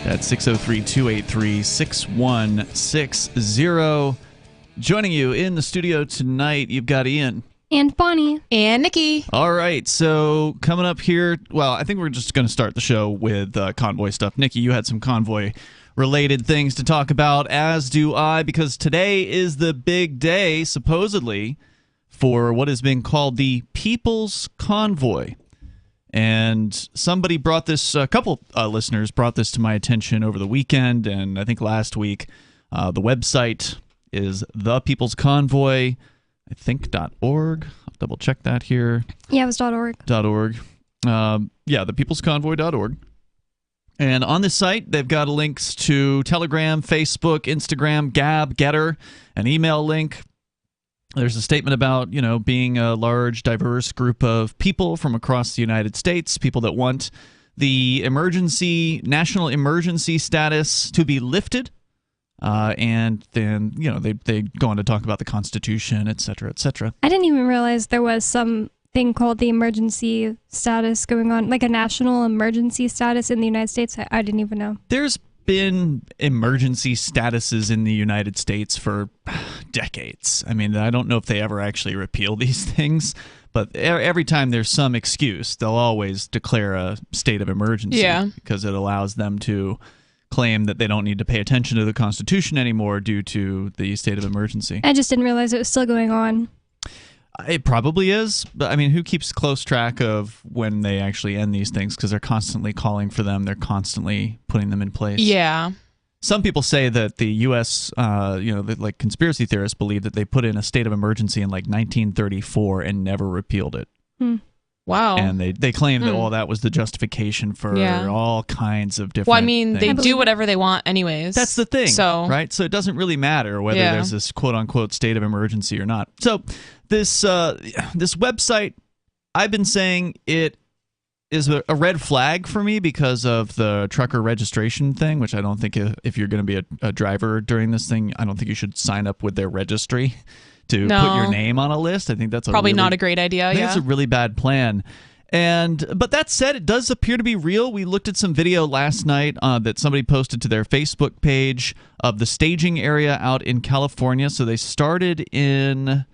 That's 603-283-6160. Joining you in the studio tonight, you've got Ian. And Bonnie. And Nikki. All right, so coming up here, well, I think we're just going to start the show with Convoy stuff. Nikki, you had some Convoy-related things to talk about, as do I, because today is the big day, supposedly, for what is being called the People's Convoy. And somebody brought this, a couple listeners brought this to my attention over the weekend, and I think last week. The website is The People's Convoy, I think .org. I'll double check that here. Yeah, it was .org. .org. thepeoplesconvoy.org. And on this site, they've got links to Telegram, Facebook, Instagram, Gab, Getter, an email link. There's a statement about, being a large, diverse group of people from across the United States, people that want the national emergency status to be lifted. And then, they go on to talk about the Constitution, et cetera, et cetera. I didn't even realize there was something called the emergency status going on, like a national emergency status in the United States. I didn't even know. There's been emergency statuses in the United States for decades. I mean, I don't know if they ever actually repeal these things, but every time there's some excuse, they'll always declare a state of emergency because it allows them to claim that they don't need to pay attention to the Constitution anymore due to the state of emergency. I just didn't realize it was still going on. It probably is, but I mean, who keeps close track of when they actually end these things? Because they're constantly calling for them. They're constantly putting them in place. Yeah. Some people say that the U.S., like conspiracy theorists believe that they put in a state of emergency in like 1934 and never repealed it. Wow. And they claim that, that was the justification for all kinds of different things. They do whatever they want anyways. That's the thing, right? So it doesn't really matter whether there's this quote-unquote state of emergency or not. So this website, I've been saying it is a red flag for me because of the trucker registration thing, which I don't think if you're going to be a driver during this thing, I don't think you should sign up with their registry to put your name on a list. I think that's probably not a great idea. I think it's a really bad plan. But that said, it does appear to be real. We looked at some video last night that somebody posted to their Facebook page of the staging area out in California. So they started in, let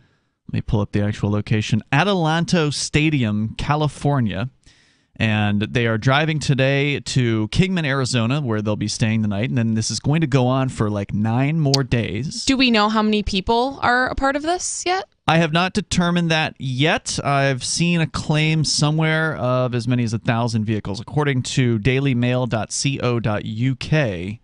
me pull up the actual location, Adelanto Stadium, California. And they are driving today to Kingman, Arizona, where they'll be staying the night. And then this is going to go on for like 9 more days. Do we know how many people are a part of this yet? I have not determined that yet. I've seen a claim somewhere of as many as 1,000 vehicles. According to dailymail.co.uk,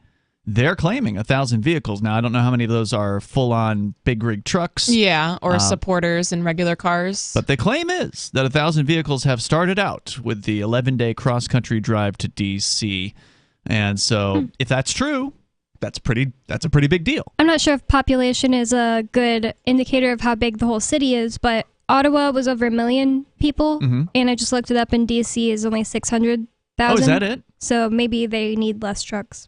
they're claiming 1,000 vehicles. Now, I don't know how many of those are full-on big rig trucks. Yeah, or supporters in regular cars. But the claim is that 1,000 vehicles have started out with the 11-day cross-country drive to D.C. And so, if that's true, that's a pretty big deal. I'm not sure if population is a good indicator of how big the whole city is, but Ottawa was over 1 million people, and I just looked it up, and D.C. is only 600,000. Oh, is that it? So maybe they need less trucks.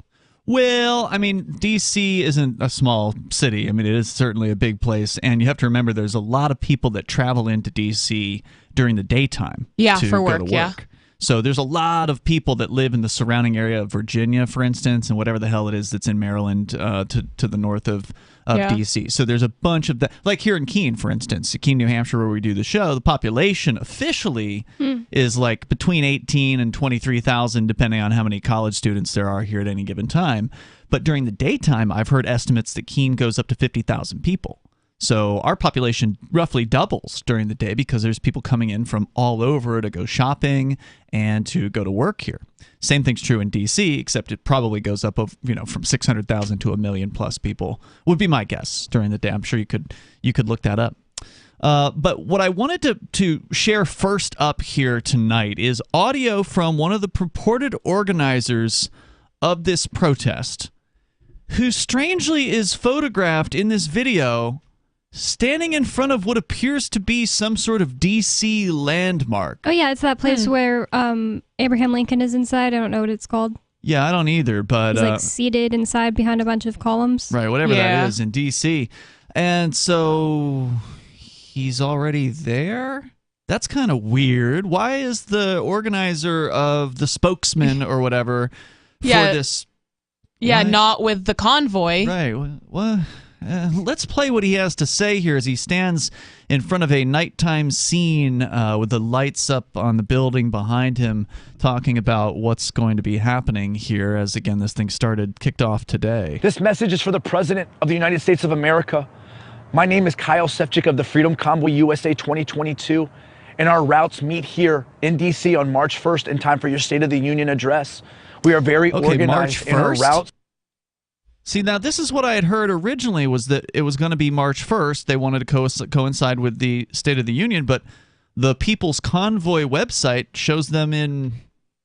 Well, I mean, D.C. isn't a small city. I mean, it is certainly a big place. And you have to remember there's a lot of people that travel into D.C. during the daytime for work, go to work. So there's a lot of people that live in the surrounding area of Virginia, for instance, and whatever the hell it is that's in Maryland to the north of D.C. So there's a bunch of that. Like here in Keene, for instance, Keene, New Hampshire, where we do the show, the population officially is like between 18 and 23,000, depending on how many college students there are here at any given time. But during the daytime, I've heard estimates that Keene goes up to 50,000 people. So our population roughly doubles during the day because there's people coming in from all over to go shopping and to go to work here. Same thing's true in D.C., except it probably goes up from 600,000 to 1 million plus people would be my guess during the day. I'm sure you could look that up. But what I wanted to share first up here tonight is audio from one of the purported organizers of this protest, who strangely is photographed in this video standing in front of what appears to be some sort of D.C. landmark. Oh, yeah, it's that place where Abraham Lincoln is inside. I don't know what it's called. Yeah, I don't either, but... He's like seated inside behind a bunch of columns. Right, whatever that is in D.C. And so he's already there? That's kind of weird. Why is the organizer of the spokesman or whatever for this Yeah, Right. not with the convoy. Right. Well, let's play what he has to say here as he stands in front of a nighttime scene with the lights up on the building behind him, talking about what's going to be happening here as, again, this thing kicked off today. This message is for the President of the United States of America. My name is Kyle Sefcik of the Freedom Convoy USA 2022, and our routes meet here in D.C. on March 1st in time for your State of the Union address. We are very organized in our routes. See, now this is what I had heard originally, was that it was going to be March 1st. They wanted to coincide with the State of the Union, but the People's Convoy website shows them in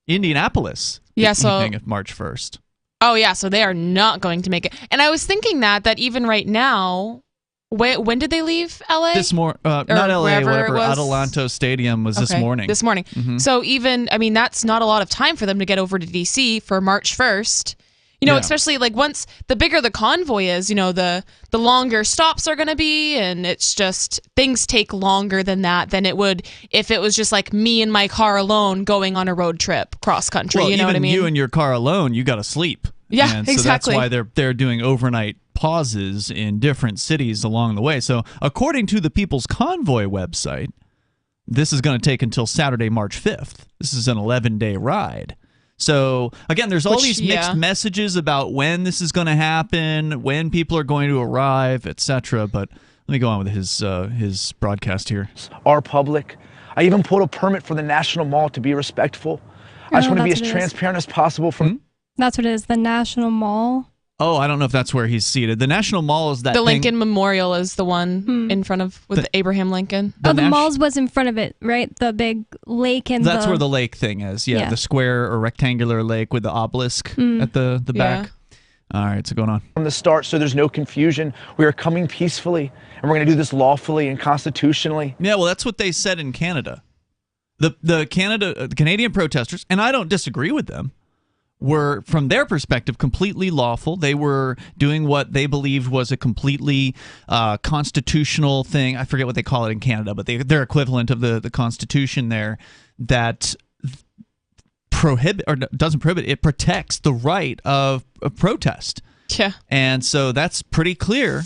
Indianapolis the evening of March 1st. Oh, yeah, so they are not going to make it. And I was thinking that even right now, when did they leave L.A.? This morning, not L.A., whatever, Adelanto Stadium was this morning. This morning. Mm-hmm. So that's not a lot of time for them to get over to D.C. for March 1st. Especially once the bigger the convoy is, the longer stops are going to be, and it's just things take longer than it would if it was just me and my car alone going on a road trip cross country. Well, you know what I mean? You and your car alone, you got to sleep. Yeah, and so exactly. That's why they're doing overnight pauses in different cities along the way. So according to the People's Convoy website, this is going to take until Saturday, March 5th. This is an 11-day ride. So, again, there's all these mixed messages about when this is going to happen, when people are going to arrive, etc. But let me go on with his broadcast here. Our public. I even pulled a permit for the National Mall to be respectful. I just want to be as transparent as possible. That's what it is, the National Mall. Oh, I don't know if that's where he's seated. The National Mall is that the Lincoln Memorial is the one in front of with Abraham Lincoln. The Mall's was in front of it, right? The big lake and that's where the lake thing is. Yeah, the square or rectangular lake with the obelisk at the back. All right, so going on. From the start, so there's no confusion, we are coming peacefully, and we're going to do this lawfully and constitutionally. Yeah, well, that's what they said in Canada. The Canadian protesters, and I don't disagree with them, were, from their perspective, completely lawful. They were doing what they believed was a completely constitutional thing. I forget what they call it in Canada, but their equivalent of the Constitution there that doesn't prohibit, it protects the right of protest. Yeah. And so that's pretty clear.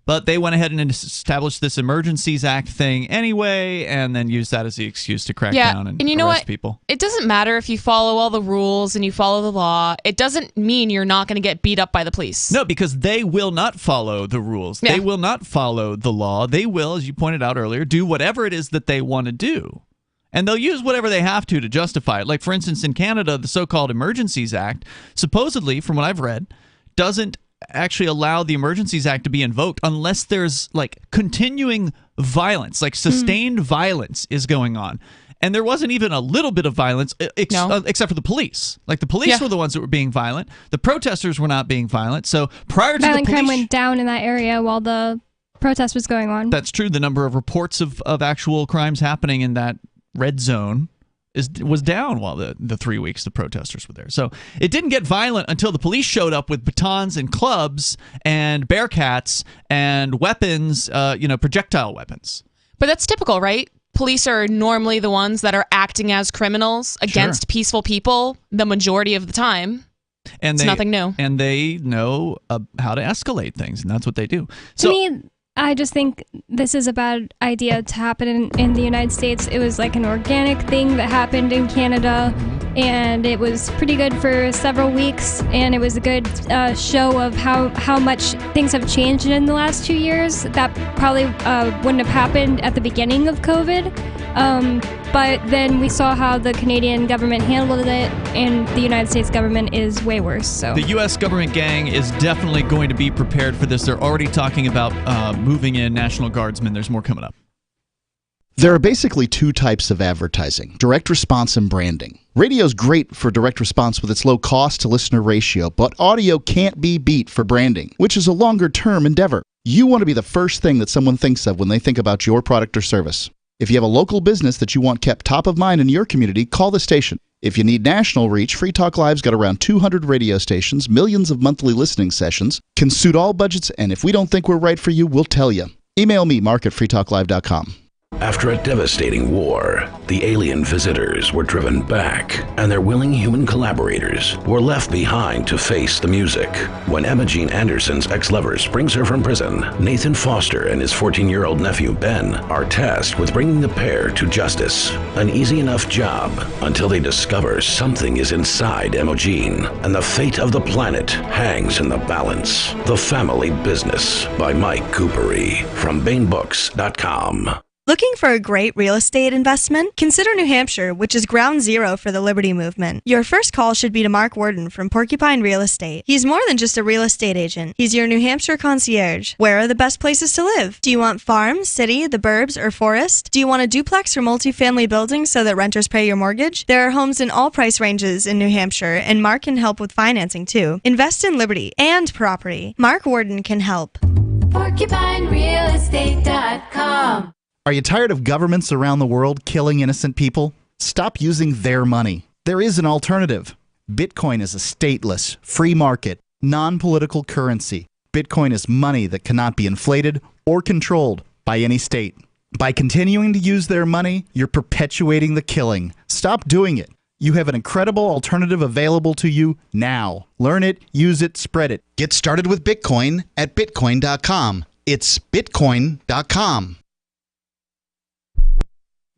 But they went ahead and established this Emergencies Act thing anyway, and then used that as the excuse to crack down and you know arrest what? people. It doesn't matter if you follow all the rules and you follow the law. It doesn't mean you're not going to get beat up by the police. No, because they will not follow the rules. Yeah. They will not follow the law. They will, as you pointed out earlier, do whatever it is that they want to do. And they'll use whatever they have to justify it. Like, for instance, in Canada, the so-called Emergencies Act, supposedly, from what I've read, doesn't actually allow the Emergencies Act to be invoked unless there's continuing violence, sustained violence is going on. And there wasn't even a little bit of violence except for the police. The police were the ones that were being violent. The protesters were not being violent. So prior to violent the police, crime went down in that area while the protest was going on. That's true. The number of reports of actual crimes happening in that red zone was down while the 3 weeks the protesters were there. So it didn't get violent until the police showed up with batons and clubs and bearcats and weapons, projectile weapons. But that's typical, right? Police are normally the ones that are acting as criminals against peaceful people the majority of the time. And it's nothing new. And they know how to escalate things, and that's what they do. To me, I just think this is a bad idea to happen in the United States. It was an organic thing that happened in Canada, and it was pretty good for several weeks, and it was a good show of how much things have changed in the last 2 years. That probably wouldn't have happened at the beginning of COVID, but then we saw how the Canadian government handled it, and the United States government is way worse. So the U.S. government gang is definitely going to be prepared for this. They're already talking about moving in National Guardsmen. There's more coming up. There are basically two types of advertising: direct response and branding. Radio's great for direct response with its low cost to listener ratio, but audio can't be beat for branding, which is a longer term endeavor. You want to be the first thing that someone thinks of when they think about your product or service. If you have a local business that you want kept top of mind in your community, call the station. If you need national reach, Free Talk Live's got around 200 radio stations, millions of monthly listening sessions, can suit all budgets, and if we don't think we're right for you, we'll tell you. Email me, mark@freetalklive.com. After a devastating war, the alien visitors were driven back, and their willing human collaborators were left behind to face the music. When Emma Jean Anderson's ex-lover springs her from prison, Nathan Foster and his 14-year-old nephew Ben are tasked with bringing the pair to justice. An easy enough job until they discover something is inside Emma Jean, and the fate of the planet hangs in the balance. The Family Business by Mike Coopery from BaneBooks.com. Looking for a great real estate investment? Consider New Hampshire, which is ground zero for the Liberty Movement. Your first call should be to Mark Worden from Porcupine Real Estate. He's more than just a real estate agent. He's your New Hampshire concierge. Where are the best places to live? Do you want farm, city, the burbs, or forest? Do you want a duplex or multifamily building so that renters pay your mortgage? There are homes in all price ranges in New Hampshire, and Mark can help with financing too. Invest in Liberty and property. Mark Worden can help. PorcupineRealEstate.com. Are you tired of governments around the world killing innocent people? Stop using their money. There is an alternative. Bitcoin is a stateless, free market, non-political currency. Bitcoin is money that cannot be inflated or controlled by any state. By continuing to use their money, you're perpetuating the killing. Stop doing it. You have an incredible alternative available to you now. Learn it, use it, spread it. Get started with Bitcoin at Bitcoin.com. It's Bitcoin.com.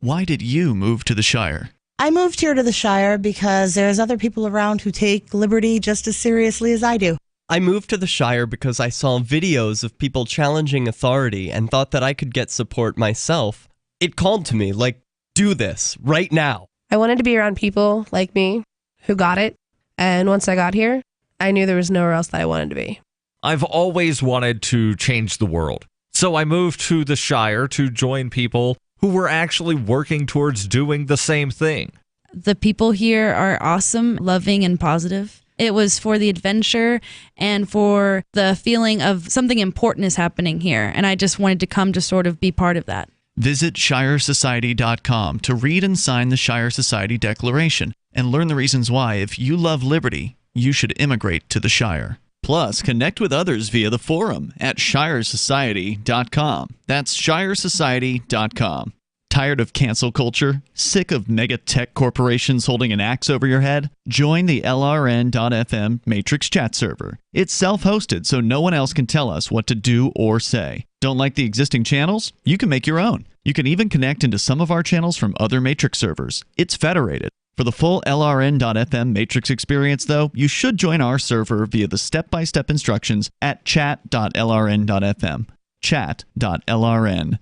Why did you move to the Shire? I moved here to the Shire because there's other people around who take liberty just as seriously as I do. I moved to the Shire because I saw videos of people challenging authority and thought that I could get support myself. It called to me, like, do this, right now. I wanted to be around people like me who got it, and once I got here, I knew there was nowhere else that I wanted to be. I've always wanted to change the world, so I moved to the Shire to join people who were actually working towards doing the same thing. The people here are awesome, loving, and positive. It was for the adventure and for the feeling of something important is happening here, and I just wanted to come to sort of be part of that. Visit ShireSociety.com to read and sign the Shire Society Declaration and learn the reasons why, if you love liberty, you should immigrate to the Shire. Plus, connect with others via the forum at ShireSociety.com. That's ShireSociety.com. Tired of cancel culture? Sick of mega tech corporations holding an axe over your head? Join the LRN.FM Matrix chat server. It's self-hosted, so no one else can tell us what to do or say. Don't like the existing channels? You can make your own. You can even connect into some of our channels from other Matrix servers. It's federated. For the full LRN.FM Matrix experience, though, you should join our server via the step-by-step instructions at chat.lrn.fm. Chat.lrn.fm.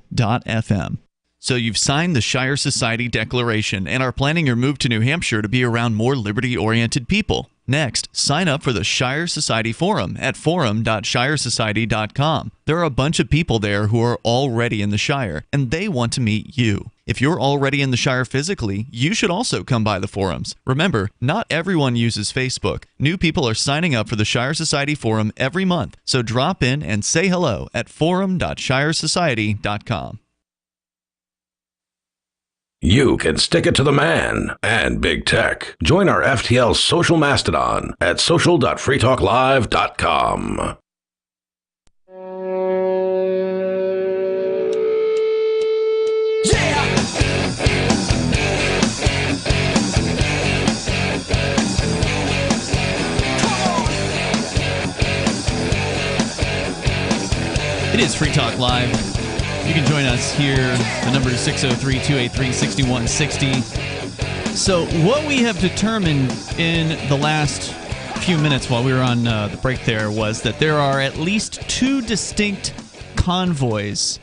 So you've signed the Shire Society Declaration and are planning your move to New Hampshire to be around more liberty-oriented people. Next, sign up for the Shire Society Forum at forum.shiresociety.com. There are a bunch of people there who are already in the Shire, and they want to meet you. If you're already in the Shire physically, you should also come by the forums. Remember, not everyone uses Facebook. New people are signing up for the Shire Society Forum every month, so drop in and say hello at forum.shiresociety.com. You can stick it to the man and big tech. Join our FTL social mastodon at social.freetalklive.com. It is Free Talk Live. You can join us here. The number is 603-283-6160. So what we have determined in the last few minutes while we were on the break there was that there are at least two distinct convoys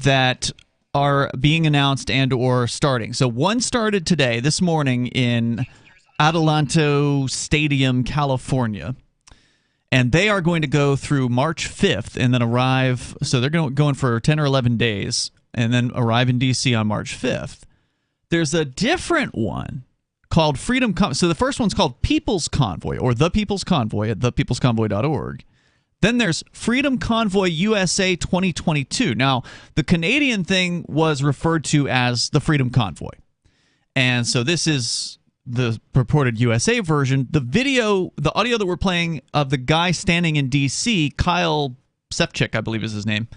that are being announced and or starting. So one started today, this morning, in Adelanto Stadium, California. And they are going to go through March 5th and then arrive. So they're going for 10 or 11 days and then arrive in D.C. on March 5th. There's a different one called Freedom Convoy. So the first one's called People's Convoy, or The People's Convoy at thepeoplesconvoy.org. Then there's Freedom Convoy USA 2022. Now, the Canadian thing was referred to as the Freedom Convoy. And so this is the purported USA version. The audio that we're playing of the guy standing in D.C., Kyle Sefcik, I believe is his name,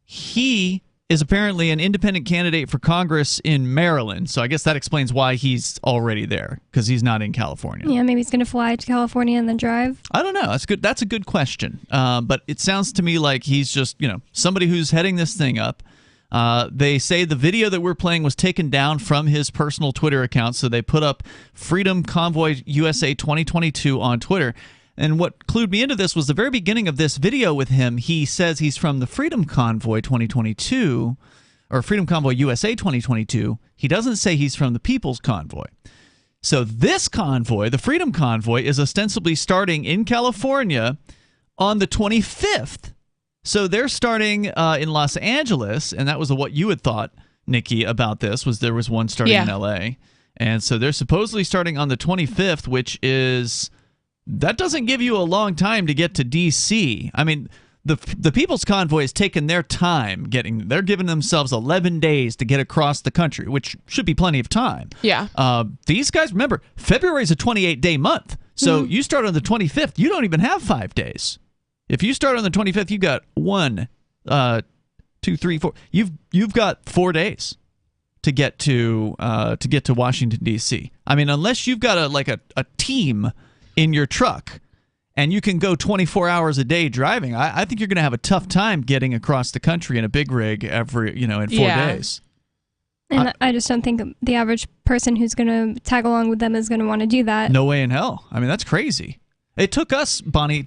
he is apparently an independent candidate for Congress in Maryland. So I guess that explains why he's already there, because he's not in California. Yeah, maybe he's going to fly to California and then drive. I don't know. That's good. That's a good question. But it sounds to me like he's just, somebody who's heading this thing up. They say the video that we're playing was taken down from his personal Twitter account, so they put up Freedom Convoy USA 2022 on Twitter. And what clued me into this was the very beginning of this video with him. He says he's from the Freedom Convoy 2022, or Freedom Convoy USA 2022. He doesn't say he's from the People's Convoy. So this convoy, the Freedom Convoy, is ostensibly starting in California on the 25th. So they're starting in Los Angeles, and that was what you had thought, Nikki, about this, was there was one starting in L.A. And so they're supposedly starting on the 25th, which is... that doesn't give you a long time to get to D.C. I mean, the People's Convoy has taken their time getting... they're giving themselves 11 days to get across the country, which should be plenty of time. Yeah. These guys, remember, February is a 28-day month. So you start on the 25th. You don't even have 5 days. If you start on the 25th, you got 1, 2, 3, 4. You've got 4 days to get to Washington D.C. I mean, unless you've got a team in your truck and you can go 24 hours a day driving, I think you're going to have a tough time getting across the country in a big rig in 4 days. And I just don't think the average person who's going to tag along with them is going to want to do that. No way in hell. I mean, that's crazy. It took us, Bonnie,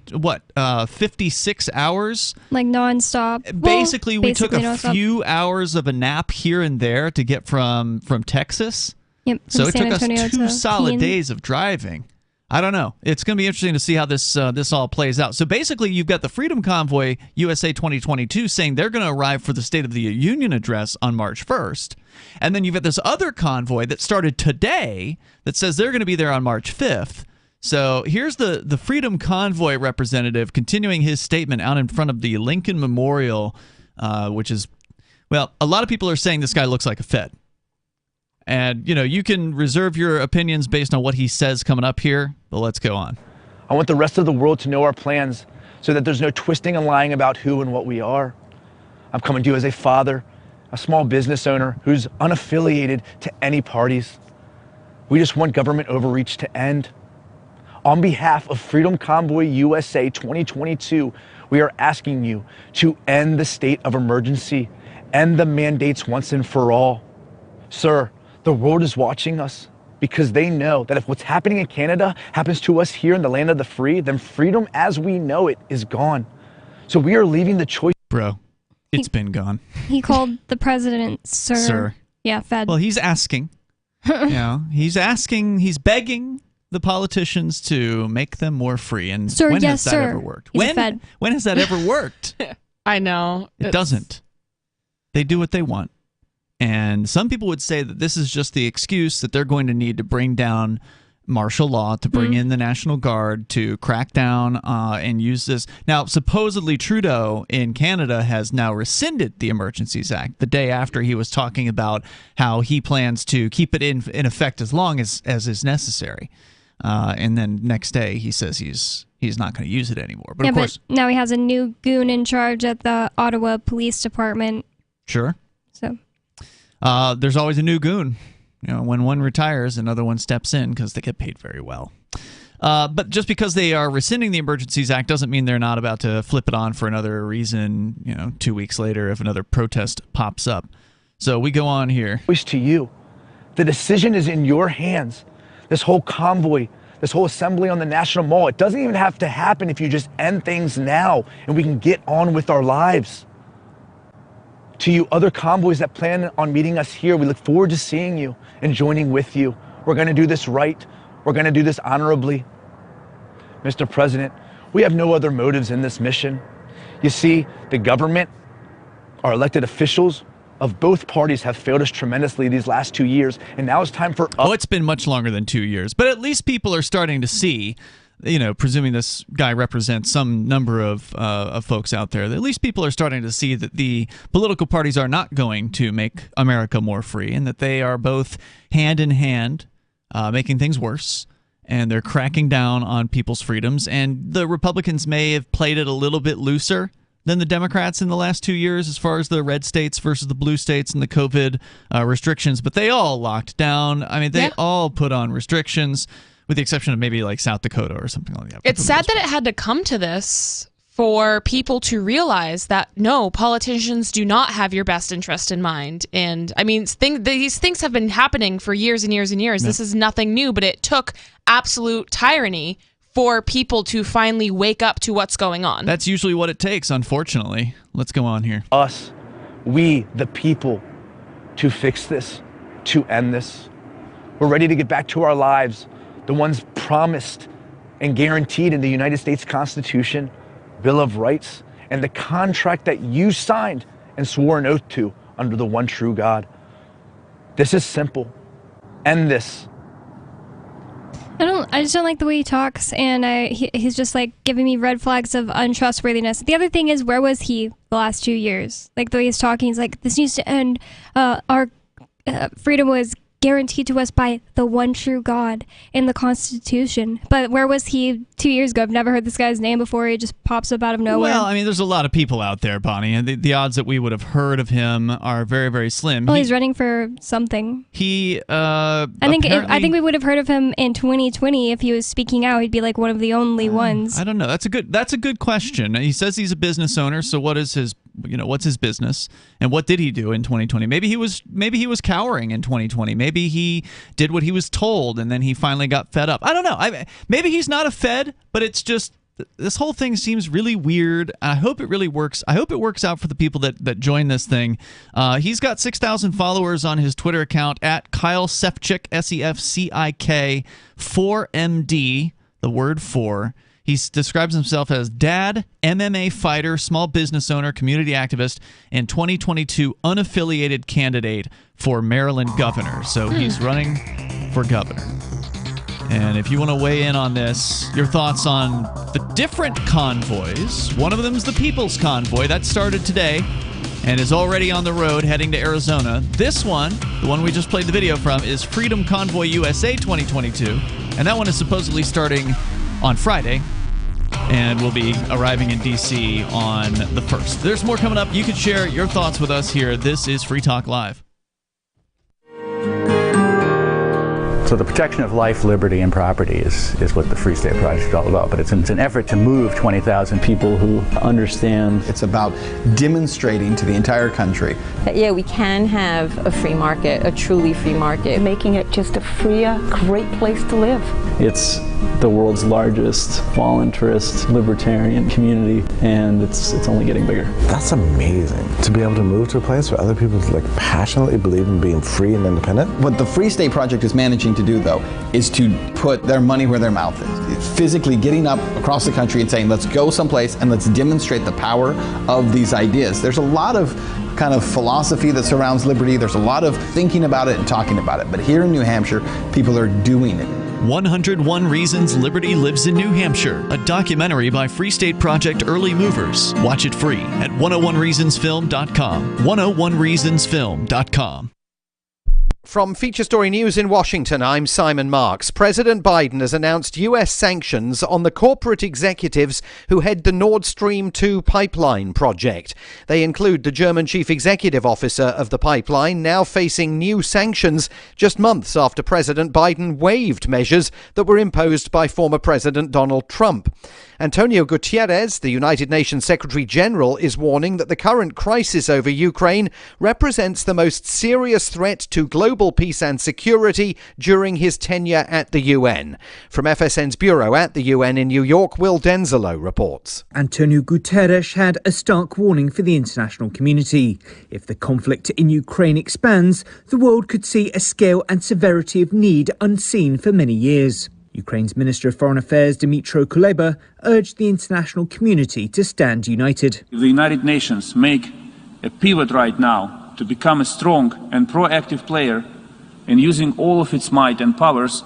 56 hours? Like nonstop. Basically, we took a nonstop. few hours of a nap here and there to get from Texas. Yep. So it San took Antonio us 2 to solid Keene. days of driving. I don't know. It's going to be interesting to see how this all plays out. So basically, you've got the Freedom Convoy USA 2022 saying they're going to arrive for the State of the Union address on March 1st. And then you've got this other convoy that started today that says they're going to be there on March 5th. So here's the Freedom Convoy representative continuing his statement out in front of the Lincoln Memorial, which is, well, a lot of people are saying this guy looks like a Fed. And, you can reserve your opinions based on what he says coming up here, but let's go on. I want the rest of the world to know our plans so that there's no twisting and lying about who and what we are. I'm coming to you as a father, a small business owner who's unaffiliated to any parties. We just want government overreach to end. On behalf of Freedom Convoy USA 2022, we are asking you to end the state of emergency, end the mandates once and for all. Sir, the world is watching us because they know that if what's happening in Canada happens to us here in the land of the free, then freedom as we know it is gone. So we are leaving the choice. Bro, it's been gone. He called the president Sir. Sir. Yeah, Fed. Well, he's asking. He's begging the politicians to make them more free. And sir, when yes, has that sir. ever worked? He's a Fed. When has that ever worked? I know. It doesn't. They do what they want. And some people would say that this is just the excuse that they're going to need to bring down martial law, to bring in the National Guard, to crack down and use this. Now, supposedly Trudeau in Canada has now rescinded the Emergencies Act the day after he was talking about how he plans to keep it in effect as long as is necessary. And then next day he says he's not going to use it anymore. But yeah, of course, but now he has a new goon in charge at the Ottawa Police Department. Sure. So there's always a new goon. When one retires, another one steps in because they get paid very well. But just because they are rescinding the Emergencies Act doesn't mean they're not about to flip it on for another reason, 2 weeks later if another protest pops up. So we go on here. To you. The decision is in your hands. This whole convoy, this whole assembly on the National Mall, it doesn't even have to happen if you just end things now and we can get on with our lives. To you other convoys that plan on meeting us here, we look forward to seeing you and joining with you. We're going to do this right. We're going to do this honorably. Mr. President, we have no other motives in this mission. You see, the government, our elected officials of both parties have failed us tremendously these last 2 years, and now it's time for us. Oh, it's been much longer than 2 years, but at least people are starting to see, presuming this guy represents some number of folks out there, at least people are starting to see that the political parties are not going to make America more free and that they are both hand in hand making things worse, and they're cracking down on people's freedoms. And the Republicans may have played it a little bit looser than the Democrats in the last 2 years as far as the red states versus the blue states and the COVID restrictions, but they all locked down. I mean, they all put on restrictions, with the exception of maybe like South Dakota or something like that. It's sad that it had to come to this for people to realize that, no, politicians do not have your best interest in mind. And I mean, these things have been happening for years and years and years. This is nothing new, but it took absolute tyranny for people to finally wake up to what's going on. That's usually what it takes, unfortunately. Let's go on here. Us, we, the people, to fix this, to end this. We're ready to get back to our lives, the ones promised and guaranteed in the United States Constitution, Bill of Rights, and the contract that you signed and swore an oath to under the one true God. This is simple. End this. I just don't like the way he talks, and he's just like giving me red flags of untrustworthiness. The other thing is, where was he the last 2 years? Like the way he's talking, he's like, this needs to end. Our freedom was guaranteed to us by the one true God in the Constitution. But where was he 2 years ago? I've never heard this guy's name before. He just pops up out of nowhere. Well, I mean, there's a lot of people out there, Bonnie, and the odds that we would have heard of him are very, very slim. Well, he's running for something. I think we would have heard of him in 2020 if he was speaking out. He'd be like one of the only ones. I don't know. That's a good question. He says he's a business owner, so what's his business, and what did he do in 2020? Maybe he was cowering in 2020. Maybe he did what he was told, and then he finally got fed up. I don't know. Maybe he's not a Fed, but it's just this whole thing seems really weird. I hope it really works. I hope it works out for the people that join this thing. He's got 6,000 followers on his Twitter account at Kyle Sefcik, SEFCIK 4MD, the word 4. He describes himself as dad, MMA fighter, small business owner, community activist, and 2022 unaffiliated candidate for Maryland governor. So he's running for governor. And if you want to weigh in on this, your thoughts on the different convoys. One of them is the People's Convoy. That started today and is already on the road heading to Arizona. This one, the one we just played the video from, is Freedom Convoy USA 2022. And that one is supposedly starting on Friday and will be arriving in D.C. on the 1st. There's more coming up. You can share your thoughts with us here. This is Free Talk Live. So the protection of life, liberty, and property is what the Free State Project is all about. But it's an effort to move 20,000 people who understand. It's about demonstrating to the entire country that, yeah, we can have a free market, a truly free market. Making it just a freer, great place to live. It's the world's largest voluntarist libertarian community, and it's only getting bigger. That's amazing, to be able to move to a place where other people passionately believe in being free and independent. What the Free State Project is managing to do, though, is to put their money where their mouth is. It's physically getting up across the country and saying, let's go someplace and let's demonstrate the power of these ideas. There's a lot of kind of philosophy that surrounds liberty. There's a lot of thinking about it and talking about it. But here in New Hampshire, people are doing it. 101 Reasons Liberty Lives in New Hampshire, a documentary by Free State Project Early Movers. Watch it free at 101reasonsfilm.com. 101reasonsfilm.com. From Feature Story News in Washington, I'm Simon Marks. President Biden has announced U.S. sanctions on the corporate executives who head the Nord Stream 2 pipeline project. They include the German chief executive officer of the pipeline, now facing new sanctions just months after President Biden waived measures that were imposed by former President Donald Trump. Antonio Guterres, the United Nations Secretary General, is warning that the current crisis over Ukraine represents the most serious threat to global peace and security during his tenure at the UN. From FSN's bureau at the UN in New York, Will Denzelo reports. Antonio Guterres had a stark warning for the international community. If the conflict in Ukraine expands, the world could see a scale and severity of need unseen for many years. Ukraine's Minister of Foreign Affairs, Dmytro Kuleba, urged the international community to stand united. If the United Nations make a pivot right now to become a strong and proactive player in using all of its might and powers,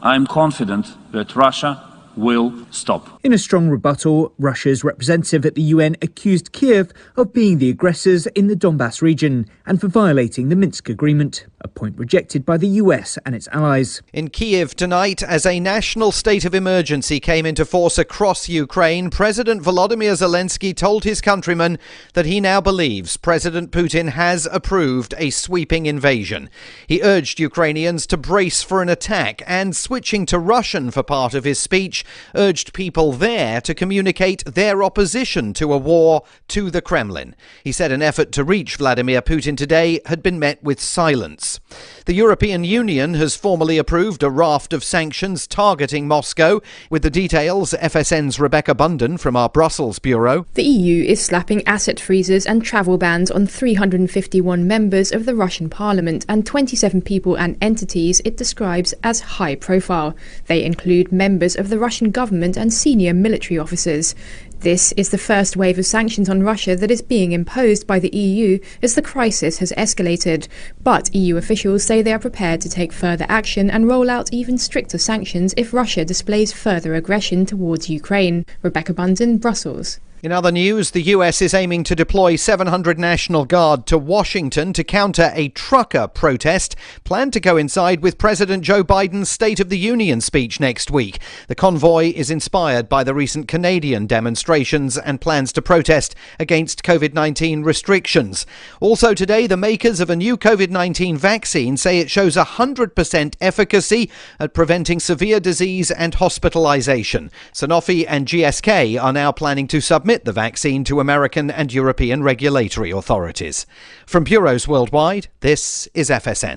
I am confident that Russia will stop. In a strong rebuttal, Russia's representative at the UN accused Kiev of being the aggressors in the Donbass region and for violating the Minsk agreement, a point rejected by the US and its allies. In Kyiv tonight, as a national state of emergency came into force across Ukraine, President Volodymyr Zelensky told his countrymen that he now believes President Putin has approved a sweeping invasion. He urged Ukrainians to brace for an attack and, switching to Russian for part of his speech, urged people there to communicate their opposition to a war to the Kremlin. He said an effort to reach Vladimir Putin today had been met with silence. The European Union has formally approved a raft of sanctions targeting Moscow. With the details, FSN's Rebecca Bunden from our Brussels bureau. The EU is slapping asset freezes and travel bans on 351 members of the Russian parliament and 27 people and entities it describes as high profile. They include members of the Russian government and senior military officers. This is the first wave of sanctions on Russia that is being imposed by the EU as the crisis has escalated. But EU officials say they are prepared to take further action and roll out even stricter sanctions if Russia displays further aggression towards Ukraine. Rebecca Bunden, Brussels. In other news, the US is aiming to deploy 700 National Guard to Washington to counter a trucker protest planned to coincide with President Joe Biden's State of the Union speech next week. The convoy is inspired by the recent Canadian demonstrations and plans to protest against COVID-19 restrictions. Also today, the makers of a new COVID-19 vaccine say it shows 100% efficacy at preventing severe disease and hospitalization. Sanofi and GSK are now planning to submit the vaccine to American and European regulatory authorities. From bureaus worldwide, this is FSN.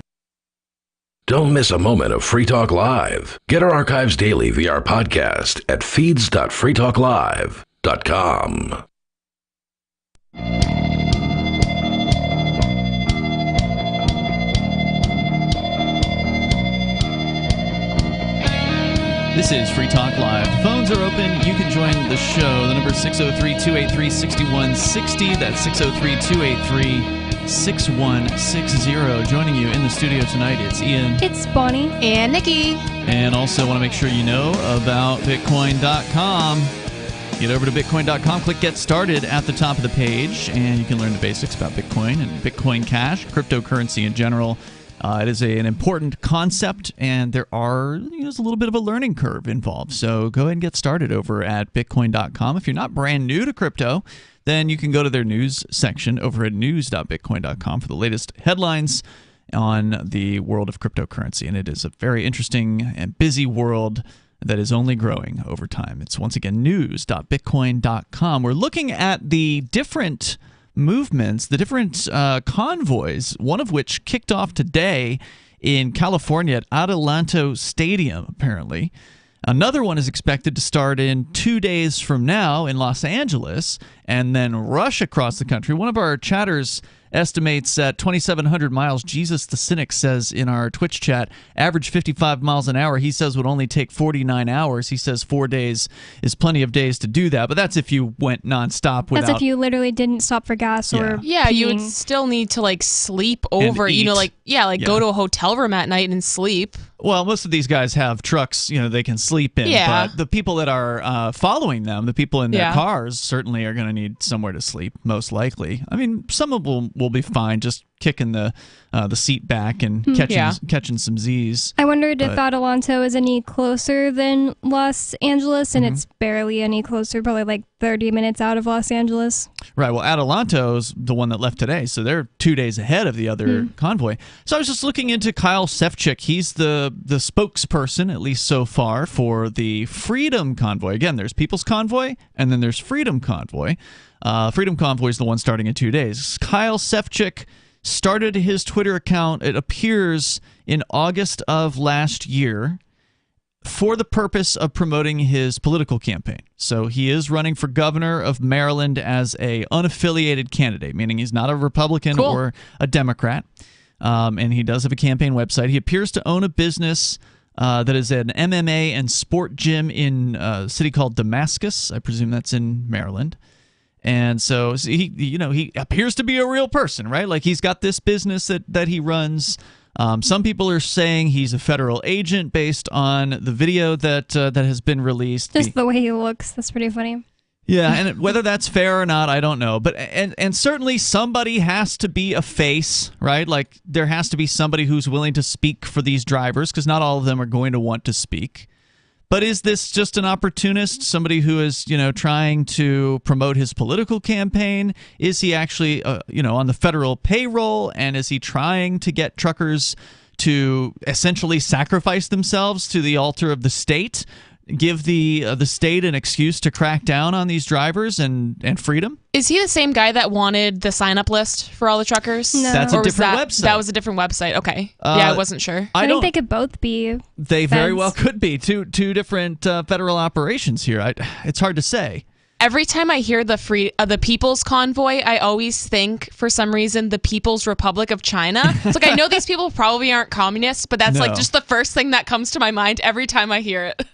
Don't miss a moment of Free Talk Live. Get our archives daily via our podcast at feeds.freetalklive.com. This is Free Talk Live. Phones are open. You can join the show. The number is 603-283-6160. That's 603-283-6160. Joining you in the studio tonight, it's Ian. It's Bonnie. And Nikki. And also want to make sure you know about Bitcoin.com. Get over to Bitcoin.com, click Get Started at the top of the page, and you can learn the basics about Bitcoin and Bitcoin Cash, cryptocurrency in general. It is an important concept, and there's a little bit of a learning curve involved. So go ahead and get started over at Bitcoin.com. If you're not brand new to crypto, then you can go to their news section over at news.bitcoin.com for the latest headlines on the world of cryptocurrency. And it is a very interesting and busy world that is only growing over time. It's once again news.bitcoin.com. We're looking at the different movements, the different convoys, one of which kicked off today in California at Adelanto Stadium, apparently. Another one is expected to start in 2 days from now in Los Angeles and then rush across the country. One of our chatters estimates at 2,700 miles. Jesus the Cynic says in our Twitch chat, average 55 miles an hour. He says would only take 49 hours. He says 4 days is plenty of days to do that, but that's if you went nonstop without... That's if you literally didn't stop for gas or Yeah, you would peeing. still need to sleep over, go to a hotel room at night and sleep. Well, most of these guys have trucks, they can sleep in. Yeah. But the people that are following them, the people in their cars, certainly are going to need somewhere to sleep, most likely. I mean, some of them will be fine just kicking the seat back and catching some Z's. I wondered if Adelanto is any closer than Los Angeles, and it's barely any closer, probably 30 minutes out of Los Angeles. Right. Well, Adelanto's the one that left today, so they're 2 days ahead of the other convoy. So I was just looking into Kyle Sefcik. He's the spokesperson, at least so far, for the Freedom Convoy. Again, there's People's Convoy, and then there's Freedom Convoy. Freedom Convoy is the one starting in 2 days. Kyle Sefcik started his Twitter account, it appears, in August of last year for the purpose of promoting his political campaign. So he is running for governor of Maryland as a unaffiliated candidate, meaning he's not a Republican or a Democrat. And he does have a campaign website. He appears to own a business that is an MMA and sport gym in a city called Damascus. I presume that's in Maryland. And so he appears to be a real person, right? He's got this business that he runs. Some people are saying he's a federal agent based on the video that has been released. Just the way he looks, that's pretty funny. Yeah, and whether that's fair or not, I don't know. But and certainly somebody has to be a face, right? Like there has to be somebody who's willing to speak for these drivers, because not all of them are going to want to speak. But is this just an opportunist, somebody who is, trying to promote his political campaign? Is he actually, on the federal payroll, and is he trying to get truckers to essentially sacrifice themselves to the altar of the state? Give the state an excuse to crack down on these drivers and freedom? Is he the same guy that wanted the sign-up list for all the truckers? No. That's a different website. That was a different website. Okay. Yeah, I wasn't sure. I think they could both be. They very well could be two different federal operations here. It's hard to say. Every time I hear the People's Convoy, I always think, for some reason, the People's Republic of China. It's like, I know these people probably aren't communists, but that's like just the first thing that comes to my mind every time I hear it.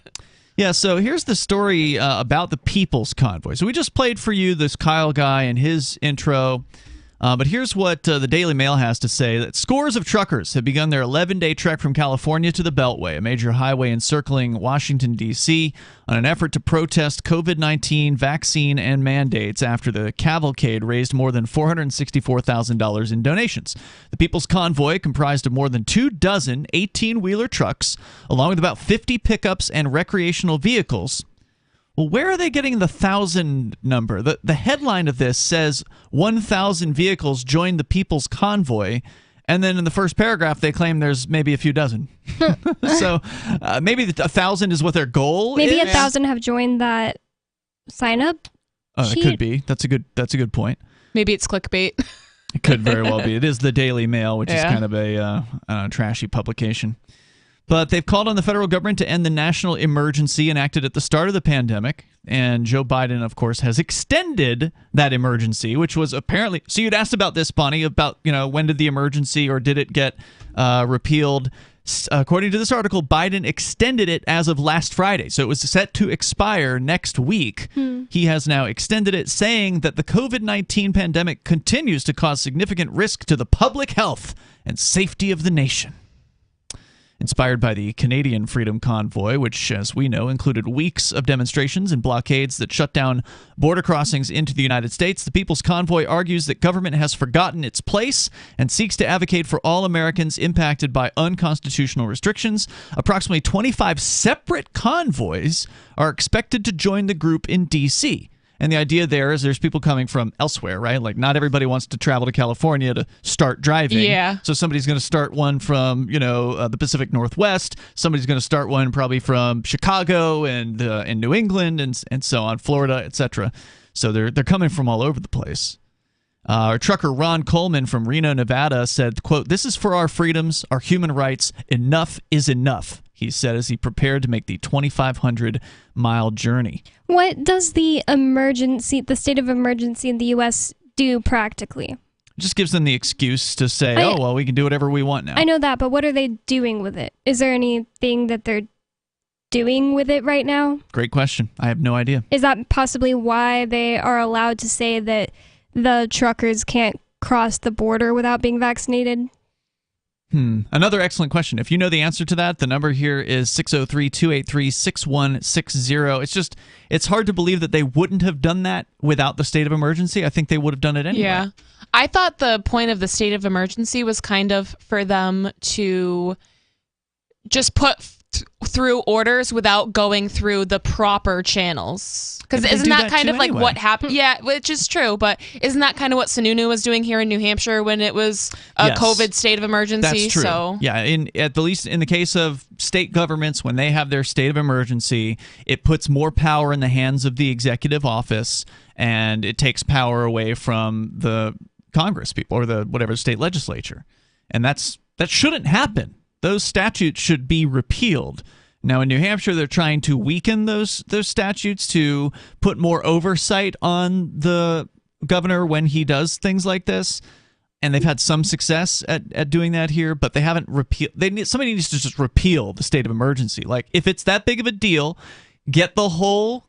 Yeah, so here's the story about the People's Convoy. So we just played for you this Kyle guy and his intro, but here's what the Daily Mail has to say. That scores of truckers have begun their 11-day trek from California to the Beltway, a major highway encircling Washington, D.C., on an effort to protest COVID-19 vaccine and mandates after the cavalcade raised more than $464,000 in donations. The People's Convoy, comprised of more than 24 18-wheeler trucks, along with about 50 pickups and recreational vehicles. Well, where are they getting the 1,000 number? The headline of this says 1,000 vehicles joined the People's Convoy, and then in the first paragraph they claim there's maybe a few dozen. So maybe 1,000 is what their goal is? Maybe 1,000 have joined that sign-up It could be. That's a good point. Maybe it's clickbait. It could very well be. It is the Daily Mail, which is kind of a trashy publication. But they've called on the federal government to end the national emergency enacted at the start of the pandemic. And Joe Biden, of course, has extended that emergency, which was apparently... So you'd asked about this, Bonnie, about, when did the emergency, or did it get repealed? According to this article, Biden extended it as of last Friday. So it was set to expire next week. He has now extended it, saying that the COVID-19 pandemic continues to cause significant risk to the public health and safety of the nation. Inspired by the Canadian Freedom Convoy, which, as we know, included weeks of demonstrations and blockades that shut down border crossings into the United States, the People's Convoy argues that government has forgotten its place and seeks to advocate for all Americans impacted by unconstitutional restrictions. Approximately 25 separate convoys are expected to join the group in D.C., and the idea there is there's people coming from elsewhere, right? Like not everybody wants to travel to California to start driving. Yeah. So somebody's going to start one from, the Pacific Northwest. Somebody's going to start one probably from Chicago and New England and so on, Florida, etc. So they're coming from all over the place. Our trucker Ron Coleman from Reno, Nevada said, quote, "This is for our freedoms, our human rights. Enough is enough," he said as he prepared to make the 2,500-mile journey. What does the state of emergency in the U.S. do practically? It just gives them the excuse to say, we can do whatever we want now. I know that, but what are they doing with it? Is there anything that they're doing with it right now? Great question. I have no idea. Is that possibly why they are allowed to say that the truckers can't cross the border without being vaccinated? Another excellent question. If you know the answer to that, the number here is 603-283-6160. It's hard to believe that they wouldn't have done that without the state of emergency. I think they would have done it anyway. Yeah. I thought the point of the state of emergency was kind of for them to just put through orders without going through the proper channels. Because isn't that kind of like what happened? Yeah, which is true, but isn't that kind of what Sununu was doing here in New Hampshire when it was a COVID state of emergency? That's true. So yeah, at the least in the case of state governments, when they have their state of emergency, it puts more power in the hands of the executive office, and it takes power away from the Congress people or the whatever state legislature, and that shouldn't happen. Those statutes should be repealed. Now, in New Hampshire, they're trying to weaken those statutes to put more oversight on the governor when he does things like this, and they've had some success at doing that here, but they haven't repealed. Somebody needs to just repeal the state of emergency. Like, if it's that big of a deal, get the whole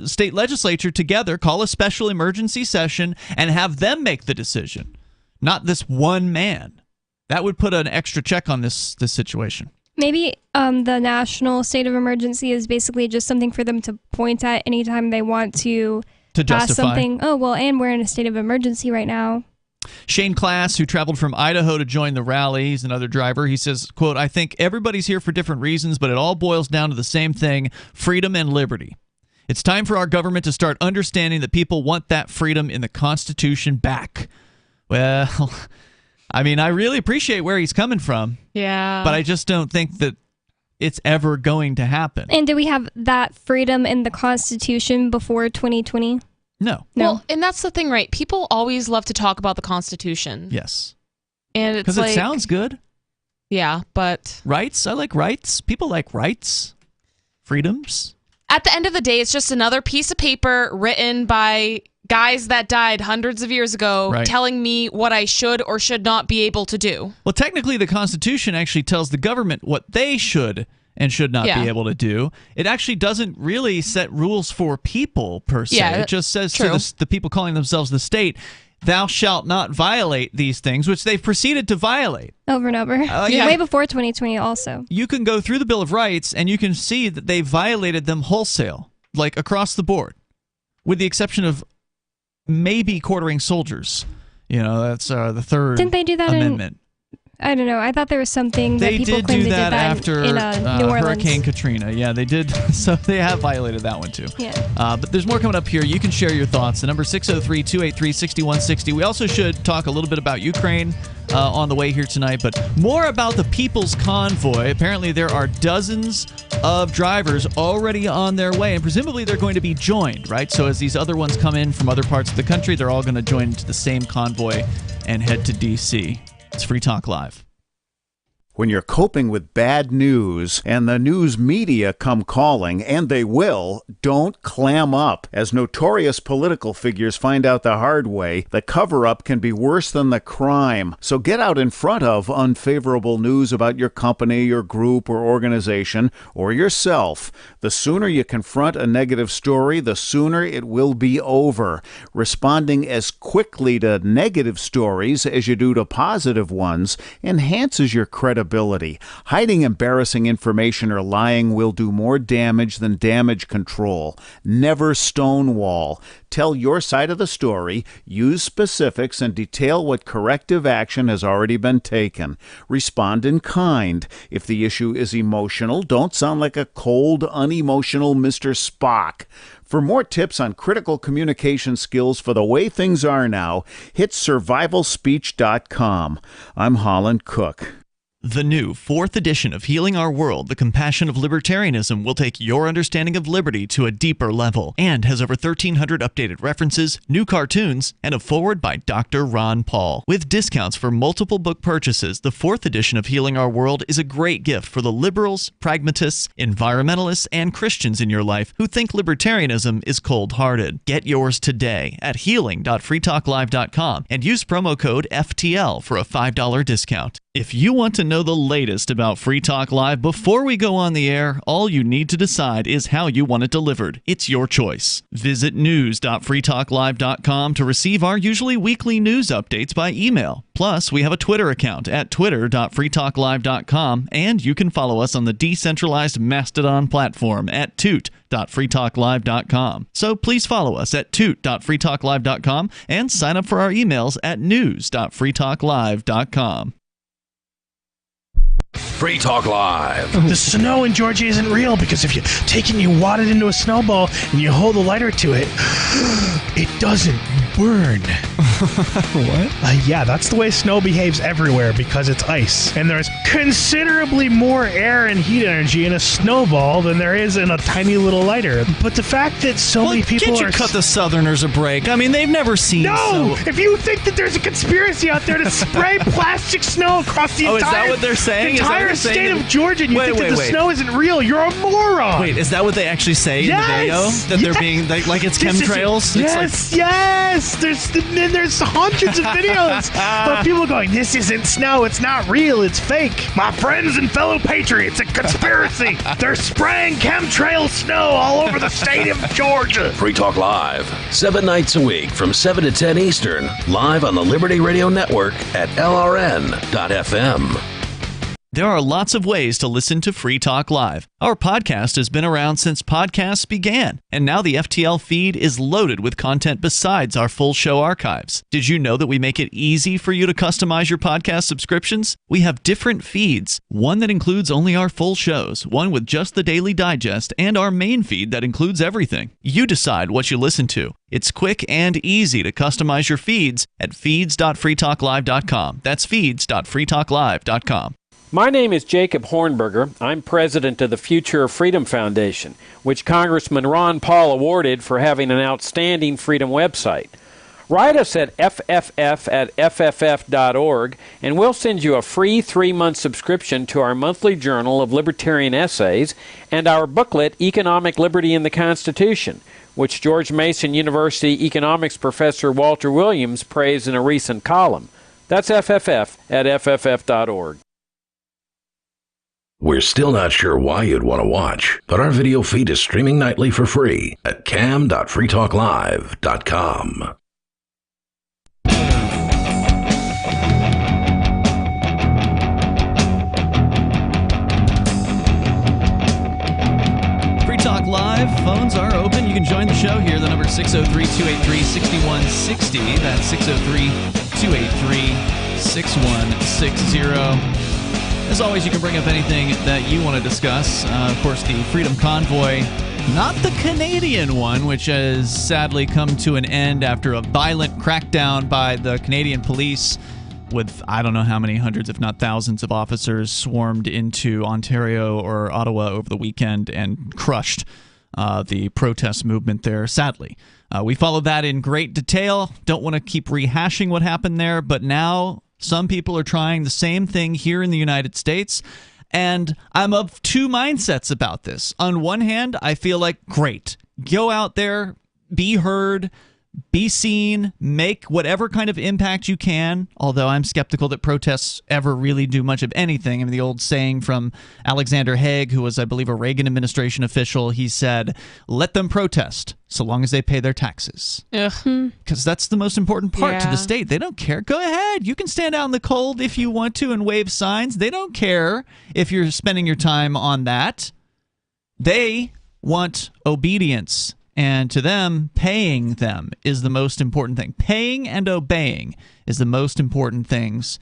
state legislature together, call a special emergency session, and have them make the decision, not this one man. That would put an extra check on this situation. Maybe the national state of emergency is basically just something for them to point at anytime they want to pass justify something. Oh, well, and we're in a state of emergency right now. Shane Klass, who traveled from Idaho to join the rally, he's another driver. He says, quote, "I think everybody's here for different reasons, but it all boils down to the same thing, freedom and liberty. It's time for our government to start understanding that people want that freedom in the Constitution back." Well, I mean, I really appreciate where he's coming from. Yeah. But I just don't think that it's ever going to happen. And do we have that freedom in the Constitution before 2020? No. Well, and that's the thing, right? People always love to talk about the Constitution. Yes. And it's because like, it sounds good. Yeah, but Rights? I like rights. People like rights. Freedoms. At the end of the day, it's just another piece of paper written by guys that died hundreds of years ago, Right. telling me what I should or should not be able to do. Well, technically, the Constitution actually tells the government what they should and should not Yeah. be able to do. It actually doesn't really set rules for people, per se. Yeah, it just says true. to the people calling themselves the state, thou shalt not violate these things, which they've proceeded to violate. Over and over. Yeah. Way before 2020 also. You can go through the Bill of Rights, and you can see that they violated them wholesale, like across the board, with the exception of maybe quartering soldiers. You know, that's the third Didn't they do that amendment. I don't know. I thought there was something that They people did claimed do they that did that after in New Orleans. Hurricane Katrina. Yeah, they did. So they have violated that one too. Yeah. But there's more coming up here. You can share your thoughts. The number 603-283-6160. We also should talk a little bit about Ukraine on the way here tonight, but more about the People's Convoy. Apparently there are dozens of drivers already on their way, and presumably they're going to be joined, right? So as these other ones come in from other parts of the country, they're all going to join into the same convoy and head to D.C. It's Free Talk Live. When you're coping with bad news and the news media come calling, and they will, don't clam up. As notorious political figures find out the hard way, the cover-up can be worse than the crime. So get out in front of unfavorable news about your company, your group, or organization, or yourself. The sooner you confront a negative story, the sooner it will be over. Responding as quickly to negative stories as you do to positive ones enhances your credibility. Hiding embarrassing information or lying will do more damage than damage control. Never stonewall. Tell your side of the story, use specifics, and detail what corrective action has already been taken. Respond in kind. If the issue is emotional, don't sound like a cold, unemotional Mr. Spock. For more tips on critical communication skills for the way things are now, hit survivalspeech.com. I'm Holland Cook. The new 4th edition of Healing Our World, The Compassion of Libertarianism, will take your understanding of liberty to a deeper level and has over 1,300 updated references, new cartoons, and a foreword by Dr. Ron Paul. With discounts for multiple book purchases, the 4th edition of Healing Our World is a great gift for the liberals, pragmatists, environmentalists, and Christians in your life who think libertarianism is cold-hearted. Get yours today at healing.freetalklive.com and use promo code FTL for a $5 discount. If you want to know the latest about Free Talk Live before we go on the air, all you need to decide is how you want it delivered. It's your choice. Visit news.freetalklive.com to receive our usually weekly news updates by email. Plus, we have a Twitter account at twitter.freetalklive.com, and you can follow us on the decentralized Mastodon platform at toot.freetalklive.com. So please follow us at toot.freetalklive.com and sign up for our emails at news.freetalklive.com. Free Talk Live. The snow in Georgia isn't real because if you take it and you wad it into a snowball and you hold a lighter to it, it doesn't burn. What? Yeah, that's the way snow behaves everywhere because it's ice. And there's considerably more air and heat energy in a snowball than there is in a tiny little lighter. But the fact that so many people can't you cut the Southerners a break? I mean, they've never seen No! snow. If you think that there's a conspiracy out there to spray plastic snow across the Oh, entire, is that what they're saying? Is that what entire they're saying? state of Georgia, and you think that the snow isn't real, you're a moron! Wait, is that what they actually say in the video? That they're being like it's chemtrails? Yes. There's hundreds of videos of people going, "This isn't snow. It's not real. It's fake." My friends and fellow patriots, a conspiracy. They're spraying chemtrail snow all over the state of Georgia. Free Talk Live, 7 nights a week from 7 to 10 Eastern, live on the Liberty Radio Network at LRN.FM. There are lots of ways to listen to Free Talk Live. Our podcast has been around since podcasts began, and now the FTL feed is loaded with content besides our full show archives. Did you know that we make it easy for you to customize your podcast subscriptions? We have different feeds, one that includes only our full shows, one with just the Daily Digest, and our main feed that includes everything. You decide what you listen to. It's quick and easy to customize your feeds at feeds.freetalklive.com. That's feeds.freetalklive.com. My name is Jacob Hornberger. I'm president of the Future of Freedom Foundation, which Congressman Ron Paul awarded for having an outstanding freedom website. Write us at fff@fff.org, and we'll send you a free 3-month subscription to our monthly journal of libertarian essays and our booklet, Economic Liberty in the Constitution, which George Mason University economics professor Walter Williams praised in a recent column. That's fff@fff.org. We're still not sure why you'd want to watch, but our video feed is streaming nightly for free at cam.freetalklive.com. Free Talk Live, phones are open. You can join the show here. The number is 603-283-6160. That's 603-283-6160. As always, you can bring up anything that you want to discuss. Of course, the Freedom Convoy, not the Canadian one, which has sadly come to an end after a violent crackdown by the Canadian police with I don't know how many hundreds, if not thousands, of officers swarmed into Ontario or Ottawa over the weekend and crushed the protest movement there, sadly. We followed that in great detail. Don't want to keep rehashing what happened there, but now some people are trying the same thing here in the United States, and I'm of two mindsets about this. On one hand, I feel like, great, go out there, be heard, be seen, make whatever kind of impact you can, although I'm skeptical that protests ever really do much of anything. I mean, the old saying from Alexander Haig, who was, I believe, a Reagan administration official, he said, let them protest so long as they pay their taxes. Because that's the most important part to the state. They don't care. Go ahead. You can stand out in the cold if you want to and wave signs. They don't care if you're spending your time on that. They want obedience. And to them, paying them is the most important thing. Paying and obeying is the most important things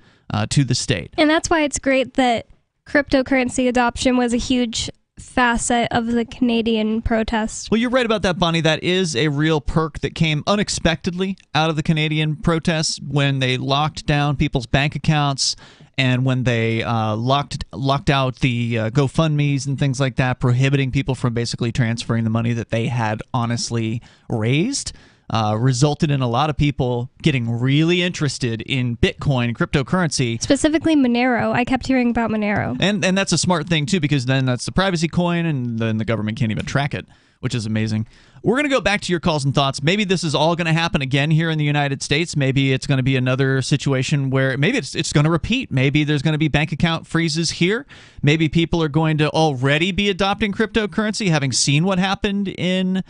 to the state. And that's why it's great that cryptocurrency adoption was a huge facet of the Canadian protest. Well, you're right about that, Bonnie. That is a real perk that came unexpectedly out of the Canadian protests when they locked down people's bank accounts and when they locked out the GoFundMes and things like that, prohibiting people from basically transferring the money that they had honestly raised, resulted in a lot of people getting really interested in Bitcoin, cryptocurrency. Specifically Monero. I kept hearing about Monero. And that's a smart thing, too, because then that's the privacy coin, and then the government can't even track it, which is amazing. We're going to go back to your calls and thoughts. Maybe this is all going to happen again here in the United States. Maybe it's going to be another situation where maybe it's going to repeat. Maybe there's going to be bank account freezes here. Maybe people are going to already be adopting cryptocurrency, having seen what happened in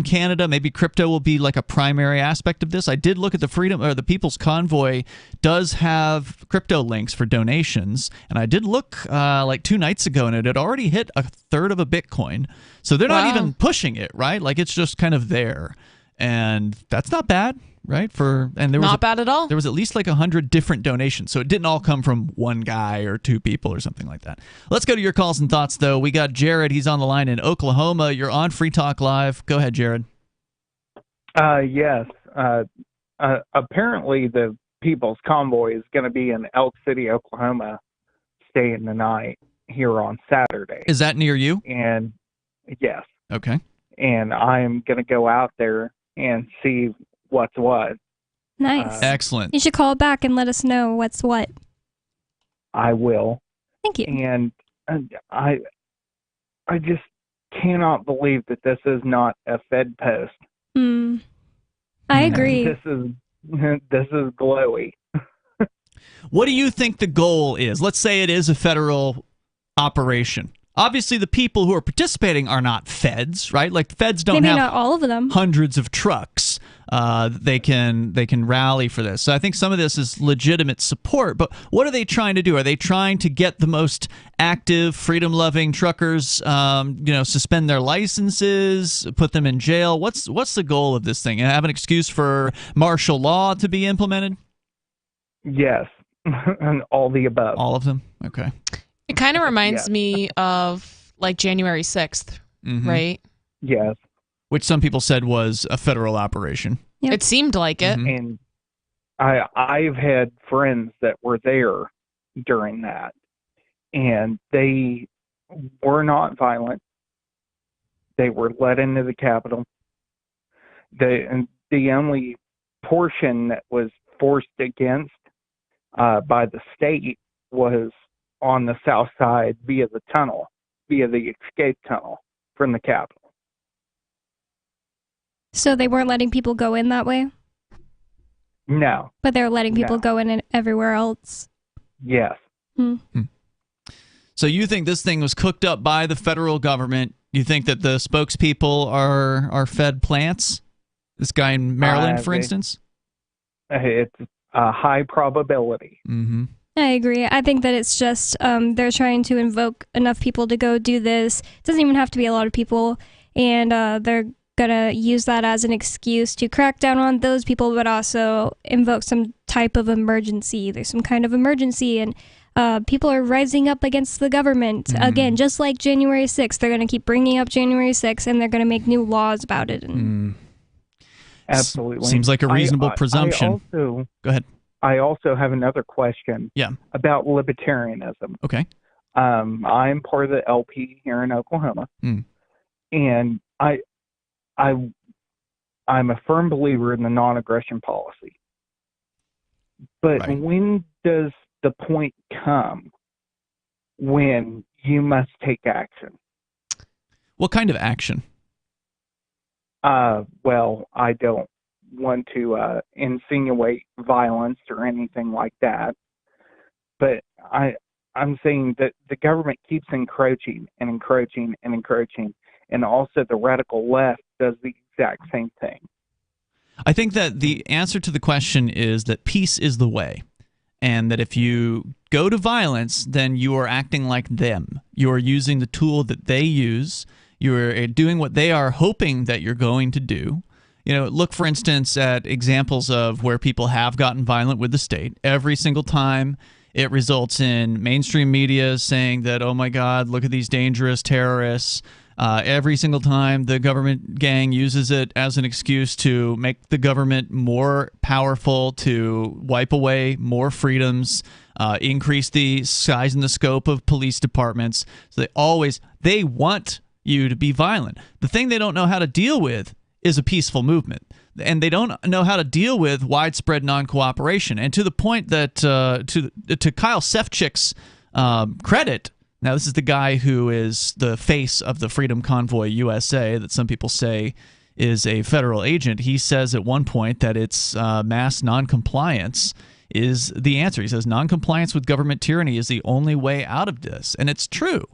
Canada. Maybe crypto will be like a primary aspect of this. I did look at the People's Convoy does have crypto links for donations, and I did look like 2 nights ago, and it had already hit a third of a Bitcoin. So they're not even pushing it, right? Like it's just kind of there, and that's not bad, right? Not bad at all. There was at least like 100 different donations, so it didn't all come from one guy or 2 people or something like that. Let's go to your calls and thoughts, though. We got Jared. He's on the line in Oklahoma. You're on Free Talk Live. Go ahead, Jared. Yes. Apparently, the People's Convoy is going to be in Elk City, Oklahoma, staying the night here on Saturday. Is that near you? And yes. Okay. And I'm going to go out there and see what's what. Nice. Excellent. You should call back and let us know what's what. I will. Thank you. And I just cannot believe that this is not a Fed post. I agree. This is glowy. What do you think the goal is? Let's say it is a federal operation. Obviously, the people who are participating are not feds, right? Like the feds don't Maybe have not all of them. Hundreds of trucks. they can rally for this. So I think some of this is legitimate support. But what are they trying to do? Are they trying to get the most active, freedom-loving truckers, suspend their licenses, put them in jail? What's the goal of this thing? Have an excuse for martial law to be implemented? Yes, and all the above. All of them? Okay. It kind of reminds me of like January 6th, right? Yes. Which some people said was a federal operation. Yep. It seemed like it. And I've had friends that were there during that, and they were not violent. They were let into the Capitol. The only portion that was forced against by the state was on the south side via the escape tunnel from the Capitol. So they weren't letting people go in that way? No. But they're letting people go in everywhere else? Yes. So you think this thing was cooked up by the federal government? You think that the spokespeople are fed plants? This guy in Maryland, for instance? It's a high probability. I agree. I think that it's just they're trying to invoke enough people to go do this. It doesn't even have to be a lot of people, and they're going to use that as an excuse to crack down on those people, but also invoke some type of emergency. There's some kind of emergency, and people are rising up against the government. Again, just like January 6th, they're going to keep bringing up January 6th, and they're going to make new laws about it. Absolutely. Seems like a reasonable presumption. Go ahead. I also have another question Yeah. about libertarianism. Okay. I'm part of the LP here in Oklahoma, and I'm a firm believer in the non-aggression policy. But when does the point come when you must take action? What kind of action? Well, I don't want to insinuate violence or anything like that, but I'm saying that the government keeps encroaching and encroaching and encroaching, and also the radical left does the exact same thing. I think that the answer to the question is that peace is the way, and that if you go to violence, then you are acting like them. You are using the tool that they use. You're doing what they are hoping that you're going to do. Look, for instance, at examples of where people have gotten violent with the state. Every single time it results in mainstream media saying that, oh my God, look at these dangerous terrorists. Every single time the government gang uses it as an excuse to make the government more powerful, to wipe away more freedoms, increase the size and the scope of police departments. So they want you to be violent. The thing they don't know how to deal with is a peaceful movement. And they don't know how to deal with widespread non-cooperation. And to the point that, to Kyle Sefcik's credit, now this is the guy who is the face of the Freedom Convoy USA that some people say is a federal agent. He says at one point that it's mass non-compliance is the answer. He says non-compliance with government tyranny is the only way out of this. And it's true.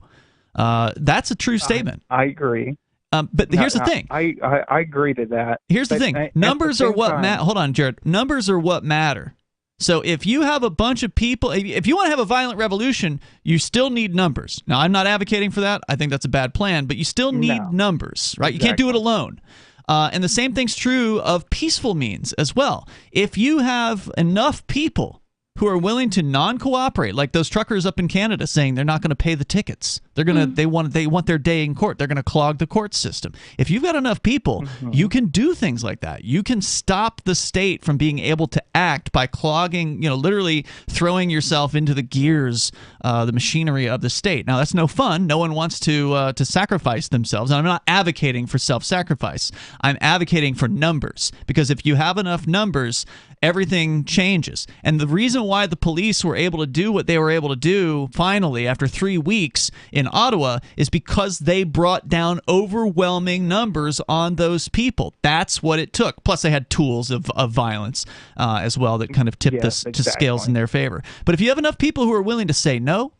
That's a true statement. I agree. But here's the thing. I agree to that. Here's the thing. Numbers are what matter. Hold on, Jared. Numbers are what matter. So if you have a bunch of people, if you want to have a violent revolution, you still need numbers. Now, I'm not advocating for that. I think that's a bad plan, but you still need numbers, right? Exactly. You can't do it alone. And the same thing's true of peaceful means as well. If you have enough people who are willing to non-cooperate, like those truckers up in Canada saying they're not going to pay the tickets. They're going to they want their day in court. They're going to clog the court system. If you've got enough people, you can do things like that. You can stop the state from being able to act by clogging, literally throwing yourself into the gears, the machinery of the state. Now, that's no fun. No one wants to sacrifice themselves. And I'm not advocating for self-sacrifice. I'm advocating for numbers, because if you have enough numbers, everything changes. And the reason why the police were able to do what they were able to do finally after 3 weeks in Ottawa is because they brought down overwhelming numbers on those people. That's what it took. Plus, they had tools of violence as well that kind of tipped to scales in their favor. But if you have enough people who are willing to say, no,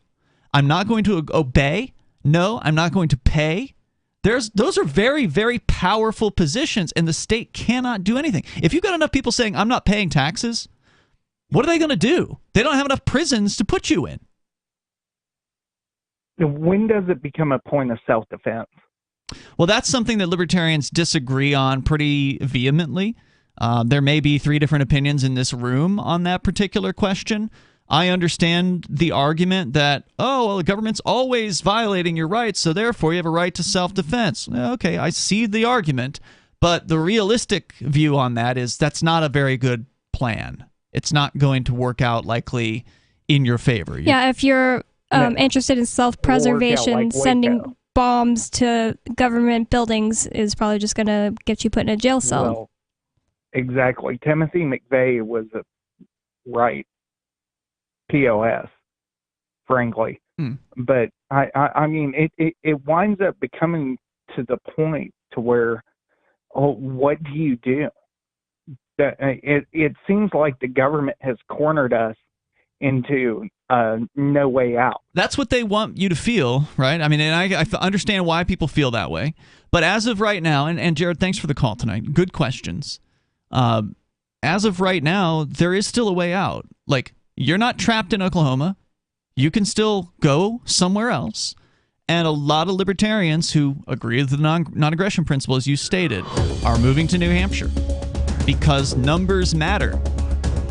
I'm not going to obey, no, I'm not going to pay, Those are very, very powerful positions, and the state cannot do anything. If you've got enough people saying, I'm not paying taxes, what are they going to do? They don't have enough prisons to put you in. When does it become a point of self-defense? Well, that's something that libertarians disagree on pretty vehemently. There may be 3 different opinions in this room on that particular question. I understand the argument that, oh, well, the government's always violating your rights, so therefore you have a right to self-defense. Okay, I see the argument, but the realistic view on that is that's not a very good plan. It's not going to work out likely in your favor. Yeah, if you're interested in self-preservation, sending bombs to government buildings is probably just going to get you put in a jail cell. Well, exactly. Timothy McVeigh was right. POS, frankly. But I mean, it winds up becoming to the point to where, what do you do? It seems like the government has cornered us into no way out. That's what they want you to feel, right? I mean, and I understand why people feel that way. But as of right now, and Jared, thanks for the call tonight. Good questions. As of right now, there is still a way out. Like, you're not trapped in Oklahoma. You can still go somewhere else. And a lot of libertarians who agree with the non-aggression principle, as you stated, are moving to New Hampshire because numbers matter.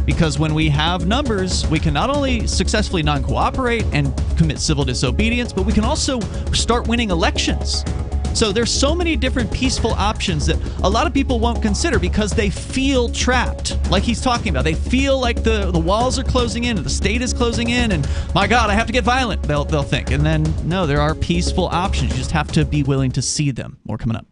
Because when we have numbers, we can not only successfully non-cooperate and commit civil disobedience, but we can also start winning elections. So there's so many different peaceful options that a lot of people won't consider because they feel trapped, like he's talking about. They feel like the walls are closing in and the state is closing in and, my God, I have to get violent, they'll think. And then, no, there are peaceful options. You just have to be willing to see them. More coming up.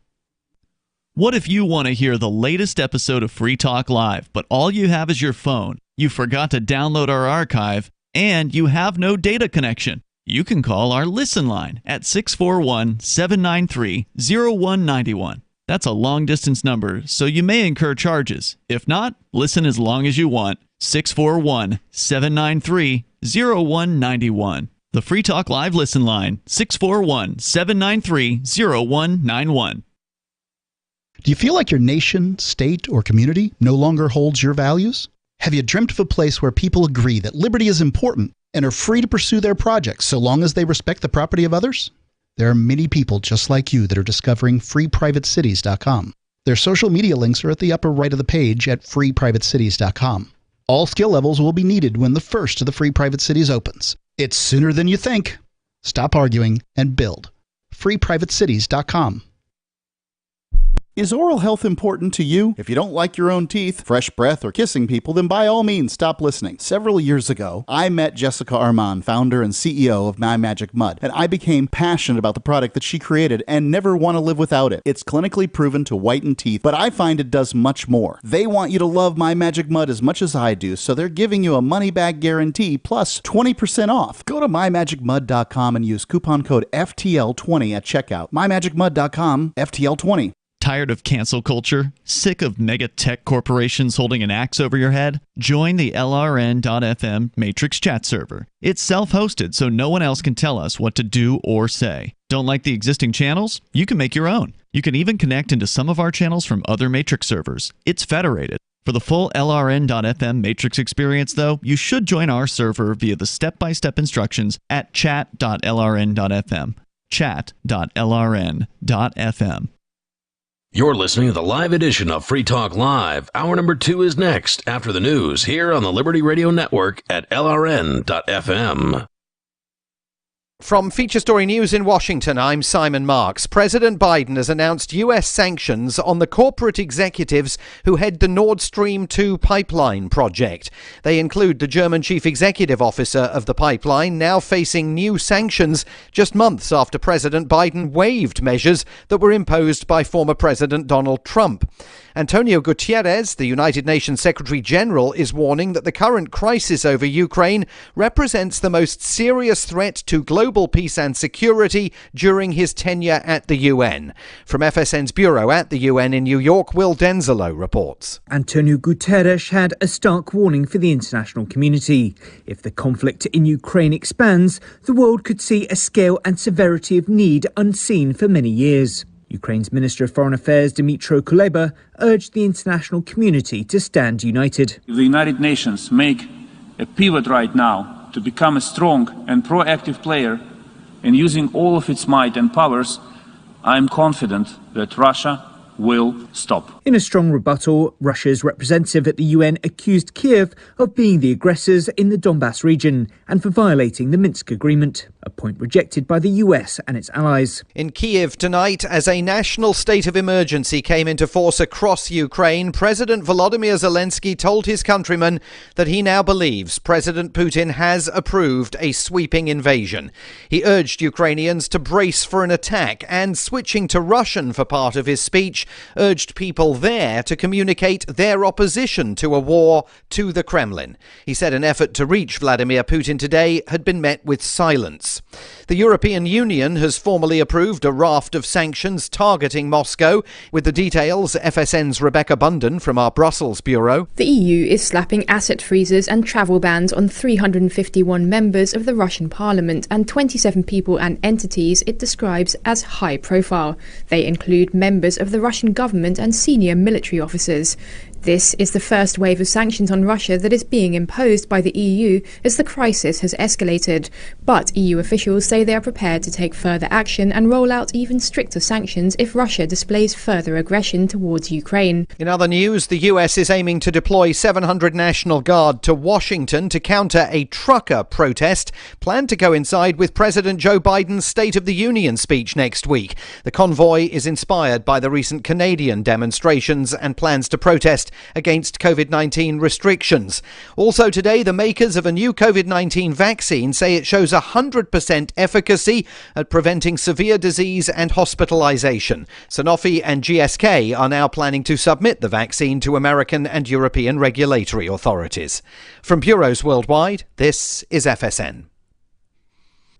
What if you want to hear the latest episode of Free Talk Live, but all you have is your phone, you forgot to download our archive, and you have no data connection? You can call our Listen line at 641-793-0191. That's a long-distance number, so you may incur charges. If not, listen as long as you want. 641-793-0191. The Free Talk Live Listen line, 641-793-0191. Do you feel like your nation, state, or community no longer holds your values? Have you dreamt of a place where people agree that liberty is important and are free to pursue their projects so long as they respect the property of others? There are many people just like you that are discovering freeprivatecities.com. Their social media links are at the upper right of the page at freeprivatecities.com. All skill levels will be needed when the first of the Free Private Cities opens. It's sooner than you think. Stop arguing and build. freeprivatecities.com. Is oral health important to you? If you don't like your own teeth, fresh breath, or kissing people, then by all means stop listening. Several years ago, I met Jessica Armand, founder and CEO of My Magic Mud, and I became passionate about the product that she created and never want to live without it. It's clinically proven to whiten teeth, but I find it does much more. They want you to love My Magic Mud as much as I do, so they're giving you a money-back guarantee plus 20% off. Go to mymagicmud.com and use coupon code FTL20 at checkout. mymagicmud.com, FTL20. Tired of cancel culture? Sick of mega tech corporations holding an axe over your head? Join the LRN.FM Matrix chat server. It's self-hosted, so no one else can tell us what to do or say. Don't like the existing channels? You can make your own. You can even connect into some of our channels from other Matrix servers. It's federated. For the full LRN.FM Matrix experience, though, you should join our server via the step-by-step instructions at chat.lrn.fm. chat.lrn.fm. You're listening to the live edition of Free Talk Live. Hour number 2 is next after the news here on the Liberty Radio Network at LRN.FM. From Feature Story News in Washington, I'm Simon Marks. President Biden has announced U.S. sanctions on the corporate executives who head the Nord Stream 2 pipeline project. They include the German chief executive officer of the pipeline, now facing new sanctions just months after President Biden waived measures that were imposed by former President Donald Trump. Antonio Guterres, the United Nations Secretary General, is warning that the current crisis over Ukraine represents the most serious threat to global peace and security during his tenure at the UN. From FSN's bureau at the UN in New York, Will Denzelo reports. Antonio Guterres had a stark warning for the international community. If the conflict in Ukraine expands, the world could see a scale and severity of need unseen for many years. Ukraine's Minister of Foreign Affairs, Dmytro Kuleba, urged the international community to stand united. If the United Nations make a pivot right now to become a strong and proactive player in using all of its might and powers, I am confident that Russia will stop. In a strong rebuttal, Russia's representative at the UN accused Kiev of being the aggressors in the Donbass region and for violating the Minsk agreement, a point rejected by the US and its allies. In Kiev tonight, as a national state of emergency came into force across Ukraine, President Volodymyr Zelensky told his countrymen that he now believes President Putin has approved a sweeping invasion. He urged Ukrainians to brace for an attack and, switching to Russian for part of his speech, urged people there to communicate their opposition to a war to the Kremlin. He said an effort to reach Vladimir Putin today had been met with silence. The European Union has formally approved a raft of sanctions targeting Moscow. With the details, FSN's Rebecca Bunden from our Brussels bureau. The EU is slapping asset freezes and travel bans on 351 members of the Russian parliament and 27 people and entities it describes as high profile. They include members of the Russian government and senior military officers. This is the first wave of sanctions on Russia that is being imposed by the EU as the crisis has escalated. But EU officials say they are prepared to take further action and roll out even stricter sanctions if Russia displays further aggression towards Ukraine. In other news, the US is aiming to deploy 700 National Guard to Washington to counter a trucker protest planned to coincide with President Joe Biden's State of the Union speech next week. The convoy is inspired by the recent Canadian demonstrations and plans to protest against COVID-19 restrictions. Also today, the makers of a new COVID-19 vaccine say it shows 100% efficacy at preventing severe disease and hospitalization. Sanofi and GSK are now planning to submit the vaccine to American and European regulatory authorities. From bureaus worldwide, this is FSN.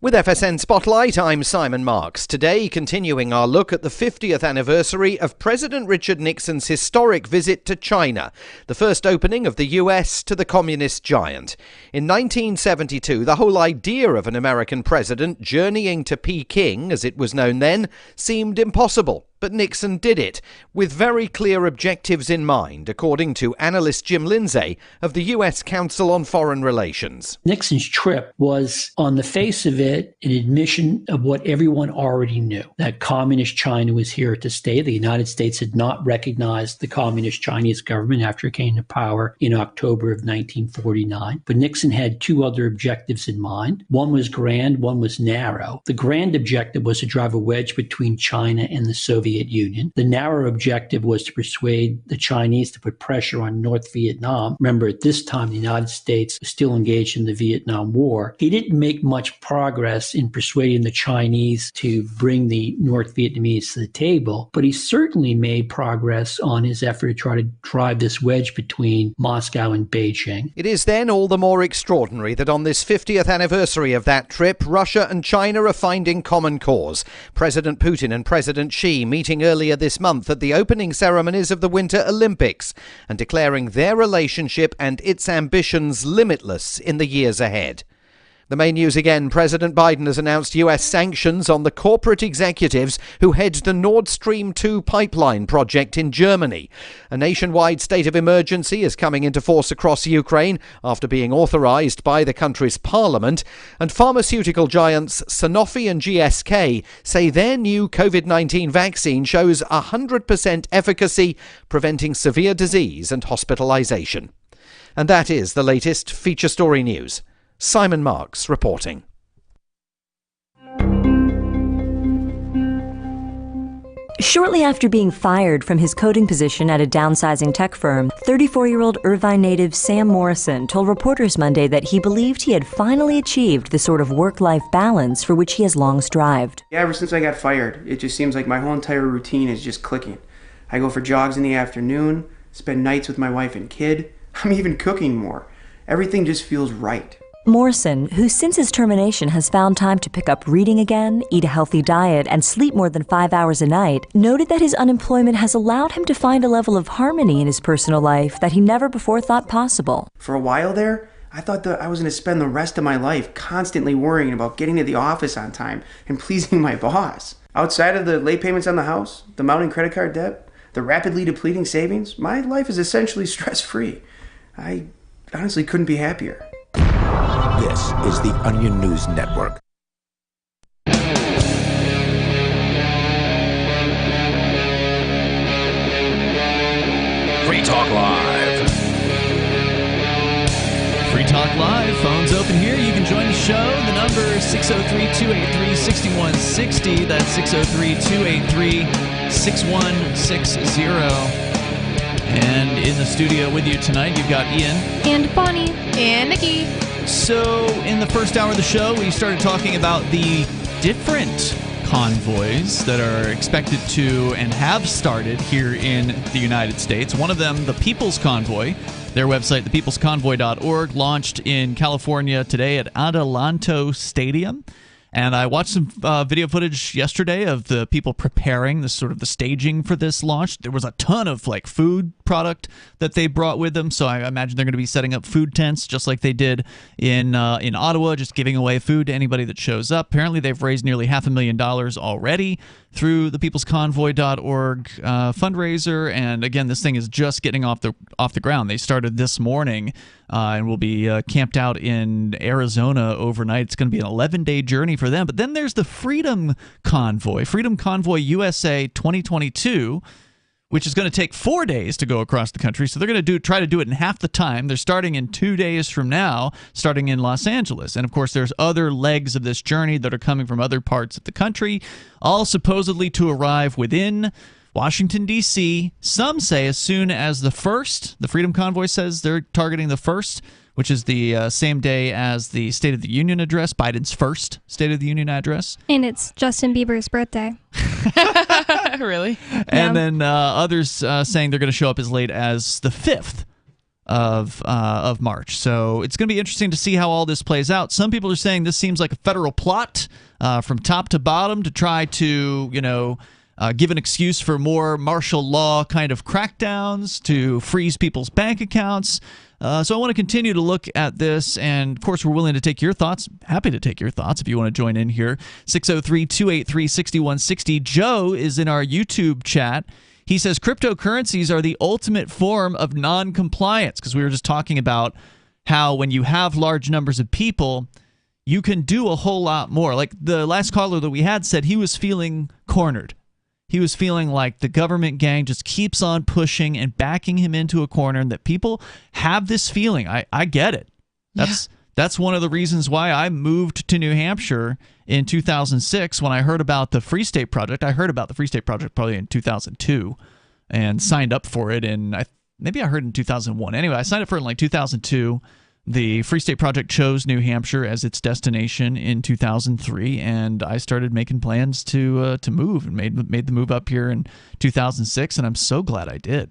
With FSN Spotlight, I'm Simon Marks. Today, continuing our look at the 50th anniversary of President Richard Nixon's historic visit to China, the first opening of the US to the communist giant. In 1972, the whole idea of an American president journeying to Peking, as it was known then, seemed impossible. But Nixon did it, with very clear objectives in mind, according to analyst Jim Lindsay of the U.S. Council on Foreign Relations. Nixon's trip was, on the face of it, an admission of what everyone already knew, that communist China was here to stay. The United States had not recognized the communist Chinese government after it came to power in October of 1949. But Nixon had two other objectives in mind. One was grand, one was narrow. The grand objective was to drive a wedge between China and the Soviet Union. The narrow objective was to persuade the Chinese to put pressure on North Vietnam. Remember, at this time, the United States was still engaged in the Vietnam War. He didn't make much progress in persuading the Chinese to bring the North Vietnamese to the table, but he certainly made progress on his effort to try to drive this wedge between Moscow and Beijing. It is then all the more extraordinary that on this 50th anniversary of that trip, Russia and China are finding common cause. President Putin and President Xi meeting earlier this month at the opening ceremonies of the Winter Olympics and declaring their relationship and its ambitions limitless in the years ahead. The main news again, President Biden has announced US sanctions on the corporate executives who head the Nord Stream 2 pipeline project in Germany. A nationwide state of emergency is coming into force across Ukraine after being authorized by the country's parliament, and pharmaceutical giants Sanofi and GSK say their new COVID-19 vaccine shows 100% efficacy, preventing severe disease and hospitalization. And that is the latest feature story news. Simon Marks reporting. Shortly after being fired from his coding position at a downsizing tech firm, 34-year-old Irvine native Sam Morrison told reporters Monday that he believed he had finally achieved the sort of work-life balance for which he has long strived. Ever since I got fired, it just seems like my whole entire routine is just clicking. I go for jogs in the afternoon, spend nights with my wife and kid. I'm even cooking more. Everything just feels right. Morrison, who since his termination has found time to pick up reading again, eat a healthy diet, and sleep more than 5 hours a night, noted that his unemployment has allowed him to find a level of harmony in his personal life that he never before thought possible. For a while there, I thought that I was going to spend the rest of my life constantly worrying about getting to the office on time and pleasing my boss. Outside of the late payments on the house, the mounting credit card debt, the rapidly depleting savings, my life is essentially stress-free. I honestly couldn't be happier. This is the Onion News Network. Free Talk Live. Free Talk Live. Phones open here. You can join the show. The number is 603-283-6160. That's 603-283-6160. And in the studio with you tonight, you've got Ian. And Bonnie. And Nikki. So, in the first hour of the show, we started talking about the different convoys that are expected to and have started here in the United States. One of them, the People's Convoy. Their website, thepeoplesconvoy.org, launched in California today at Adelanto Stadium. And I watched some video footage yesterday of the people preparing the sort of the staging for this launch. There was a ton of like food product that they brought with them, so I imagine they're going to be setting up food tents just like they did in Ottawa, just giving away food to anybody that shows up. Apparently, they've raised nearly $500,000 already through the peoplesconvoy.org fundraiser. And again, this thing is just getting off the ground. They started this morning and will be camped out in Arizona overnight. It's going to be an 11-day journey for them. But then there's the Freedom Convoy USA 2022, which is going to take 4 days to go across the country. So they're going to try to do it in half the time. They're starting in 2 days from now, starting in Los Angeles. And of course, there's other legs of this journey that are coming from other parts of the country, all supposedly to arrive within Washington, D.C. Some say as soon as the 1st. The Freedom Convoy says they're targeting the 1st, which is the same day as the State of the Union address, Biden's first State of the Union address. And it's Justin Bieber's birthday. Really? And then others saying they're going to show up as late as the 5th of March. So it's going to be interesting to see how all this plays out. Some people are saying this seems like a federal plot from top to bottom to try to, give an excuse for more martial law kind of crackdowns, to freeze people's bank accounts. So I want to continue to look at this, and of course we're willing to take your thoughts. Happy to take your thoughts if you want to join in here. 603-283-6160. Joe is in our YouTube chat. He says cryptocurrencies are the ultimate form of non-compliance, because we were just talking about how when you have large numbers of people, you can do a whole lot more. Like the last caller that we had said he was feeling cornered. He was feeling like the government gang just keeps on pushing and backing him into a corner, and that people have this feeling. I get it. That's one of the reasons why I moved to New Hampshire in 2006 when I heard about the Free State Project. I heard about the Free State Project probably in 2002 and signed up for it. And maybe I heard in 2001. Anyway, I signed up for it in like 2002. The Free State Project chose New Hampshire as its destination in 2003, and I started making plans to move and made the move up here in 2006, and I'm so glad I did.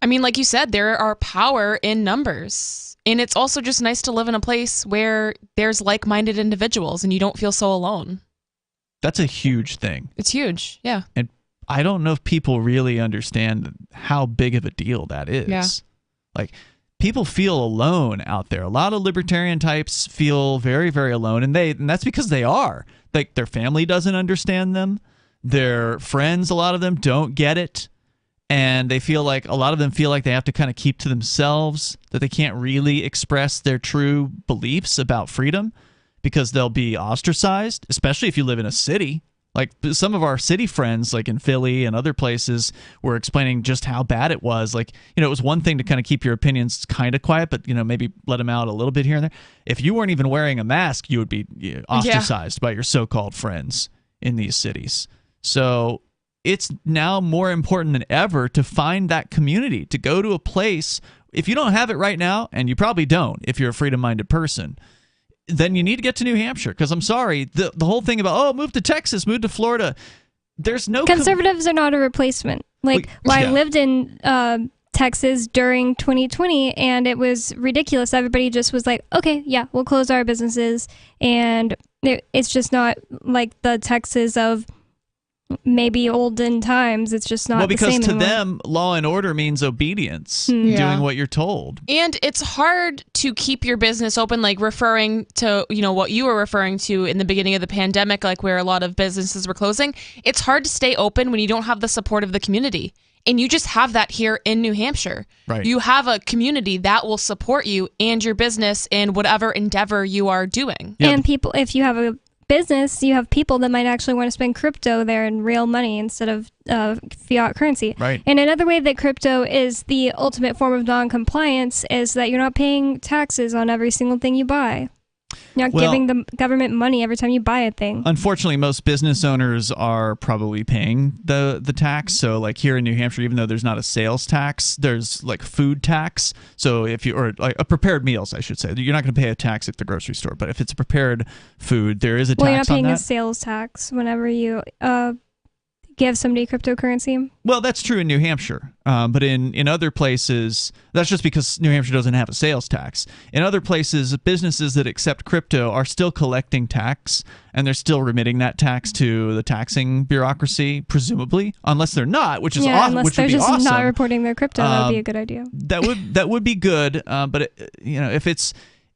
I mean, like you said, there are power in numbers, and it's also just nice to live in a place where there's like-minded individuals and you don't feel so alone. That's a huge thing. It's huge, yeah. And I don't know if people really understand how big of a deal that is. Yeah. Like, people feel alone out there. A lot of libertarian types feel very, very alone, and that's because they are. Like, their family doesn't understand them. Their friends, a lot of them, don't get it. And a lot of them feel like they have to kind of keep to themselves, that they can't really express their true beliefs about freedom because they'll be ostracized, especially if you live in a city. Like some of our city friends, like in Philly and other places, were explaining just how bad it was. Like, it was one thing to kind of keep your opinions kind of quiet, but, maybe let them out a little bit here and there. If you weren't even wearing a mask, you would be ostracized by your so-called friends in these cities. So it's now more important than ever to find that community, to go to a place. If you don't have it right now, and you probably don't if you're a freedom-minded person, then you need to get to New Hampshire, because I'm sorry, the whole thing about, move to Texas, move to Florida, there's no... Conservatives are not a replacement I lived in Texas during 2020, and it was ridiculous. Everybody just was like, okay, yeah, we'll close our businesses. And it's just not like the Texas of maybe olden times. It's just not the same because to anymore. them, law and order means obedience, doing what you're told. And it's hard to keep your business open, like referring to, what you were referring to in the beginning of the pandemic, like where a lot of businesses were closing. It's hard to stay open when you don't have the support of the community. And you just have that here in New Hampshire. Right. You have a community that will support you and your business in whatever endeavor you are doing. And people, if you have a business, you have people that might actually want to spend crypto there in real money instead of fiat currency. Right. And another way that crypto is the ultimate form of non-compliance is that you're not paying taxes on every single thing you buy. You're not giving the government money every time you buy a thing. Unfortunately, most business owners are probably paying the tax. So like here in New Hampshire, even though there's not a sales tax, there's like food tax. So or like a prepared meals, I should say. You're not going to pay a tax at the grocery store, but if it's a prepared food, there is a tax on that. Well, you're not paying a sales tax whenever you give somebody cryptocurrency. Well, that's true in New Hampshire, but in other places, that's just because New Hampshire doesn't have a sales tax. In other places, businesses that accept crypto are still collecting tax, and they're still remitting that tax to the taxing bureaucracy, presumably, unless they're not, which is awesome. Unless they're just not reporting their crypto, that would be a good idea. That would be good, but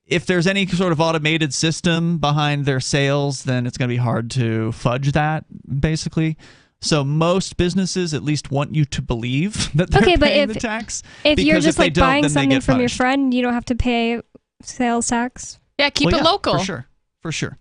if there's any sort of automated system behind their sales, then it's going to be hard to fudge that, basically. So most businesses at least want you to believe that they're paying the tax. If you're just like buying something from your punished. friend, you don't have to pay sales tax. Yeah, keep it local. For sure.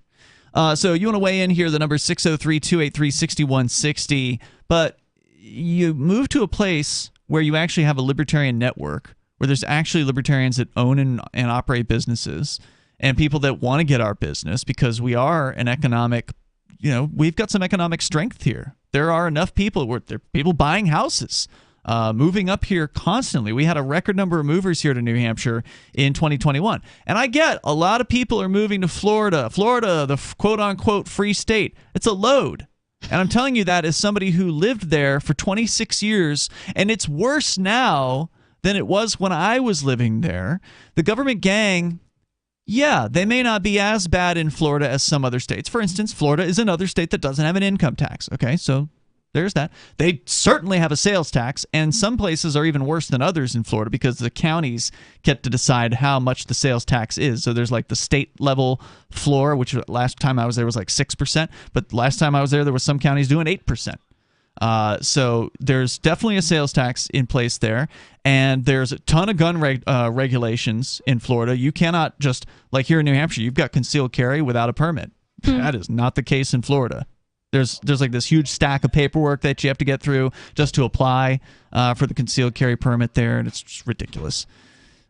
So you want to weigh in here, the number is 603-283-6160. But you move to a place where you actually have a libertarian network, where there's actually libertarians that own and operate businesses, and people that want to get our business because we are an economic, we've got some economic strength here. There are enough people, there are people buying houses, moving up here constantly. We had a record number of movers here to New Hampshire in 2021. And I get a lot of people are moving to Florida. Florida, the quote-unquote free state. It's a load. And I'm telling you that as somebody who lived there for 26 years, and it's worse now than it was when I was living there. The government gang... Yeah, they may not be as bad in Florida as some other states. For instance, Florida is another state that doesn't have an income tax. Okay, so there's that. They certainly have a sales tax, and some places are even worse than others in Florida because the counties get to decide how much the sales tax is. So there's like the state level floor, which last time I was there was like 6%, but last time I was there was some counties doing 8%. So there's definitely a sales tax in place there, and there's a ton of gun regulations in Florida. You cannot just, like here in New Hampshire, you've got concealed carry without a permit. That is not the case in Florida. There's like this huge stack of paperwork that you have to get through just to apply for the concealed carry permit there, and it's just ridiculous.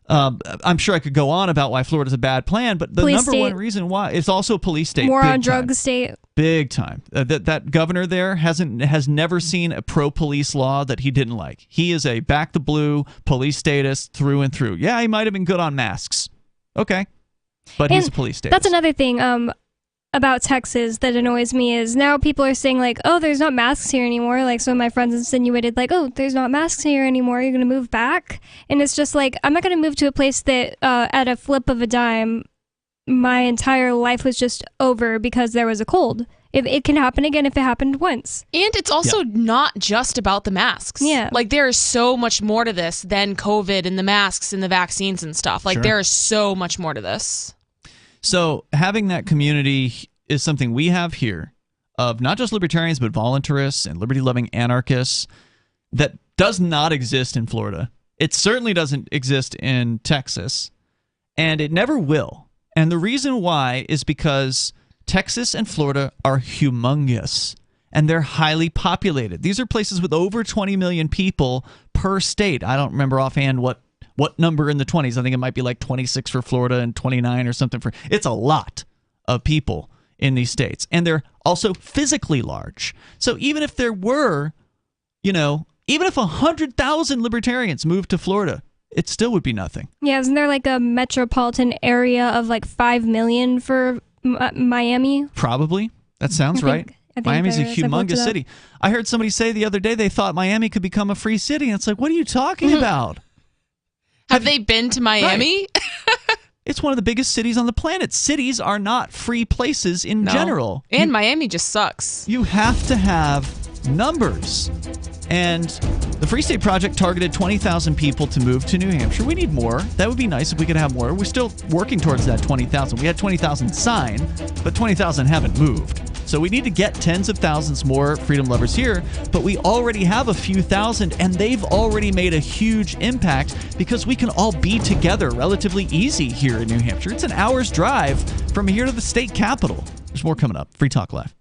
I'm sure I could go on about why Florida's a bad plan, but the number one reason why, it's also a police state. War on drugs state. Big time. That governor there has never seen a pro-police law that he didn't like. He is a back the blue police statist through and through. Yeah, he might have been good on masks. Okay. But he's a police statist. That's another thing about Texas that annoys me is now people are saying like, oh, there's not masks here anymore. Like some of my friends insinuated like, oh, there's not masks here anymore. You're going to move back? And it's just like, I'm not going to move to a place that at a flip of a dime, my entire life was just over because there was a cold. It can happen again if it happened once. And it's also not just about the masks. Yeah. Like there is so much more to this than COVID and the masks and the vaccines and stuff. Like there is so much more to this. So having that community is something we have here of not just libertarians, but voluntarists and liberty-loving anarchists that does not exist in Florida. It certainly doesn't exist in Texas, and it never will. And the reason why is because Texas and Florida are humongous, and they're highly populated. These are places with over 20 million people per state. I don't remember offhand what number in the 20s. I think it might be like 26 for Florida and 29 or something for... It's a lot of people in these states. And they're also physically large. So even if there were, even if 100,000 libertarians moved to Florida, it still would be nothing. Yeah, isn't there like a metropolitan area of like 5 million for Miami? Probably. That sounds right. Miami's a humongous city. I heard somebody say the other day they thought Miami could become a free city, and it's like, what are you talking about? Have they been to Miami? Right. It's one of the biggest cities on the planet. Cities are not free places in general. And Miami just sucks. You have to have numbers. And the Free State Project targeted 20,000 people to move to New Hampshire. We need more. That would be nice if we could have more. We're still working towards that 20,000. We had 20,000 signed, but 20,000 haven't moved. So we need to get tens of thousands more freedom lovers here, but we already have a few thousand, and they've already made a huge impact because we can all be together relatively easy here in New Hampshire. It's an hour's drive from here to the state capitol. There's more coming up. Free Talk Live.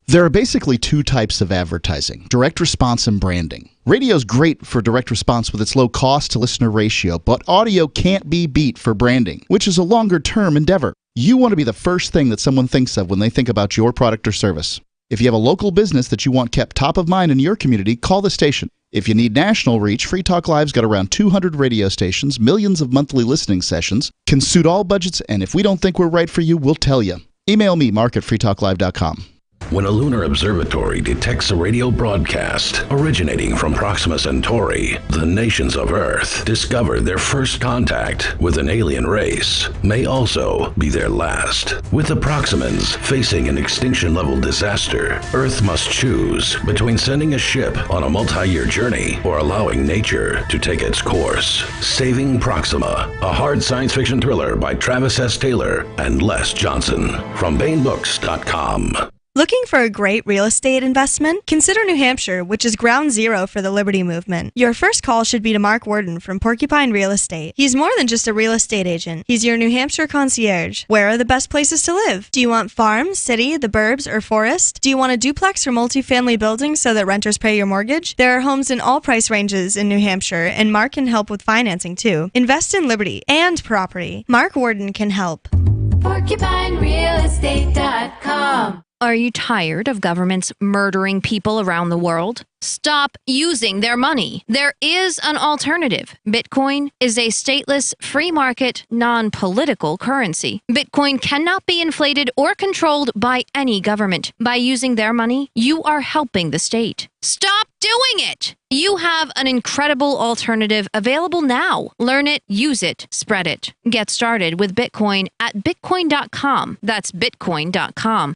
There are basically two types of advertising, direct response and branding. Radio's great for direct response with its low cost to listener ratio, but audio can't be beat for branding, which is a longer term endeavor. You want to be the first thing that someone thinks of when they think about your product or service. If you have a local business that you want kept top of mind in your community, call the station. If you need national reach, Free Talk Live's got around 200 radio stations, millions of monthly listening sessions, can suit all budgets, and if we don't think we're right for you, we'll tell you. Email me, mark@freetalklive.com. When a lunar observatory detects a radio broadcast originating from Proxima Centauri, the nations of Earth discover their first contact with an alien race may also be their last. With the Proximans facing an extinction-level disaster, Earth must choose between sending a ship on a multi-year journey or allowing nature to take its course. Saving Proxima, a hard science fiction thriller by Travis S. Taylor and Les Johnson from BaneBooks.com. Looking for a great real estate investment? Consider New Hampshire, which is ground zero for the Liberty Movement. Your first call should be to Mark Worden from Porcupine Real Estate. He's more than just a real estate agent. He's your New Hampshire concierge. Where are the best places to live? Do you want farm, city, the burbs, or forest? Do you want a duplex or multifamily building so that renters pay your mortgage? There are homes in all price ranges in New Hampshire, and Mark can help with financing too. Invest in liberty and property. Mark Worden can help. PorcupineRealEstate.com. Are you tired of governments murdering people around the world? Stop using their money. There is an alternative. Bitcoin is a stateless, free market, non-political currency. Bitcoin cannot be inflated or controlled by any government. By using their money, you are helping the state. Stop doing it! You have an incredible alternative available now. Learn it, use it, spread it. Get started with Bitcoin at bitcoin.com. That's bitcoin.com.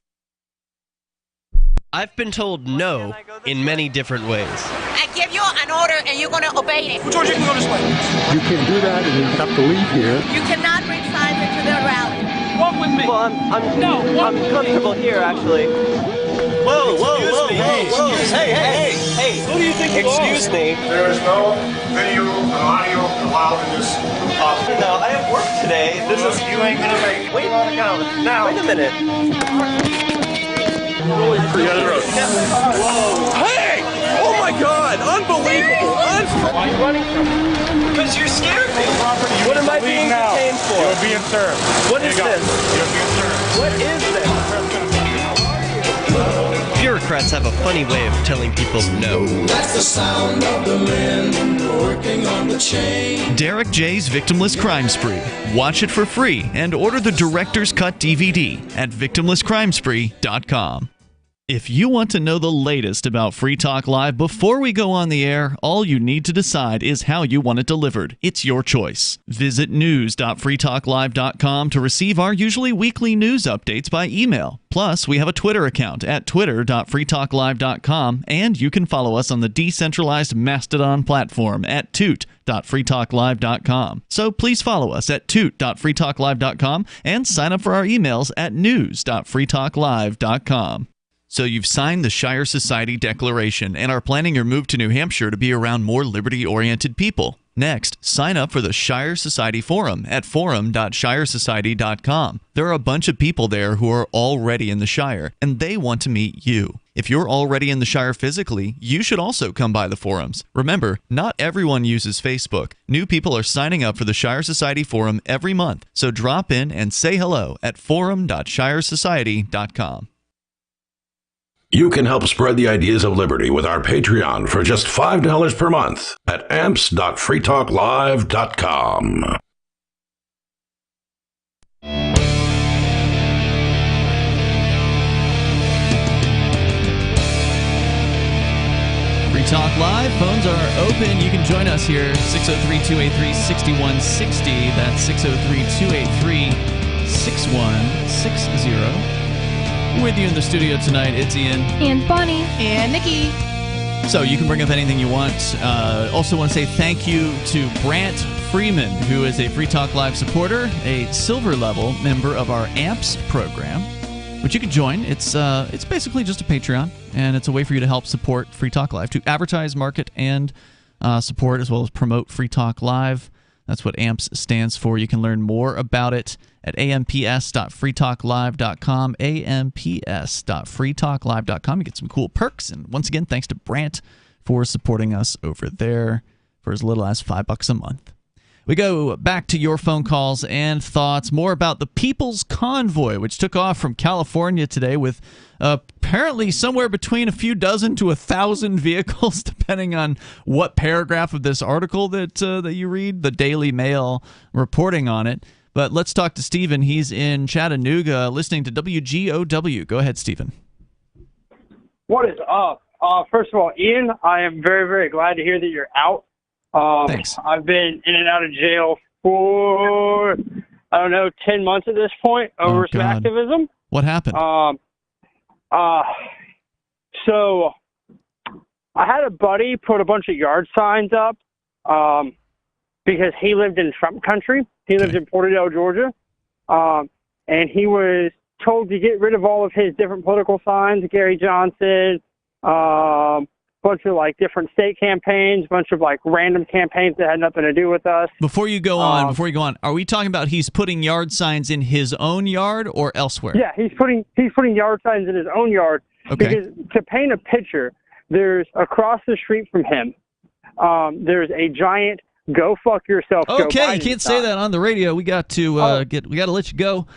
I've been told no in many different ways. I give you an order and you're going to obey it. George, you can go this way. You can't do that and you have to leave here. You cannot bring signs into the rally. Walk with me. Well, I'm comfortable here, actually. Whoa. Hey. Who do you think you are? Excuse me. There is no video and audio allowed in this office. No, I have work today. You ain't going to make it. Wait a minute. Hey! Oh my God! Unbelievable! Why are you running from me? Because you're scared me. What am I being detained for? You're being served. What is this? You're being served. What is this? Bureaucrats have a funny way of telling people no. That's the sound of the men working on the chain. Derek J's Victimless Crime Spree. Watch it for free and order the Director's Cut DVD at victimlesscrimespree.com. If you want to know the latest about Free Talk Live before we go on the air, all you need to decide is how you want it delivered. It's your choice. Visit news.freetalklive.com to receive our usually weekly news updates by email. Plus, we have a Twitter account at twitter.freetalklive.com, and you can follow us on the decentralized Mastodon platform at toot.freetalklive.com. So please follow us at toot.freetalklive.com and sign up for our emails at news.freetalklive.com. So you've signed the Shire Society Declaration and are planning your move to New Hampshire to be around more liberty-oriented people. Next, sign up for the Shire Society Forum at forum.shiresociety.com. There are a bunch of people there who are already in the Shire, and they want to meet you. If you're already in the Shire physically, you should also come by the forums. Remember, not everyone uses Facebook. New people are signing up for the Shire Society Forum every month, so drop in and say hello at forum.shiresociety.com. You can help spread the ideas of liberty with our Patreon for just $5 per month at amps.freetalklive.com. Talk Live. Phones are open. You can join us here, 603-283-6160. That's 603-283-6160. With you in the studio tonight, it's Ian. And Bonnie. And Nikki. So you can bring up anything you want. Also want to say thank you to Brant Freeman, who is a Free Talk Live supporter, a silver level member of our AMPS program, which you can join. It's basically just a Patreon, and it's a way for you to help support Free Talk Live, to advertise, market, and support, as well as promote Free Talk Live. That's what AMPS stands for. You can learn more about it at amps.freetalklive.com, amps.freetalklive.com. You get some cool perks. And once again, thanks to Brant for supporting us over there for as little as $5 a month. We go back to your phone calls and thoughts. More about the People's Convoy, which took off from California today with apparently somewhere between a few dozen to 1,000 vehicles, depending on what paragraph of this article that you read, the Daily Mail reporting on it. But let's talk to Stephen. He's in Chattanooga listening to WGOW. Go ahead, Stephen. What is up? First of all, Ian, I am very, very glad to hear that you're out. Thanks. I've been in and out of jail for, 10 months at this point over some activism. What happened? So I had a buddy put a bunch of yard signs up because he lived in Trump country. He lived in Porterdale, Georgia. And he was told to get rid of all of his different political signs, Gary Johnson, bunch of different state campaigns, bunch of random campaigns that had nothing to do with us. Before you go on, are we talking about he's putting yard signs in his own yard or elsewhere? Yeah, he's putting yard signs in his own yard. Okay. Because to paint a picture, there's across the street from him, there's a giant "Go fuck yourself." Okay, you can't say that on the radio. We got to we got to let you go.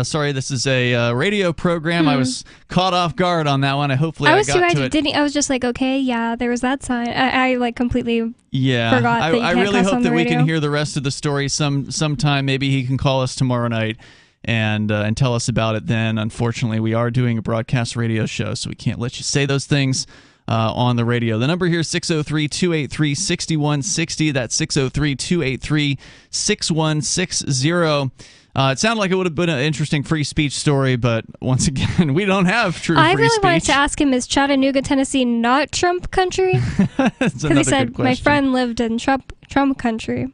Sorry, this is a radio program. I was caught off guard on that one. I got to it. I was just like, okay, yeah, there was that sign. I completely forgot that you I can't really cuss hope on that the we radio. can hear the rest of the story sometime. Maybe he can call us tomorrow night and tell us about it then. Unfortunately, we are doing a broadcast radio show, so we can't let you say those things on the radio. The number here is 603-283-6160. That's 603-283-6160. It sounded like it would have been an interesting free speech story, but once again, we don't have true free speech. I really wanted to ask him, is Chattanooga, Tennessee not Trump country? Because he said, my friend lived in Trump country.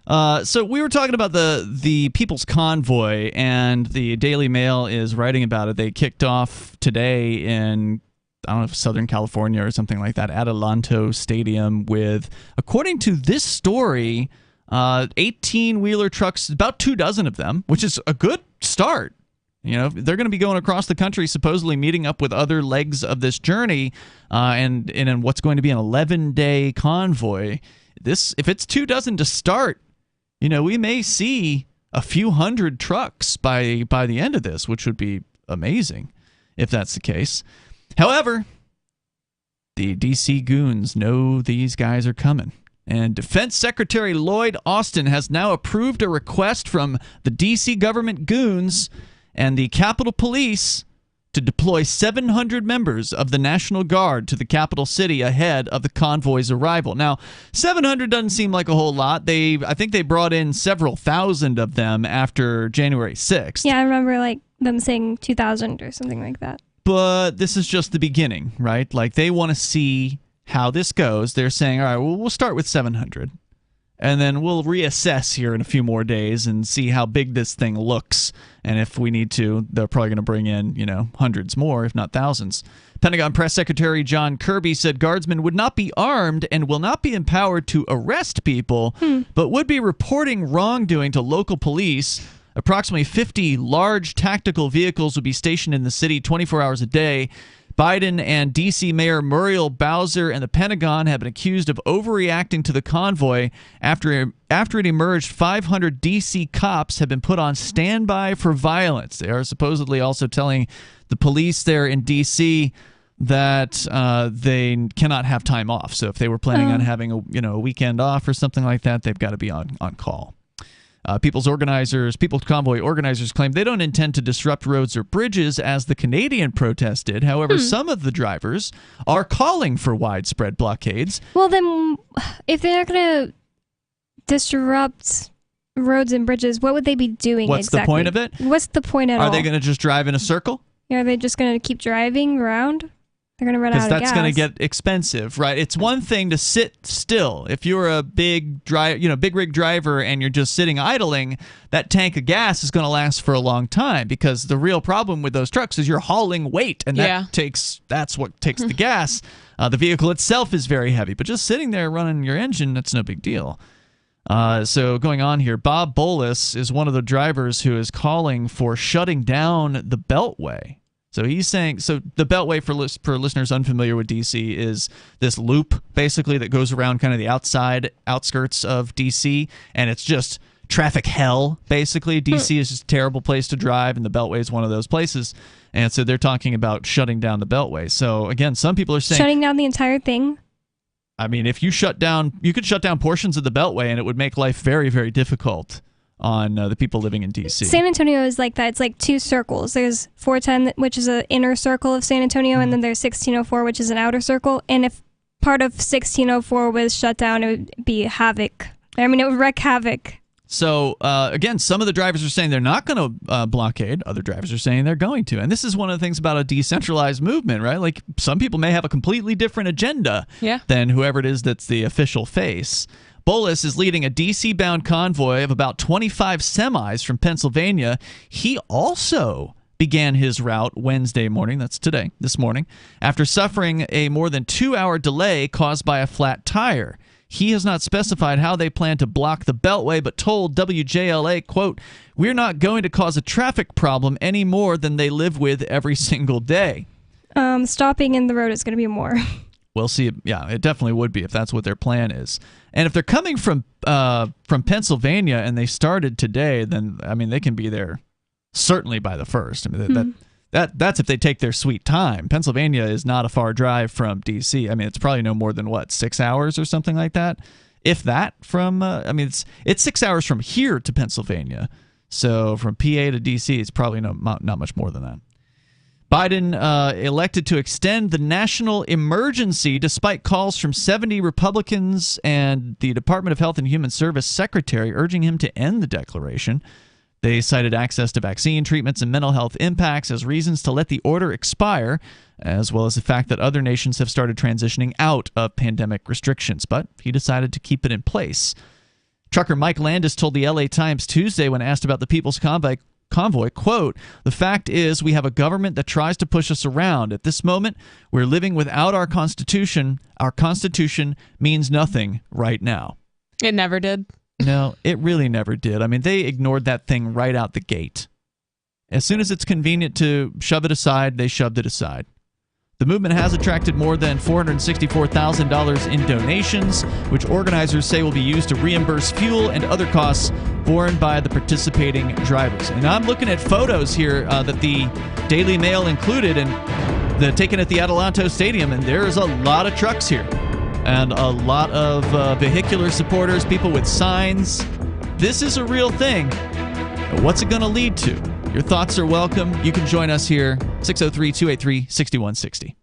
So we were talking about the People's Convoy, and the Daily Mail is writing about it. They kicked off today in, I don't know if Southern California or something like that, Adelanto Stadium with, according to this story, 18-wheeler trucks, about 24 of them, which is a good start. You know, they're going to be going across the country, supposedly meeting up with other legs of this journey, and in what's going to be an 11-day convoy. If it's 24 to start, we may see a few hundred trucks by the end of this, which would be amazing if that's the case. However, the D.C. goons know these guys are coming. And Defense Secretary Lloyd Austin has now approved a request from the D.C. government goons and the Capitol Police to deploy 700 members of the National Guard to the capital city ahead of the convoy's arrival. Now, 700 doesn't seem like a whole lot. I think they brought in several thousand of them after January 6th. Yeah, I remember them saying 2,000 or something like that. But this is just the beginning, right? They want to see how this goes. They're saying, all right, well, we'll start with 700, and then we'll reassess here in a few more days and see how big this thing looks. And if we need to, they're probably going to bring in, hundreds more, if not thousands. Pentagon Press Secretary John Kirby said guardsmen would not be armed and will not be empowered to arrest people, but would be reporting wrongdoing to local police. Approximately 50 large tactical vehicles would be stationed in the city 24 hours a day. Biden and D.C. Mayor Muriel Bowser and the Pentagon have been accused of overreacting to the convoy after it emerged 500 D.C. cops have been put on standby for violence. They are supposedly also telling the police there in D.C. that they cannot have time off. So if they were planning on having a weekend off or something like that, they've got to be on call. People's Convoy organizers claim they don't intend to disrupt roads or bridges as the Canadian protest did. However, some of the drivers are calling for widespread blockades. Well, then, if they're not going to disrupt roads and bridges, what would they be doing What's exactly? the point of it? What's the point at all? Are they going to just drive in a circle? Are they just going to keep driving around? They're going to run out of gas. Because that's going to get expensive, right? It's one thing to sit still. If you're a big rig driver and you're just sitting idling, that tank of gas is going to last for a long time, because the real problem with those trucks is you're hauling weight, and that's what takes the gas. The vehicle itself is very heavy, but just sitting there running your engine, that's no big deal. So going on here, Bob Bolus is one of the drivers who is calling for shutting down the Beltway. So he's saying, the Beltway, for listeners unfamiliar with D.C., is this loop, basically, that goes around kind of the outskirts of D.C., and it's just traffic hell, basically. D.C. is just a terrible place to drive, and the Beltway is one of those places. And so they're talking about shutting down the Beltway. So, again, some people are saying... Shutting down the entire thing? I mean, if you could shut down portions of the Beltway, and it would make life very, very difficult on the people living in D.C. San Antonio is like that. It's like two circles. There's 410, which is an inner circle of San Antonio, and then there's 1604, which is an outer circle. And if part of 1604 was shut down, it would be havoc. I mean, it would wreak havoc. So, again, some of the drivers are saying they're not going to blockade. Other drivers are saying they're going to. And this is one of the things about a decentralized movement, right? Like, some people may have a completely different agenda than whoever it is that's the official face. Bolus is leading a D.C.-bound convoy of about 25 semis from Pennsylvania. He also began his route Wednesday morning, that's today, this morning, after suffering a more than 2-hour delay caused by a flat tire. He has not specified how they plan to block the Beltway, but told WJLA, quote, "We're not going to cause a traffic problem any more than they live with every single day." Stopping in the road is going to be more. We'll see. Yeah, it definitely would be if that's what their plan is. And if they're coming from Pennsylvania and they started today, then, I mean, they can be there certainly by the 1st. I mean, that's if they take their sweet time. Pennsylvania is not a far drive from D.C. I mean, it's probably no more than, 6 hours or something like that? If that from, it's 6 hours from here to Pennsylvania. So from PA to D.C., it's probably not much more than that. Biden elected to extend the national emergency despite calls from 70 Republicans and the Department of Health and Human Service secretary urging him to end the declaration. They cited access to vaccine treatments and mental health impacts as reasons to let the order expire, as well as the fact that other nations have started transitioning out of pandemic restrictions. But he decided to keep it in place. Trucker Mike Landis told the LA Times Tuesday when asked about the People's Convoy, quote, "The fact is we have a government that tries to push us around. At this moment, we're living without our Constitution. Our Constitution means nothing right now." It never did. No, it really never did. I mean, they ignored that thing right out the gate. As soon as it's convenient to shove it aside, they shoved it aside. The movement has attracted more than $464,000 in donations, which organizers say will be used to reimburse fuel and other costs borne by the participating drivers. And I'm looking at photos here that the Daily Mail included and taken at the Adelanto Stadium, and there's a lot of trucks here and a lot of vehicular supporters, people with signs. This is a real thing. What's it going to lead to? Your thoughts are welcome. You can join us here, 603-283-6160.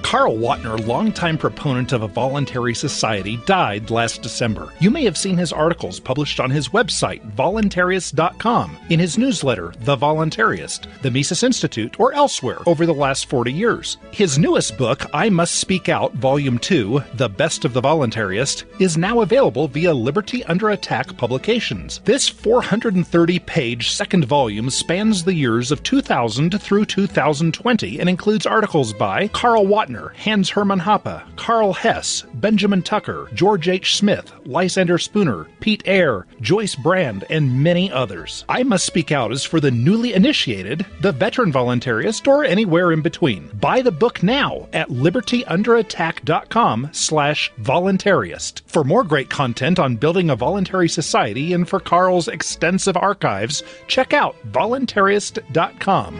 Carl Watner, longtime proponent of a voluntary society, died last December. You may have seen his articles published on his website, voluntarist.com, in his newsletter, The Voluntarist, the Mises Institute, or elsewhere over the last 40 years. His newest book, I Must Speak Out, Volume 2, The Best of the Voluntarist, is now available via Liberty Under Attack Publications. This 430-page second volume spans the years of 2000 through 2020 and includes articles by Carl Watner, Hans Hermann Hoppe, Carl Hess, Benjamin Tucker, George H. Smith, Lysander Spooner, Pete Eyre, Joyce Brand, and many others. I Must Speak Out is for the newly initiated, the veteran voluntarist, or anywhere in between. Buy the book now at libertyunderattack.com/voluntarist. For more great content on building a voluntary society and for Carl's extensive archives, check out voluntarist.com.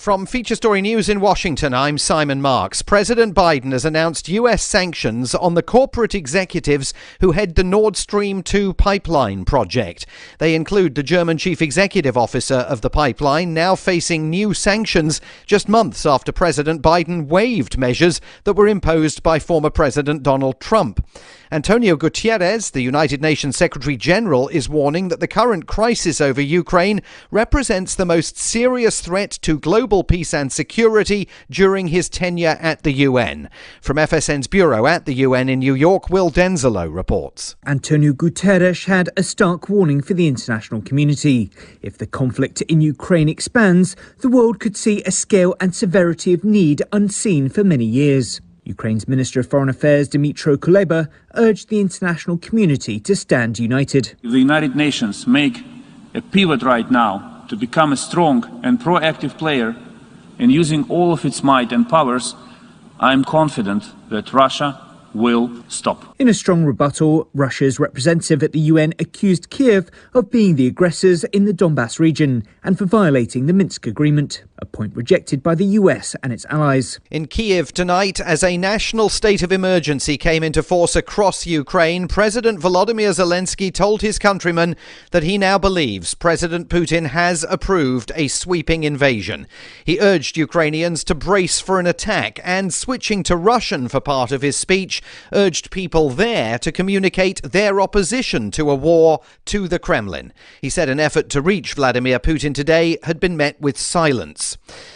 From Feature Story News in Washington, I'm Simon Marks. President Biden has announced U.S. sanctions on the corporate executives who head the Nord Stream 2 pipeline project. They include the German chief executive officer of the pipeline, now facing new sanctions just months after President Biden waived measures that were imposed by former President Donald Trump. Antonio Guterres, the United Nations Secretary General, is warning that the current crisis over Ukraine represents the most serious threat to global peace and security during his tenure at the UN. From FSN's bureau at the UN in New York, Will Denzelo reports. Antonio Guterres had a stark warning for the international community. If the conflict in Ukraine expands, the world could see a scale and severity of need unseen for many years. Ukraine's Minister of Foreign Affairs, Dmytro Kuleba, urged the international community to stand united. If the United Nations make a pivot right now to become a strong and proactive player in using all of its might and powers, I am confident that Russia will stop. In a strong rebuttal, Russia's representative at the UN accused Kiev of being the aggressors in the Donbass region and for violating the Minsk agreement, a point rejected by the US and its allies. In Kiev tonight, as a national state of emergency came into force across Ukraine, President Volodymyr Zelensky told his countrymen that he now believes President Putin has approved a sweeping invasion. He urged Ukrainians to brace for an attack and, switching to Russian for part of his speech, urged people there to communicate their opposition to a war to the Kremlin. He said an effort to reach Vladimir Putin today had been met with silence.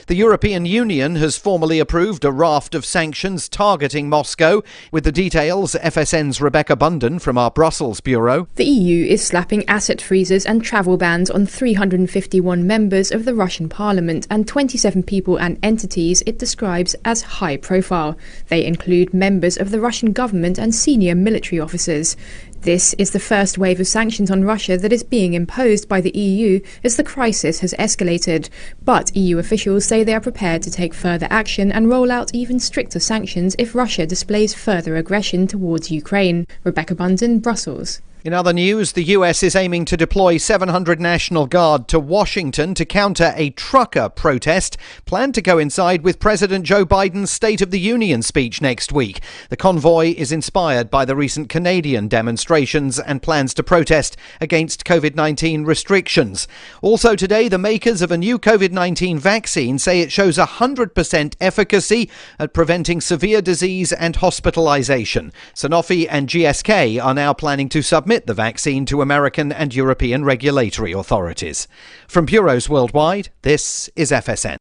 The European Union has formally approved a raft of sanctions targeting Moscow. With the details, FSN's Rebecca Bunden from our Brussels bureau. The EU is slapping asset freezes and travel bans on 351 members of the Russian parliament and 27 people and entities it describes as high profile. They include members of the Russian government and senior military officers. This is the first wave of sanctions on Russia that is being imposed by the EU as the crisis has escalated. But EU officials say they are prepared to take further action and roll out even stricter sanctions if Russia displays further aggression towards Ukraine. Rebecca Bunden, Brussels. In other news, the US is aiming to deploy 700 National Guard to Washington to counter a trucker protest planned to coincide with President Joe Biden's State of the Union speech next week. The convoy is inspired by the recent Canadian demonstrations and plans to protest against COVID-19 restrictions. Also today, the makers of a new COVID-19 vaccine say it shows 100% efficacy at preventing severe disease and hospitalization. Sanofi and GSK are now planning to submit the vaccine to American and European regulatory authorities. From bureaus worldwide, this is FSN.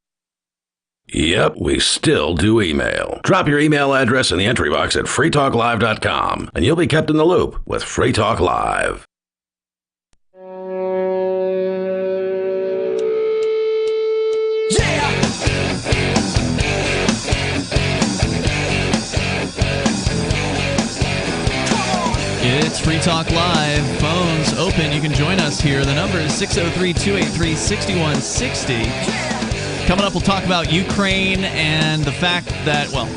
Yep, we still do email. Drop your email address in the entry box at freetalklive.com and you'll be kept in the loop with Free Talk Live. It's Free Talk Live. Phones open. You can join us here. The number is 603-283-6160. Coming up, we'll talk about Ukraine and the fact that, well,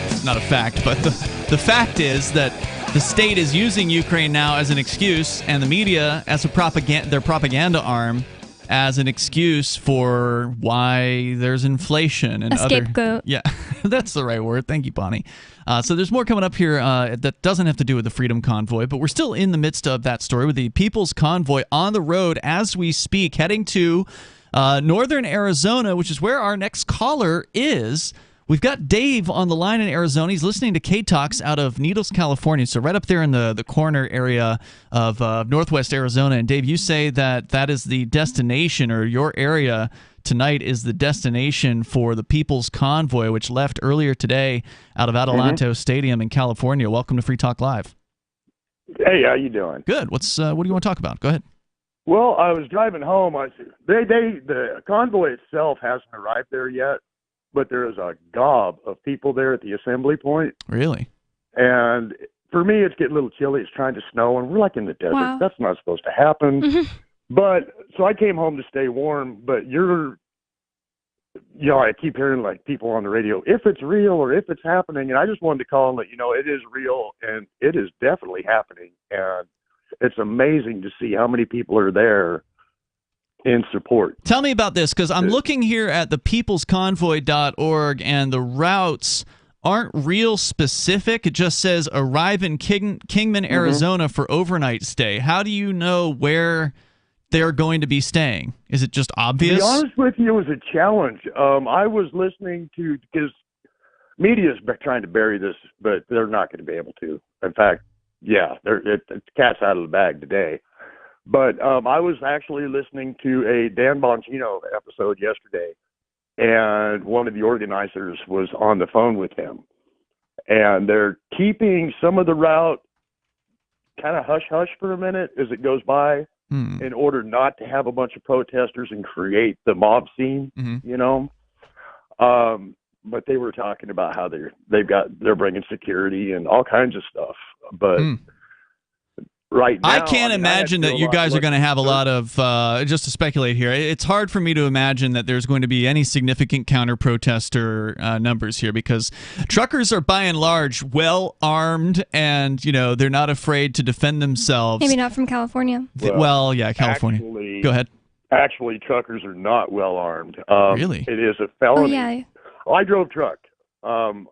it's not a fact, but the fact is that the state is using Ukraine now as an excuse and the media as their propaganda arm as an excuse for why there's inflation and a scapegoat. Yeah, that's the right word. Thank you, Bonnie. So there's more coming up here that doesn't have to do with the Freedom Convoy, but we're still in the midst of that story with the People's Convoy on the road as we speak, heading to northern Arizona, which is where our next caller is. We've got Dave on the line in Arizona. He's listening to K-Talks out of Needles, California, so right up there in the corner area of northwest Arizona. And Dave, you say that is the destination, or your area tonight is the destination for the People's Convoy, which left earlier today out of Adelanto Stadium in California. Welcome to Free Talk Live. Hey, how you doing? Good. What do you want to talk about? Go ahead. Well, I was driving home. The convoy itself hasn't arrived there yet, but there is a gob of people there at the assembly point. Really? And for me, it's getting a little chilly. It's trying to snow, and we're like in the desert. Wow. That's not supposed to happen. Mm-hmm. But so I came home to stay warm. But I keep hearing like people on the radio, if it's real or if it's happening. And I just wanted to call and let you know it is real, and it is definitely happening. And it's amazing to see how many people are there. in support. Tell me about this, because I'm looking here at the peoplesconvoy.org, and the routes aren't real specific. It just says arrive in Kingman, Arizona for overnight stay. How do you know where they're going to be staying? Is it just obvious? To be honest with you, it was a challenge. I was listening to, because media's trying to bury this, but they're not going to be able to. In fact, yeah, the cat's out of the bag today. But I was actually listening to a Dan Bongino episode yesterday, and one of the organizers was on the phone with him. And they're keeping some of the route kind of hush-hush for a minute as it goes by in order not to have a bunch of protesters and create the mob scene, you know. But they were talking about how they're bringing security and all kinds of stuff. But right now, I can't imagine that you guys are going to have a lot of, just to speculate here, it's hard for me to imagine that there's going to be any significant counter-protester numbers here, because truckers are by and large well-armed, and, you know, they're not afraid to defend themselves. Maybe not from California. Well, yeah, California. Actually, go ahead. Actually, truckers are not well-armed. Really? It is a felony. Oh, yeah. I drove truck. I'm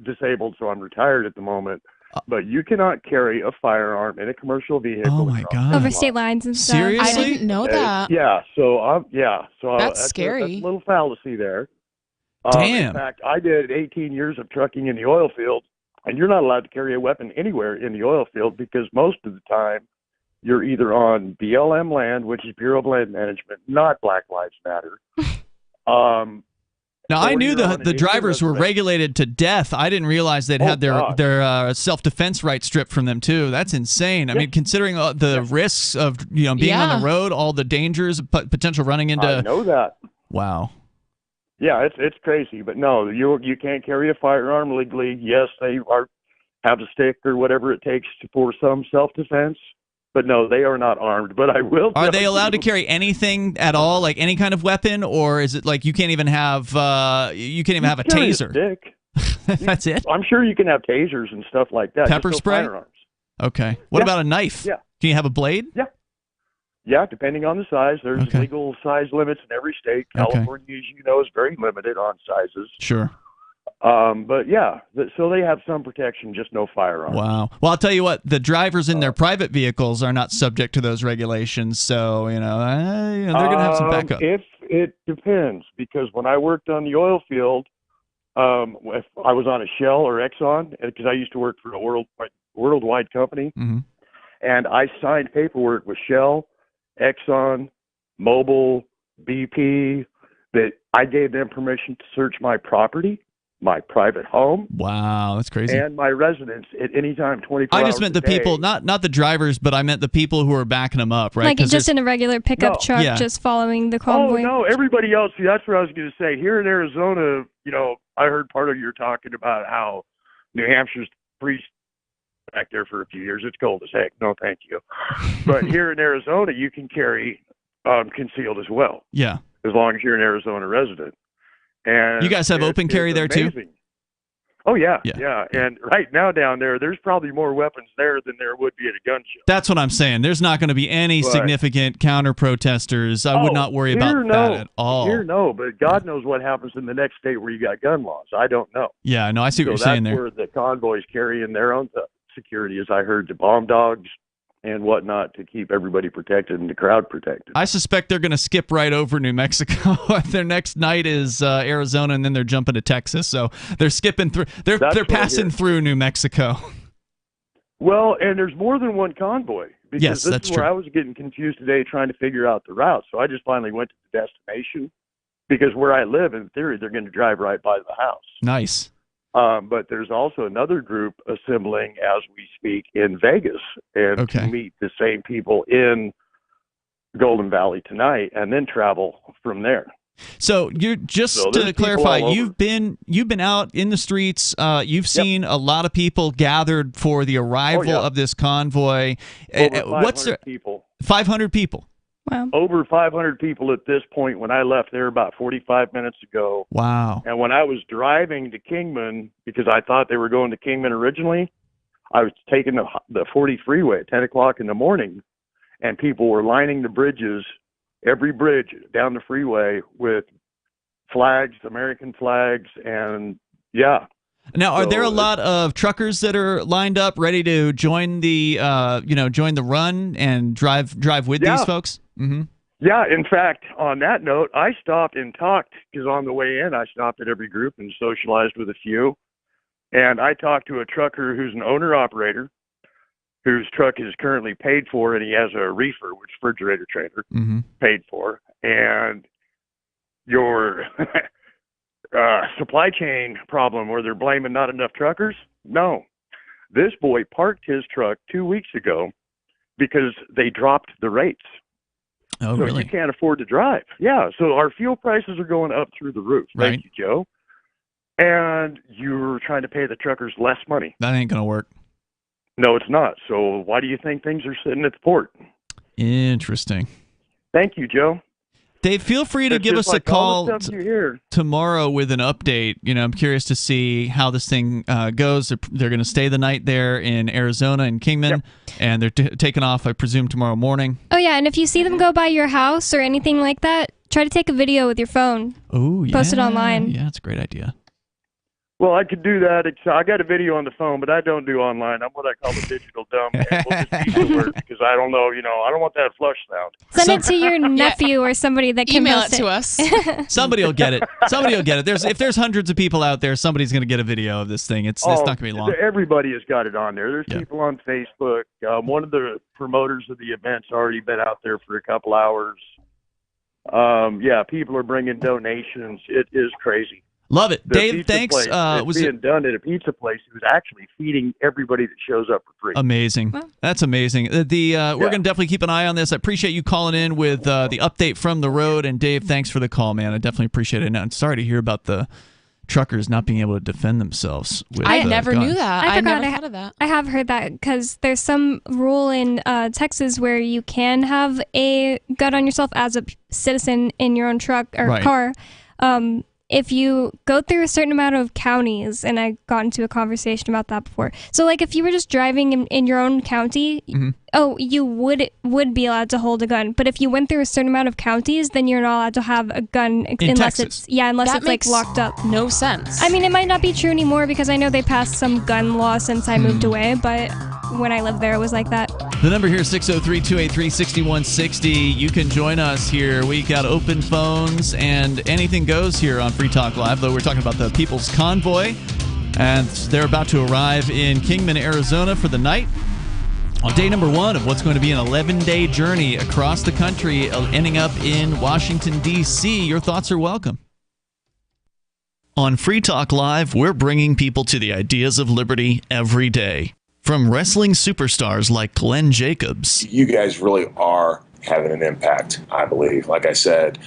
disabled, so I'm retired at the moment. But you cannot carry a firearm in a commercial vehicle. Oh my God! Over state lines and stuff. Seriously? I didn't know that. Yeah. So that's scary. That's a little fallacy there. Damn. In fact, I did 18 years of trucking in the oil field, and you're not allowed to carry a weapon anywhere in the oil field because most of the time you're either on BLM land, which is Bureau of Land Management, not Black Lives Matter. Now, I knew the drivers were regulated to death. I didn't realize they'd had their self-defense rights stripped from them, too. That's insane. I mean, considering the risks of being on the road, all the dangers, potential running into... I know that. Wow. Yeah, it's crazy. But no, you can't carry a firearm legally. Yes, they have a stick or whatever it takes for some self-defense. But no, they are not armed. But I will. Are they allowed to carry anything at all, like any kind of weapon, or is it like you can't even have a taser? A stick. That's it. I'm sure you can have tasers and stuff like that. Pepper just no spray. Firearms. Okay. What about a knife? Yeah. Can you have a blade? Yeah. Yeah, depending on the size. There's legal size limits in every state. California, as you know, is very limited on sizes. Sure. But yeah, so they have some protection, just no firearms. Wow. Well, I'll tell you what, the drivers in their private vehicles are not subject to those regulations, so they're going to have some backup. If it depends, because when I worked on the oil field, if I was on a Shell or Exxon, because I used to work for a worldwide company, and I signed paperwork with Shell, Exxon, Mobil, BP, that I gave them permission to search my property, my private home. Wow, that's crazy. And my residence at any time, 24 hours I just meant the people, not the drivers, but I meant the people who are backing them up, right? Like just in a regular pickup truck, just following the convoy. Oh, no, everybody else. See, that's what I was going to say. Here in Arizona, I heard part of you talking about how New Hampshire's freeze back there for a few years. It's cold as heck. No, thank you. But here in Arizona, you can carry concealed as well. Yeah. As long as you're an Arizona resident. And you guys have open carry there too? Oh yeah. And right now down there's probably more weapons there than there would be at a gun show. That's what I'm saying. There's not going to be any significant counter protesters. I would not worry about that at all. Here, no, but God knows what happens in the next state where you got gun laws. I don't know. Yeah, no, I see what you're saying there. That's where the convoys carry in their own security, as I heard, the bomb dogs and whatnot to keep everybody protected and the crowd protected. I suspect they're going to skip right over New Mexico. Their next night is Arizona, and then they're jumping to Texas. So they're skipping through. They're passing through New Mexico. Well, and there's more than one convoy. Because this is where I was getting confused today trying to figure out the route. So I just finally went to the destination because where I live, in theory, they're going to drive right by the house. Nice. But there's also another group assembling as we speak in Vegas and to meet the same people in Golden Valley tonight and then travel from there. So you're to clarify, you've been out in the streets. You've seen a lot of people gathered for the arrival of this convoy. Over 500 people. 500 people. Wow. Over 500 people at this point when I left there about 45 minutes ago. Wow. And when I was driving to Kingman, because I thought they were going to Kingman originally, I was taking the 40 freeway at 10 o'clock in the morning, and people were lining the bridges every bridge down the freeway with flags, American flags, and yeah. Now, are there a lot of truckers that are lined up, ready to join the, join the run and drive with these folks? Mm-hmm. Yeah, in fact, on that note, I stopped and talked, because on the way in, I stopped at every group and socialized with a few. And I talked to a trucker who's an owner-operator, whose truck is currently paid for, and he has a reefer, which refrigerator trailer, paid for. And your supply chain problem where they're blaming not enough truckers? No. This boy parked his truck 2 weeks ago because they dropped the rates. Oh, so really? you can't afford to drive. Yeah, so our fuel prices are going up through the roof. Right. Thank you, Joe. And you're trying to pay the truckers less money. That ain't going to work. No, it's not. So why do you think things are sitting at the port? Interesting. Thank you, Joe. Dave, feel free to It's give just us a like all call the stuff you hear. tomorrow with an update. I'm curious to see how this thing goes. They're going to stay the night there in Arizona and Kingman, and they're taking off, I presume, tomorrow morning. Oh, yeah, and if you see them go by your house or anything like that, try to take a video with your phone. Oh, yeah. Post it online. Yeah, that's a great idea. Well, I could do that. I got a video on the phone, but I don't do online. I'm what I call a digital dumb. And we'll just use the word because I don't know, I don't want that flush sound. Send it to your nephew or somebody that can Email post it to us. Somebody will get it. Somebody will get it. If there's hundreds of people out there, somebody's going to get a video of this thing. It's not going to be long. Everybody has got it on there. There's people on Facebook. One of the promoters of the event's already been out there for a couple hours. People are bringing donations. It is crazy. Love it. The Dave, pizza thanks. Place, it's being done at a pizza place who's actually feeding everybody that shows up for free. Amazing. That's amazing. We're going to definitely keep an eye on this. I appreciate you calling in with the update from the road. And Dave, thanks for the call, man. I definitely appreciate it. And I'm sorry to hear about the truckers not being able to defend themselves with I never guns. knew that. I forgot never thought of that. I have heard that because there's some rule in Texas where you can have a gun on yourself as a citizen in your own truck or car. If you go through a certain amount of counties, and I got into a conversation about that before. So, like, if you were just driving in your own county, you would be allowed to hold a gun. But if you went through a certain amount of counties, then you're not allowed to have a gun unless Texas. it's makes like locked up. No sense. I mean, it might not be true anymore because I know they passed some gun law since I moved away, but when I lived there, it was like that. The number here is 603-283-6160. You can join us here. We got open phones and anything goes here on Free Talk Live, though we're talking about the People's Convoy, and they're about to arrive in Kingman, Arizona for the night on day number 1 of what's going to be an 11-day journey across the country, ending up in Washington, D.C. Your thoughts are welcome. On Free Talk Live, we're bringing people to the ideas of liberty every day. From wrestling superstars like Glenn Jacobs. You guys really are having an impact, I believe. Like I said,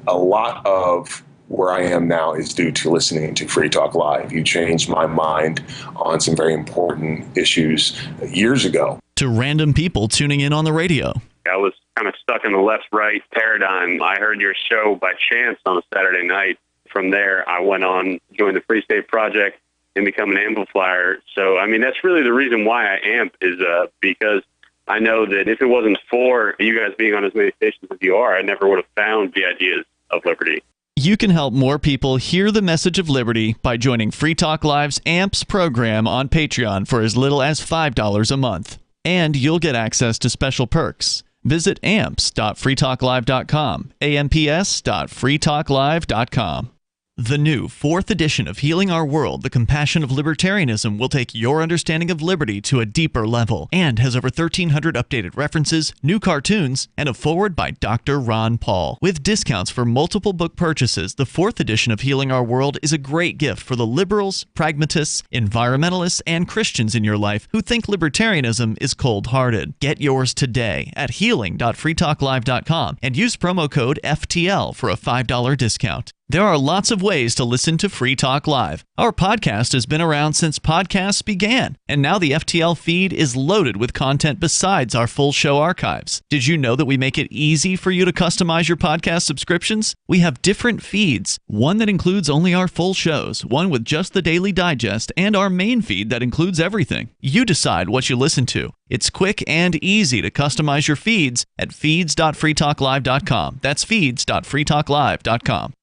a lot of where I am now is due to listening to Free Talk Live. You changed my mind on some very important issues years ago. To random people tuning in on the radio. I was kind of stuck in the left-right paradigm. I heard your show by chance on a Saturday night. From there, I went on, joined the Free State Project, and become an amplifier. So, I mean, that's really the reason why I amp is because I know that if it wasn't for you guys being on as many stations as you are, I never would have found the ideas of liberty. You can help more people hear the message of liberty by joining Free Talk Live's AMPS program on Patreon for as little as $5 a month. And you'll get access to special perks. Visit amps.freetalklive.com, amps.freetalklive.com. The new 4th edition of Healing Our World, The Compassion of Libertarianism, will take your understanding of liberty to a deeper level and has over 1,300 updated references, new cartoons, and a foreword by Dr. Ron Paul. With discounts for multiple book purchases, the 4th edition of Healing Our World is a great gift for the liberals, pragmatists, environmentalists, and Christians in your life who think libertarianism is cold-hearted. Get yours today at healing.freetalklive.com and use promo code FTL for a $5 discount. There are lots of ways to listen to Free Talk Live. Our podcast has been around since podcasts began, and now the FTL feed is loaded with content besides our full show archives. Did you know that we make it easy for you to customize your podcast subscriptions? We have different feeds, one that includes only our full shows, one with just the Daily Digest, and our main feed that includes everything. You decide what you listen to. It's quick and easy to customize your feeds at feeds.freetalklive.com. That's feeds.freetalklive.com.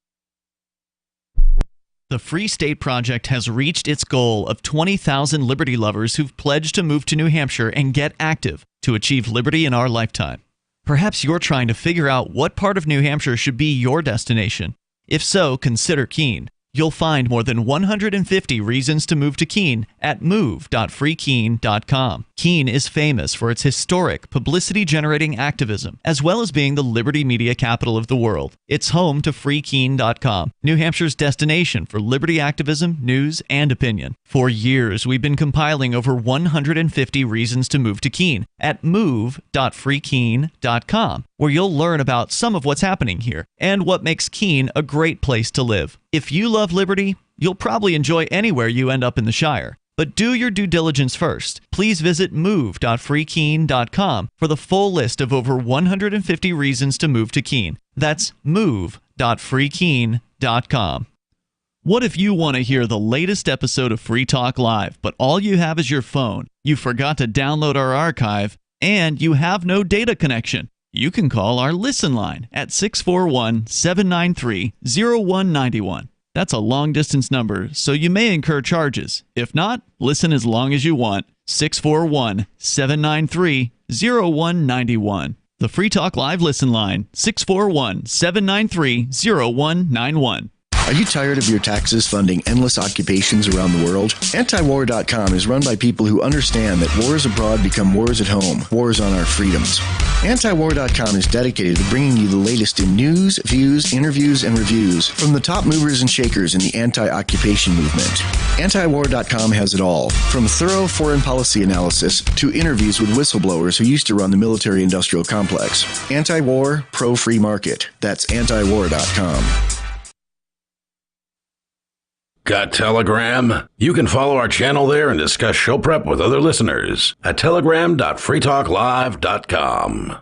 The Free State Project has reached its goal of 20,000 liberty lovers who've pledged to move to New Hampshire and get active to achieve liberty in our lifetime. Perhaps you're trying to figure out what part of New Hampshire should be your destination. If so, consider Keene. You'll find more than 150 reasons to move to Keene at move.freekeene.com. Keene is famous for its historic, publicity-generating activism, as well as being the liberty media capital of the world. It's home to freekeene.com, New Hampshire's destination for liberty activism, news, and opinion. For years, we've been compiling over 150 reasons to move to Keene at move.freekeene.com, where you'll learn about some of what's happening here and what makes Keene a great place to live. If you love liberty, you'll probably enjoy anywhere you end up in the Shire. But do your due diligence first. Please visit move.freekeene.com for the full list of over 150 reasons to move to Keene. That's move.freekeene.com. What if you want to hear the latest episode of Free Talk Live, but all you have is your phone, you forgot to download our archive, and you have no data connection? You can call our Listen line at 641-793-0191. That's a long-distance number, so you may incur charges. If not, listen as long as you want. 641-793-0191. The Free Talk Live Listen line, 641-793-0191. Are you tired of your taxes funding endless occupations around the world? Antiwar.com is run by people who understand that wars abroad become wars at home, wars on our freedoms. Antiwar.com is dedicated to bringing you the latest in news, views, interviews, and reviews from the top movers and shakers in the anti-occupation movement. Antiwar.com has it all, from thorough foreign policy analysis to interviews with whistleblowers who used to run the military-industrial complex. Anti-war, pro-free market. That's antiwar.com. Got Telegram? You can follow our channel there and discuss show prep with other listeners at telegram.freetalklive.com.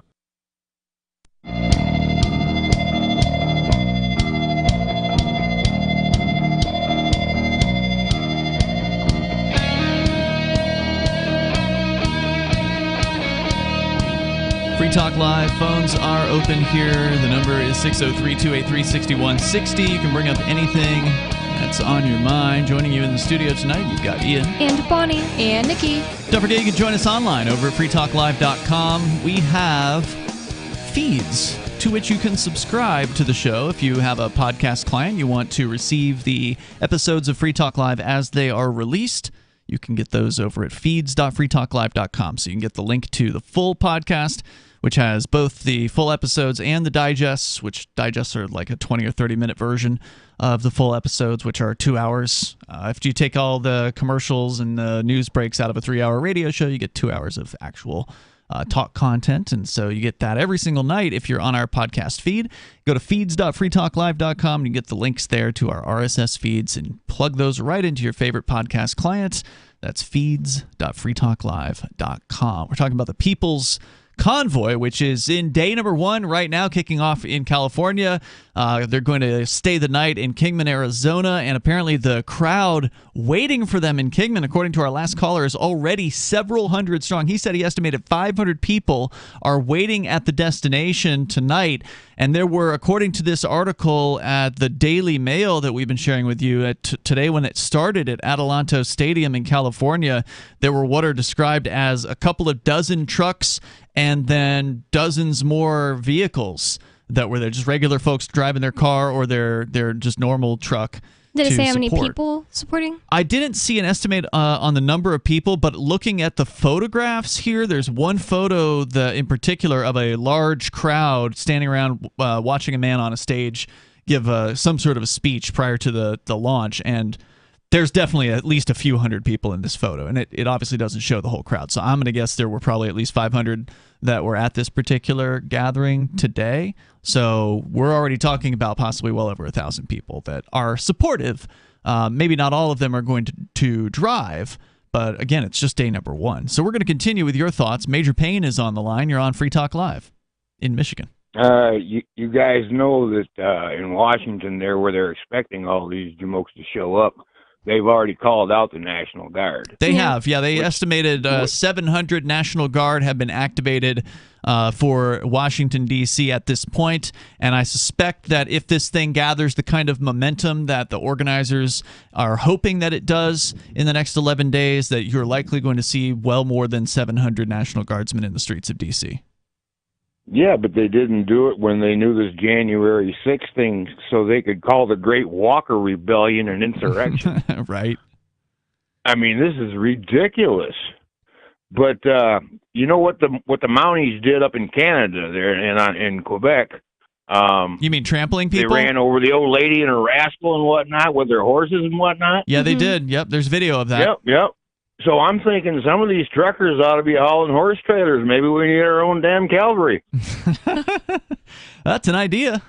Free Talk Live phones are open here. The number is 603-283-6160. You can bring up anything that's on your mind. Joining you in the studio tonight, you've got Ian. And Bonnie. And Nikki. Don't forget, you can join us online over at freetalklive.com. We have feeds to which you can subscribe to the show. If you have a podcast client, you want to receive the episodes of Free Talk Live as they are released, you can get those over at feeds.freetalklive.com. So you can get the link to the full podcast, which has both the full episodes and the digests, which digests are like a 20 or 30-minute version of the full episodes, which are 2 hours. If you take all the commercials and the news breaks out of a 3-hour radio show, you get 2 hours of actual talk content, and so you get that every single night if you're on our podcast feed. Go to feeds.freetalklive.com and you get the links there to our RSS feeds and plug those right into your favorite podcast client. That's feeds.freetalklive.com. We're talking about the People's Convoy, which is in day number 1 right now, kicking off in California. They're going to stay the night in Kingman, Arizona, and apparently the crowd waiting for them in Kingman, according to our last caller, is already several hundred strong. He said he estimated 500 people are waiting at the destination tonight, and there were, according to this article at the Daily Mail that we've been sharing with you today, when it started at Adelanto Stadium in California, there were what are described as a couple of dozen trucks and then dozens more vehicles that were there, just regular folks driving their car or their just normal truck. Did it say how support. many people supporting? I didn't see an estimate on the number of people, but looking at the photographs here, there's one photo in particular of a large crowd standing around watching a man on a stage give some sort of a speech prior to the launch, and There's definitely at least a few hundred people in this photo, and it obviously doesn't show the whole crowd. So I'm going to guess there were probably at least 500 that were at this particular gathering today. So we're already talking about possibly well over 1,000 people that are supportive. Maybe not all of them are going to drive, but again, it's just day number 1. So we're going to continue with your thoughts. Major Payne is on the line. You're on Free Talk Live in Michigan. You guys know that in Washington there, where they're expecting all these jamokes to show up, they've already called out the National Guard. They have, yeah. They estimated 700 National Guard have been activated for Washington, D.C. at this point, and I suspect that if this thing gathers the kind of momentum that the organizers are hoping that it does in the next 11 days, that you're likely going to see well more than 700 National Guardsmen in the streets of D.C. Yeah, but they didn't do it when they knew this January 6th thing, so they could call the Great Walker Rebellion an insurrection. Right. I mean, this is ridiculous. But you know what the Mounties did up in Canada there and in Quebec? You mean trampling people? They ran over the old lady and her rascal and whatnot with their horses and whatnot. Yeah, they did. Yep, there's video of that. Yep. So I'm thinking some of these truckers ought to be hauling horse trailers. Maybe we need our own damn cavalry. That's an idea.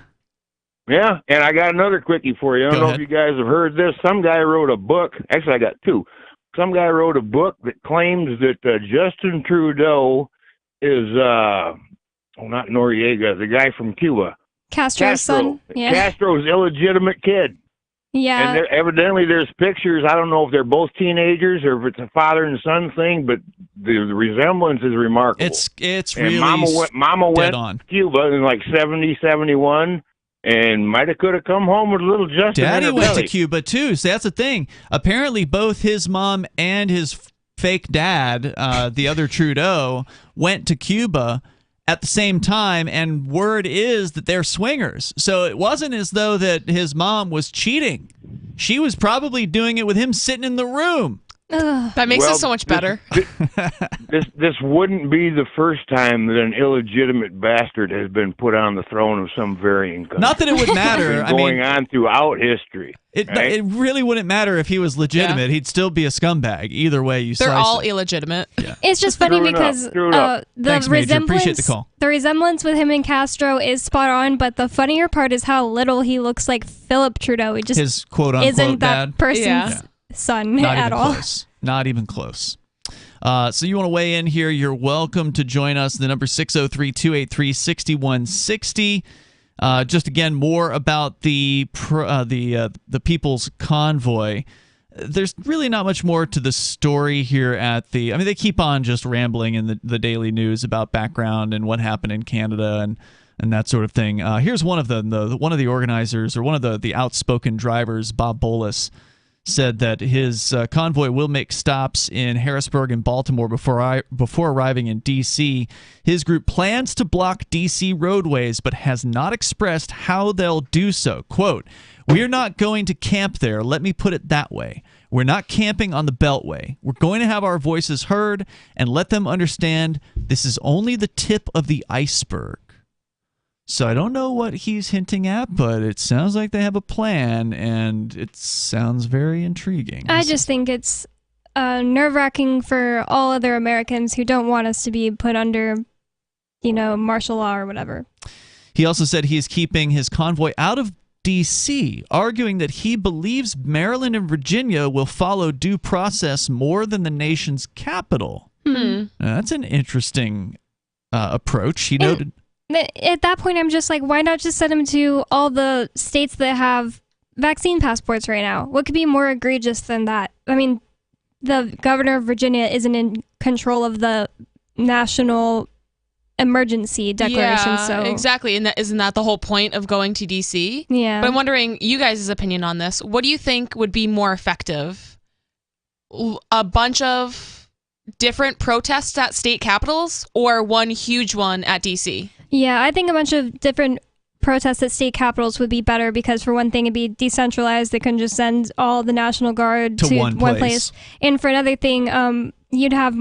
Yeah, and I got another quickie for you. I don't know if you guys have heard this. Some guy wrote a book. Actually, I got 2. Some guy wrote a book that claims that Justin Trudeau is, not Noriega, the guy from Cuba. Castro's son. Yeah. Castro's illegitimate kid. Yeah. And evidently there's pictures. I don't know if they're both teenagers or if it's a father and son thing, but the resemblance is remarkable. It's and really Mama went on. to Cuba in like 70, 71, and could have come home with a little Justin Daddy in her went belly. to Cuba, too. So that's the thing. Apparently, both his mom and his fake dad, the other Trudeau, went to Cuba at the same time, and word is that they're swingers. So it wasn't as though that his mom was cheating. She was probably doing it with him sitting in the room. That makes it so much better. This wouldn't be the first time that an illegitimate bastard has been put on the throne of some varying country. Not that it would matter. It's been going on throughout history. It really wouldn't matter if he was legitimate. Yeah. He'd still be a scumbag. Either way you slice They're all it. illegitimate. Yeah. It's just funny because the Thanks, Major. Appreciate the resemblance, call. the resemblance with him and Castro is spot on. But the funnier part is how little he looks like Philip Trudeau. He just his quote unquote isn't that dad. person's son Not at even all. Close. Not even close. So you want to weigh in here, you're welcome to join us. The number 603-283-6160. Just again, more about the People's Convoy. There's really not much more to the story here they keep on just rambling in the daily news about background and what happened in Canada and that sort of thing. Here's one of one of the organizers, or one of the outspoken drivers, Bob Bolus, said that his convoy will make stops in Harrisburg and Baltimore before arriving in D.C. His group plans to block D.C. roadways, but has not expressed how they'll do so. Quote, "We're not going to camp there. Let me put it that way. We're not camping on the Beltway. We're going to have our voices heard and let them understand this is only the tip of the iceberg." So I don't know what he's hinting at, but it sounds like they have a plan, and it sounds very intriguing. I just think it's nerve-wracking for all other Americans who don't want us to be put under, martial law or whatever. He also said he is keeping his convoy out of D.C., arguing that he believes Maryland and Virginia will follow due process more than the nation's capital. Now, that's an interesting approach. He noted... At that point, I'm just like, why not just send them to all the states that have vaccine passports right now? What could be more egregious than that? I mean, the governor of Virginia isn't in control of the national emergency declaration. Yeah, so exactly. And isn't that the whole point of going to D.C.? Yeah. But I'm wondering, you guys' opinion on this. What do you think would be more effective? A bunch of different protests at state capitals, or one huge one at D.C.? Yeah, I think a bunch of different protests at state capitals would be better because, for one thing, it'd be decentralized. They couldn't just send all the National Guard to one place. And for another thing, you'd have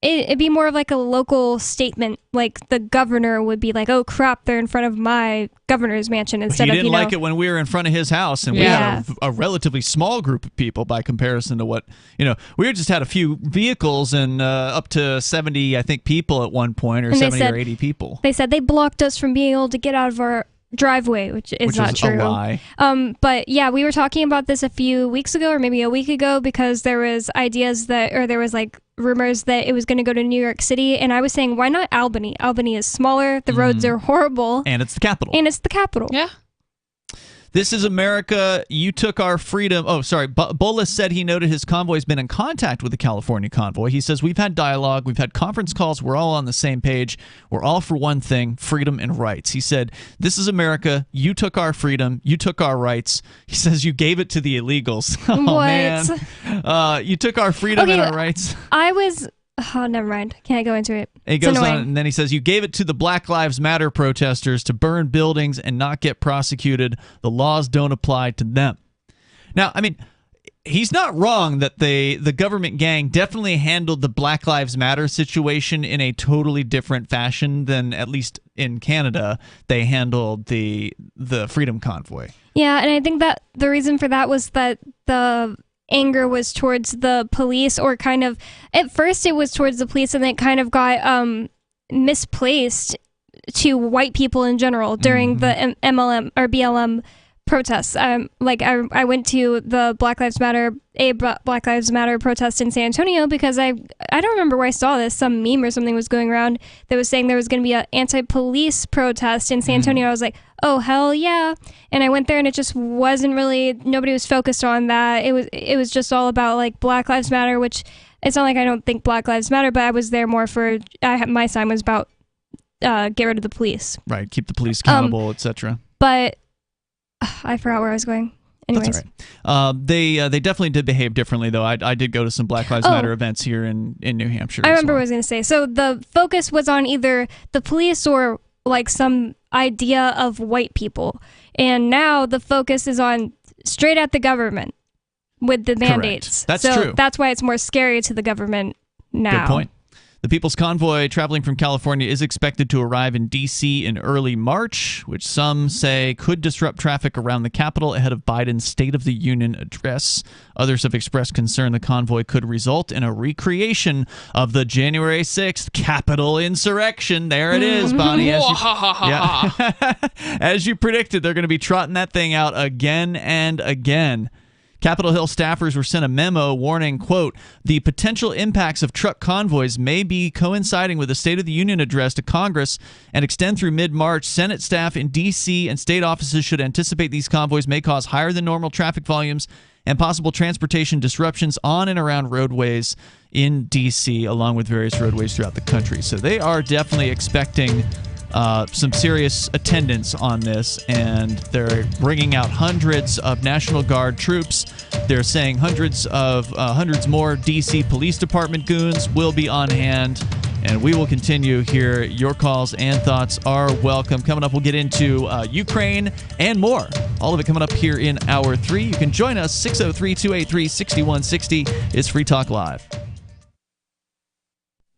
it'd be more of like a local statement. Like the governor would be like, "Oh crap, they're in front of my governor's mansion," instead of he didn't like it when we were in front of his house, and we had a relatively small group of people by comparison to what we just had a few vehicles and up to 70, I think, people at one point, or and 70 or 80 people. They said they blocked us from being able to get out of our driveway, which is not true. A lie. But yeah, we were talking about this a few weeks ago, or maybe a week ago, because there was there was like rumors that it was going to go to New York City, and I was saying, why not Albany? Albany is smaller, the roads are horrible, and it's the capital. Yeah. This is America. You took our freedom. Oh, sorry. Bullis said he noted his convoy has been in contact with the California convoy. He says, we've had dialogue. We've had conference calls. We're all on the same page. We're all for one thing, freedom and rights. He said, this is America. You took our freedom. You took our rights. He says, you gave it to the illegals. Oh, man. You took our freedom and our rights. Oh, never mind. Can't go into it. He goes on, and then he says, you gave it to the Black Lives Matter protesters to burn buildings and not get prosecuted. The laws don't apply to them. Now, I mean, he's not wrong that the government gang definitely handled the Black Lives Matter situation in a totally different fashion than, at least in Canada, they handled the Freedom Convoy. Yeah, and I think that the reason for that was that the anger was towards the police, or kind of at first it was towards the police, and then it kind of got misplaced to white people in general during the MLM or BLM protests. I went to the Black Lives Matter protest in San Antonio because I don't remember where I saw this. Some meme or something was going around that was saying there was going to be an anti-police protest in San Antonio. I was like, oh hell yeah! And I went there, and it just wasn't really. Nobody was focused on that. It was just all about like Black Lives Matter, which it's not like I don't think Black Lives Matter, but I was there more for. My sign was about get rid of the police. Right, keep the police accountable, etc. But I forgot where I was going. Anyways. That's all right. They definitely did behave differently, though. I did go to some Black Lives Matter events here in New Hampshire. I remember what I was going to say. So the focus was on either the police or like some idea of white people. And now the focus is on straight at the government with the mandates. That's true. That's why it's more scary to the government now. Good point. The People's Convoy traveling from California is expected to arrive in D.C. in early March, which some say could disrupt traffic around the Capitol ahead of Biden's State of the Union address. Others have expressed concern the convoy could result in a recreation of the January 6th Capitol insurrection. There it is, Bonnie. As you predicted, they're going to be trotting that thing out again and again. Capitol Hill staffers were sent a memo warning, quote, the potential impacts of truck convoys may be coinciding with the State of the Union address to Congress and extend through mid-March. Senate staff in D.C. and state offices should anticipate these convoys may cause higher than normal traffic volumes and possible transportation disruptions on and around roadways in D.C., along with various roadways throughout the country. So they are definitely expecting some serious attendance on this, and they're bringing out hundreds of National Guard troops. They're saying hundreds more D.C. Police Department goons will be on hand, and we will continue here. Your calls and thoughts are welcome. Coming up, we'll get into Ukraine and more. All of it coming up here in Hour 3. You can join us, 603-283-6160. It's Free Talk Live.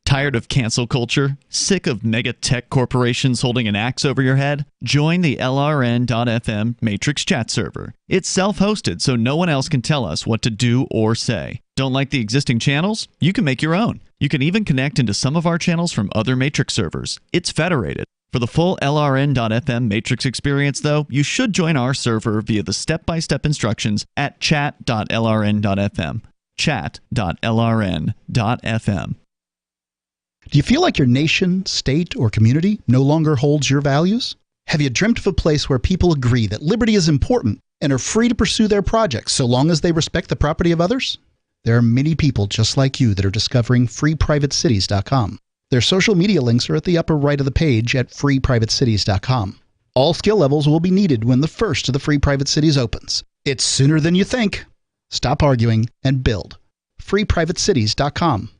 Tired of cancel culture? Sick of mega tech corporations holding an axe over your head? Join the LRN.FM Matrix chat server. It's self-hosted, so no one else can tell us what to do or say. Don't like the existing channels? You can make your own. You can even connect into some of our channels from other Matrix servers. It's federated. For the full LRN.FM Matrix experience, though, you should join our server via the step-by-step instructions at chat.lrn.fm. Chat.lrn.fm. Do you feel like your nation, state, or community no longer holds your values? Have you dreamt of a place where people agree that liberty is important and are free to pursue their projects so long as they respect the property of others? There are many people just like you that are discovering freeprivatecities.com. Their social media links are at the upper right of the page at freeprivatecities.com. All skill levels will be needed when the first of the Free Private Cities opens. It's sooner than you think. Stop arguing and build. freeprivatecities.com.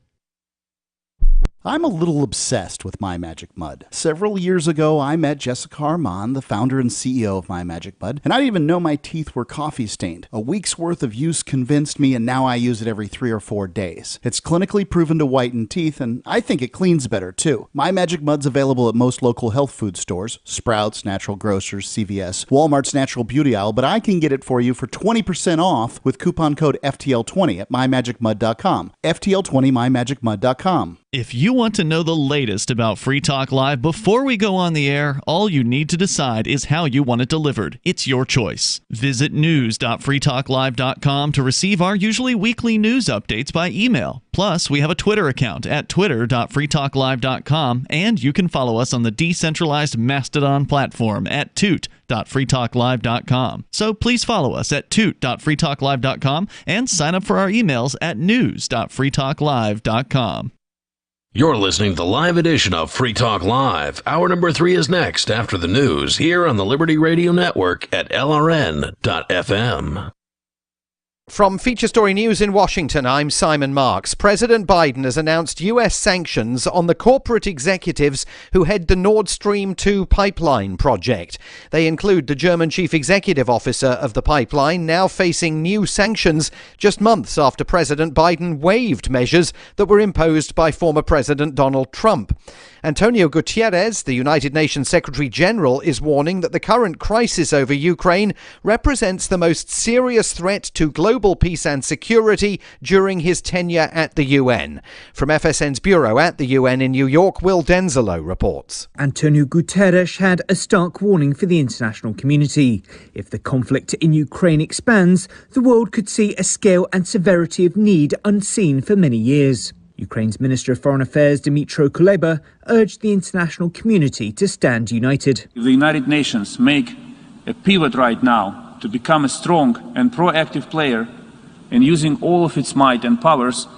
I'm a little obsessed with My Magic Mud. Several years ago, I met Jessica Armand, the founder and CEO of My Magic Mud, and I didn't even know my teeth were coffee stained. A week's worth of use convinced me, and now I use it every 3 or 4 days. It's clinically proven to whiten teeth, and I think it cleans better too. My Magic Mud's available at most local health food stores, Sprouts, Natural Grocers, CVS, Walmart's Natural Beauty Aisle, but I can get it for you for 20% off with coupon code FTL20 at mymagicmud.com. FTL20 mymagicmud.com. If you want to know the latest about Free Talk Live before we go on the air, all you need to decide is how you want it delivered. It's your choice. Visit news.freetalklive.com to receive our usually weekly news updates by email. Plus, we have a Twitter account at twitter.freetalklive.com, and you can follow us on the decentralized Mastodon platform at toot.freetalklive.com. So please follow us at toot.freetalklive.com and sign up for our emails at news.freetalklive.com. You're listening to the live edition of Free Talk Live. Hour number 3 is next after the news here on the Liberty Radio Network at LRN.FM. From Feature Story News in Washington, I'm Simon Marks. President Biden has announced U.S. sanctions on the corporate executives who head the Nord Stream 2 pipeline project. They include the German chief executive officer of the pipeline, now facing new sanctions just months after President Biden waived measures that were imposed by former President Donald Trump. Antonio Guterres, the United Nations Secretary General, is warning that the current crisis over Ukraine represents the most serious threat to global peace and security during his tenure at the UN. From FSN's bureau at the UN in New York, Will Denzelo reports. Antonio Guterres had a stark warning for the international community. If the conflict in Ukraine expands, the world could see a scale and severity of need unseen for many years. Ukraine's Minister of Foreign Affairs, Dmytro Kuleba, urged the international community to stand united. If the United Nations make a pivot right now to become a strong and proactive player in using all of its might and powers,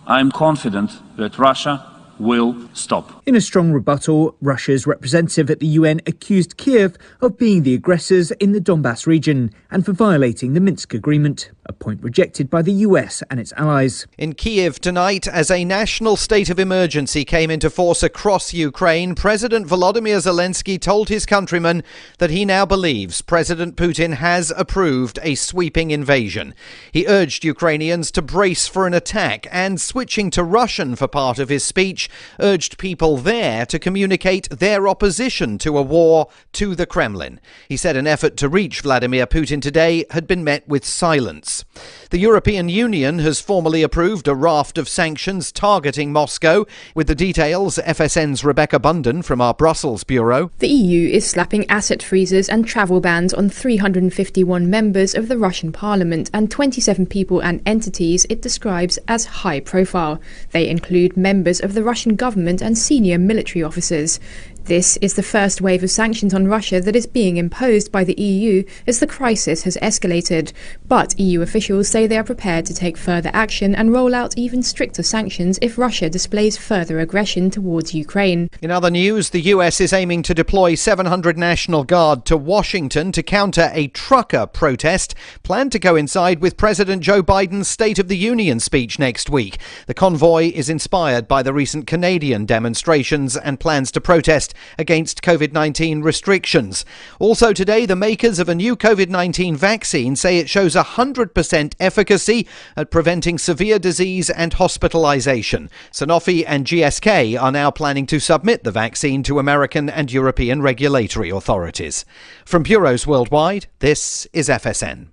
I am confident that Russia will stop. In a strong rebuttal, Russia's representative at the UN accused Kiev of being the aggressors in the Donbass region and for violating the Minsk agreement, a point rejected by the US and its allies. In Kiev tonight, as a national state of emergency came into force across Ukraine, President Volodymyr Zelensky told his countrymen that he now believes President Putin has approved a sweeping invasion. He urged Ukrainians to brace for an attack and, switching to Russian for part of his speech, urged people there to communicate their opposition to a war to the Kremlin. He said an effort to reach Vladimir Putin today had been met with silence. The European Union has formally approved a raft of sanctions targeting Moscow. With the details, FSN's Rebecca Bunden from our Brussels bureau. The EU is slapping asset freezes and travel bans on 351 members of the Russian parliament and 27 people and entities it describes as high profile. They include members of the Russian government and senior military officers. This is the first wave of sanctions on Russia that is being imposed by the EU as the crisis has escalated. But EU officials say they are prepared to take further action and roll out even stricter sanctions if Russia displays further aggression towards Ukraine. In other news, the US is aiming to deploy 700 National Guard to Washington to counter a trucker protest planned to coincide with President Joe Biden's State of the Union speech next week. The convoy is inspired by the recent Canadian demonstrations and plans to protest against COVID-19 restrictions. Also today, the makers of a new COVID-19 vaccine say it shows 100% efficacy at preventing severe disease and hospitalization. Sanofi and GSK are now planning to submit the vaccine to American and European regulatory authorities. From bureaus worldwide, this is FSN.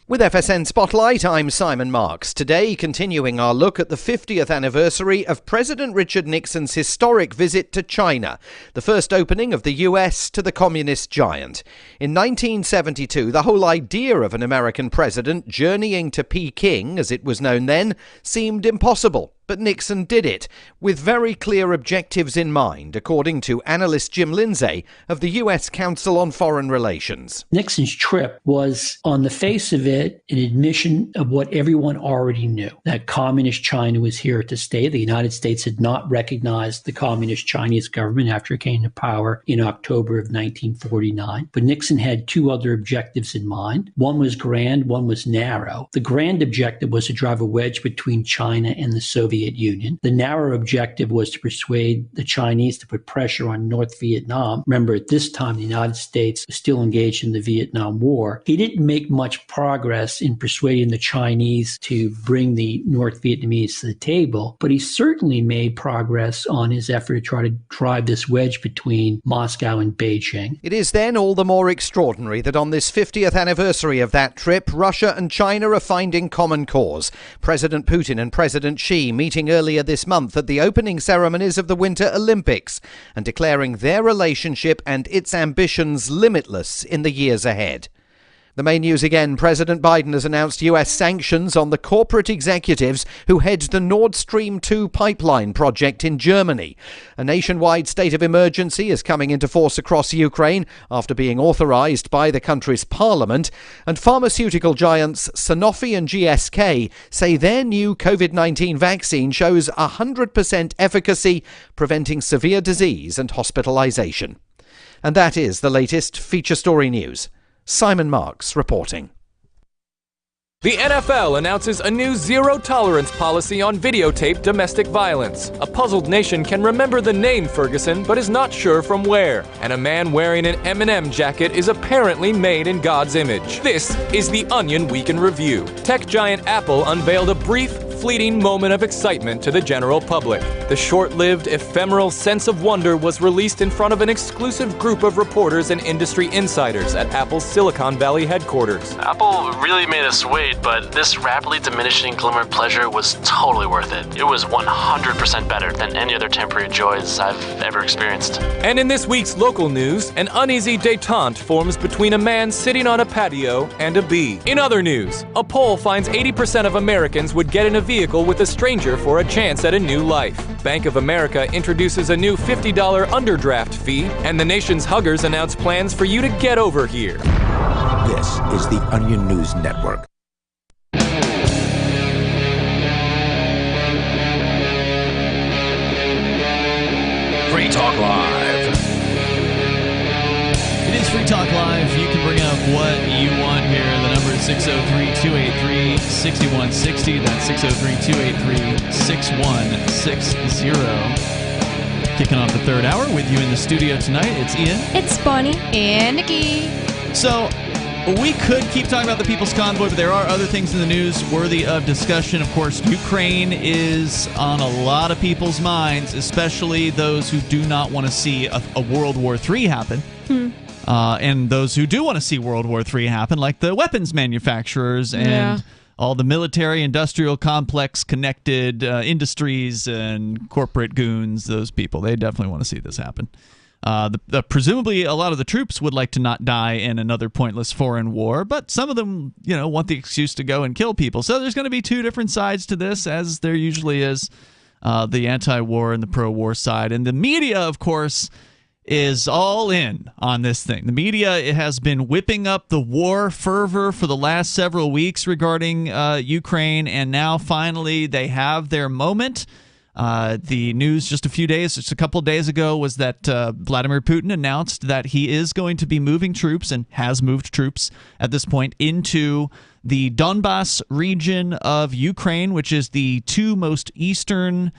With FSN Spotlight, I'm Simon Marks. Today, continuing our look at the 50th anniversary of President Richard Nixon's historic visit to China, the first opening of the US to the communist giant. In 1972, the whole idea of an American president journeying to Peking, as it was known then, seemed impossible. But Nixon did it, with very clear objectives in mind, according to analyst Jim Lindsay of the U.S. Council on Foreign Relations. Nixon's trip was, on the face of it, an admission of what everyone already knew, that communist China was here to stay. The United States had not recognized the communist Chinese government after it came to power in October of 1949. But Nixon had two other objectives in mind. One was grand, one was narrow. The grand objective was to drive a wedge between China and the Soviet Soviet Union. The narrow objective was to persuade the Chinese to put pressure on North Vietnam. Remember, at this time, the United States was still engaged in the Vietnam War. He didn't make much progress in persuading the Chinese to bring the North Vietnamese to the table, but he certainly made progress on his effort to try to drive this wedge between Moscow and Beijing. It is then all the more extraordinary that on this 50th anniversary of that trip, Russia and China are finding common cause. President Putin and President Xi meeting earlier this month at the opening ceremonies of the Winter Olympics and declaring their relationship and its ambitions limitless in the years ahead. The main news again, President Biden has announced US sanctions on the corporate executives who head the Nord Stream 2 pipeline project in Germany. A nationwide state of emergency is coming into force across Ukraine after being authorized by the country's parliament. And pharmaceutical giants Sanofi and GSK say their new COVID-19 vaccine shows 100% efficacy, preventing severe disease and hospitalization. And that is the latest feature story news. Simon Marks reporting. The NFL announces a new zero-tolerance policy on videotaped domestic violence. A puzzled nation can remember the name Ferguson, but is not sure from where. And a man wearing an M&M jacket is apparently made in God's image. This is the Onion Week in Review. Tech giant Apple unveiled a brief, fleeting moment of excitement to the general public. The short-lived, ephemeral sense of wonder was released in front of an exclusive group of reporters and industry insiders at Apple's Silicon Valley headquarters. Apple really made us wait, but this rapidly diminishing glimmer of pleasure was totally worth it. It was 100% better than any other temporary joys I've ever experienced. And in this week's local news, an uneasy détente forms between a man sitting on a patio and a bee. In other news, a poll finds 80% of Americans would get in a vehicle with a stranger for a chance at a new life. Bank of America introduces a new $50 underdraft fee, and the nation's huggers announce plans for you to get over here. This is the Onion News Network. Free Talk Live. It is Free Talk Live. You can bring up what you want here. The number is 603-283-6160. That's 603-283-6160. Kicking off the third hour with you in the studio tonight. It's Ian. It's Bonnie. And Nikki. So, we could keep talking about the People's Convoy, but there are other things in the news worthy of discussion. Of course, Ukraine is on a lot of people's minds, especially those who do not want to see a World War III happen. And those who do want to see World War III happen, like the weapons manufacturers and all the military-industrial complex-connected industries and corporate goons, those people, they definitely want to see this happen. Presumably, a lot of the troops would like to not die in another pointless foreign war, but some of them, want the excuse to go and kill people. So there's going to be two different sides to this, as there usually is, the anti-war and the pro-war side. And the media, of course, is all in on this thing. The media has been whipping up the war fervor for the last several weeks regarding Ukraine, and now finally they have their moment. The news just a couple of days ago was that Vladimir Putin announced that he is going to be moving troops and has moved troops at this point into the Donbas region of Ukraine, which is the two most eastern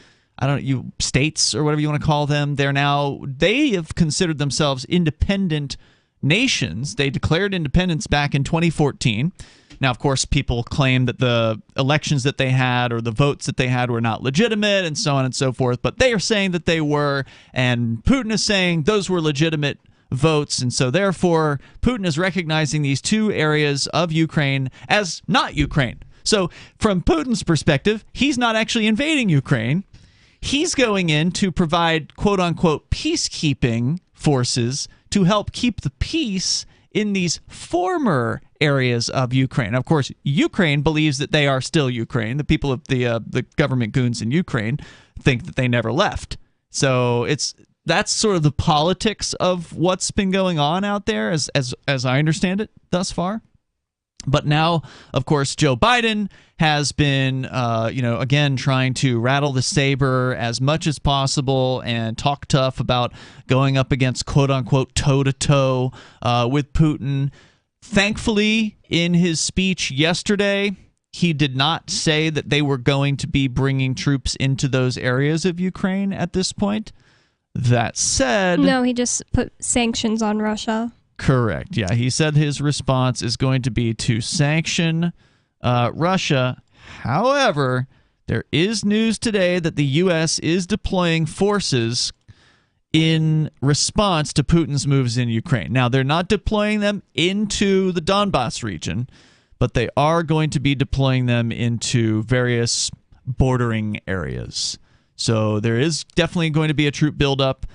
states or whatever you want to call them. They have considered themselves independent nations. They declared independence back in 2014. Now, of course, people claim that the elections that they had or the votes that they had were not legitimate and so on and so forth, but they are saying that they were, and Putin is saying those were legitimate votes, and so therefore Putin is recognizing these two areas of Ukraine as not Ukraine. So from Putin's perspective, he's not actually invading Ukraine. He's going in to provide quote-unquote peacekeeping forces to help keep the peace in these former areas of Ukraine. Of course, Ukraine believes that they are still Ukraine. The people of the government goons in Ukraine think that they never left. So that's sort of the politics of what's been going on out there, as I understand it thus far. But now, of course, Joe Biden has been, again, trying to rattle the saber as much as possible and talk tough about going up against, quote-unquote, toe-to-toe with Putin. Thankfully, in his speech yesterday, He did not say that they were going to be bringing troops into those areas of Ukraine at this point. That said... No, he just put sanctions on Russia. Correct. Yeah, he said his response is going to be to sanction Russia. However, there is news today that the U.S. is deploying forces in response to Putin's moves in Ukraine. Now, they're not deploying them into the Donbass region, but they are going to be deploying them into various bordering areas. So there is definitely going to be a troop buildup.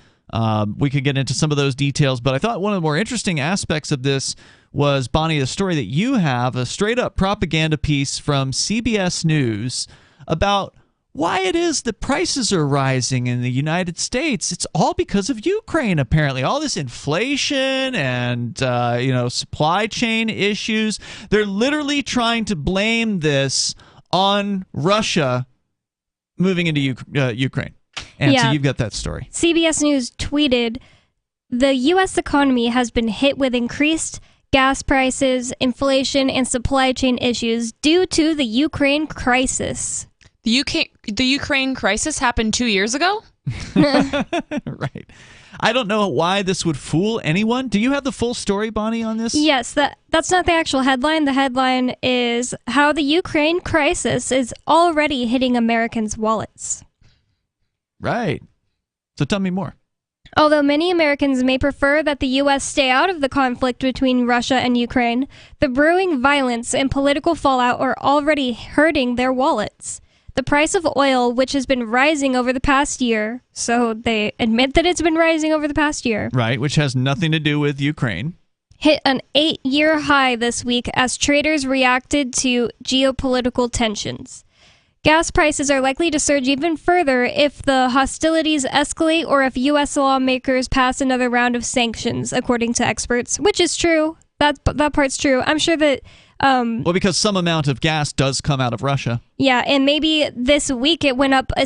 We could get into some of those details, but I thought one of the more interesting aspects of this was, Bonnie, the story that you have, a straight-up propaganda piece from CBS News about why it is that prices are rising in the United States. It's all because of Ukraine, apparently. All this inflation and supply chain issues. They're literally trying to blame this on Russia moving into Ukraine. And so you've got that story. CBS News tweeted, "The U.S. economy has been hit with increased gas prices, inflation, and supply chain issues due to the Ukraine crisis." The Ukraine crisis happened 2 years ago? Right. I don't know why this would fool anyone. Do you have the full story, Bonnie, on this? Yes, that's not the actual headline. The headline is how the Ukraine crisis is already hitting Americans' wallets. Right. So tell me more. Although many Americans may prefer that the U.S. stay out of the conflict between Russia and Ukraine, the brewing violence and political fallout are already hurting their wallets. The price of oil, which has been rising over the past year, so they admit that it's been rising over the past year. Right, which has nothing to do with Ukraine. Hit an 8-year high this week as traders reacted to geopolitical tensions. Gas prices are likely to surge even further if the hostilities escalate or if U.S. lawmakers pass another round of sanctions, according to experts, which is true. That part's true. I'm sure that... well, because some amount of gas does come out of Russia. Yeah, and maybe this week it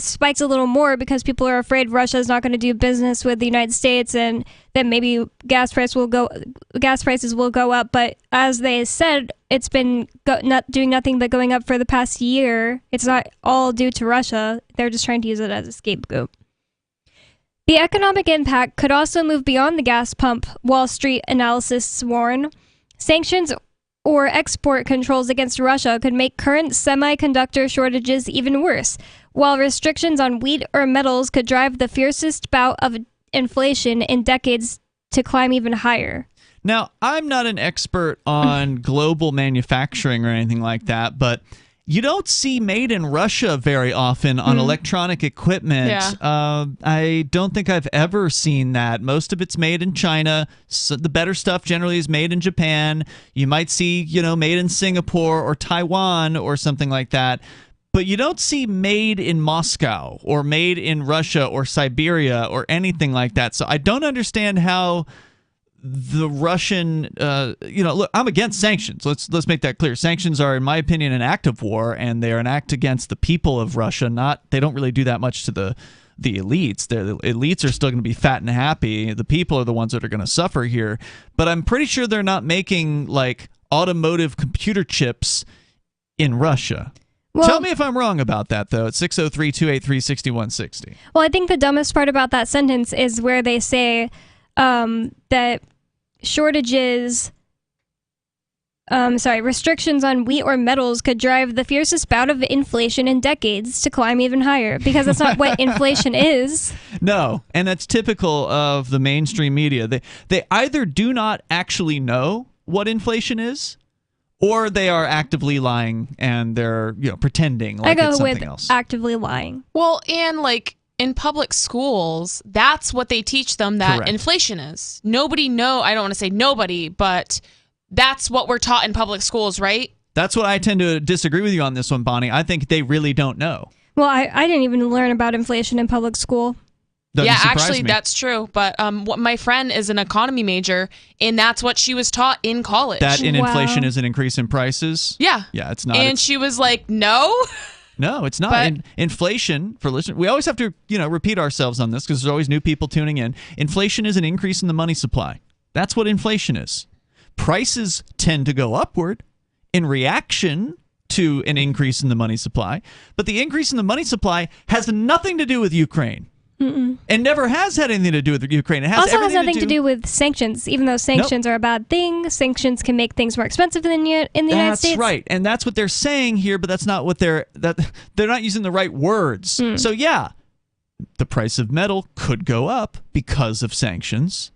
spiked a little more because people are afraid Russia is not going to do business with the United States, and then maybe gas prices will go up. But as they said, it's been not doing nothing but going up for the past year. It's not all due to Russia. They're just trying to use it as a scapegoat. The economic impact could also move beyond the gas pump, Wall Street analysts warn. Sanctions or export controls against Russia could make current semiconductor shortages even worse, while restrictions on wheat or metals could drive the fiercest bout of inflation in decades to climb even higher. Now, I'm not an expert on global manufacturing or anything like that, but you don't see made in Russia very often on electronic equipment. Yeah. I don't think I've ever seen that. Most of it's made in China. So the better stuff generally is made in Japan. You might see, made in Singapore or Taiwan or something like that. But you don't see made in Moscow or made in Russia or Siberia or anything like that. So I don't understand how the Russian, look, I'm against sanctions. Let's make that clear. Sanctions are, in my opinion, an act of war, and they are an act against the people of Russia. They don't really do that much to the elites. The elites are still going to be fat and happy. The people are the ones that are going to suffer here. But I'm pretty sure they're not making like automotive computer chips in Russia. Well, tell me if I'm wrong about that, though. It's 603-283-6160. Well, I think the dumbest part about that sentence is where they say that restrictions on wheat or metals could drive the fiercest bout of inflation in decades to climb even higher, because that's not what inflation is. No, and that's typical of the mainstream media. They either do not actually know what inflation is, or they are actively lying and they're pretending like it's something else. Actively lying. Well, and in public schools, that's what they teach them, that Correct. Inflation is. I don't want to say nobody, but that's what we're taught in public schools, right? That's what I tend to disagree with you on this one, Bonnie. I think they really don't know. Well, I didn't even learn about inflation in public school. Doesn't surprise me. That's true. But my friend is an economy major, and that's what she was taught in college. That inflation is an increase in prices? Yeah. Yeah, it's not. And she was like, no. No, it's not. Inflation, for listeners, we always have to, repeat ourselves on this because there's always new people tuning in. Inflation is an increase in the money supply. That's what inflation is. Prices tend to go upward in reaction to an increase in the money supply. But the increase in the money supply has nothing to do with Ukraine. Mm-mm. And never has had anything to do with Ukraine. It also has nothing to do with sanctions, even though sanctions are a bad thing. Sanctions can make things more expensive in the United States. That's right. And that's what they're saying here, but that's not what they're not using the right words. So yeah, the price of metal could go up because of sanctions,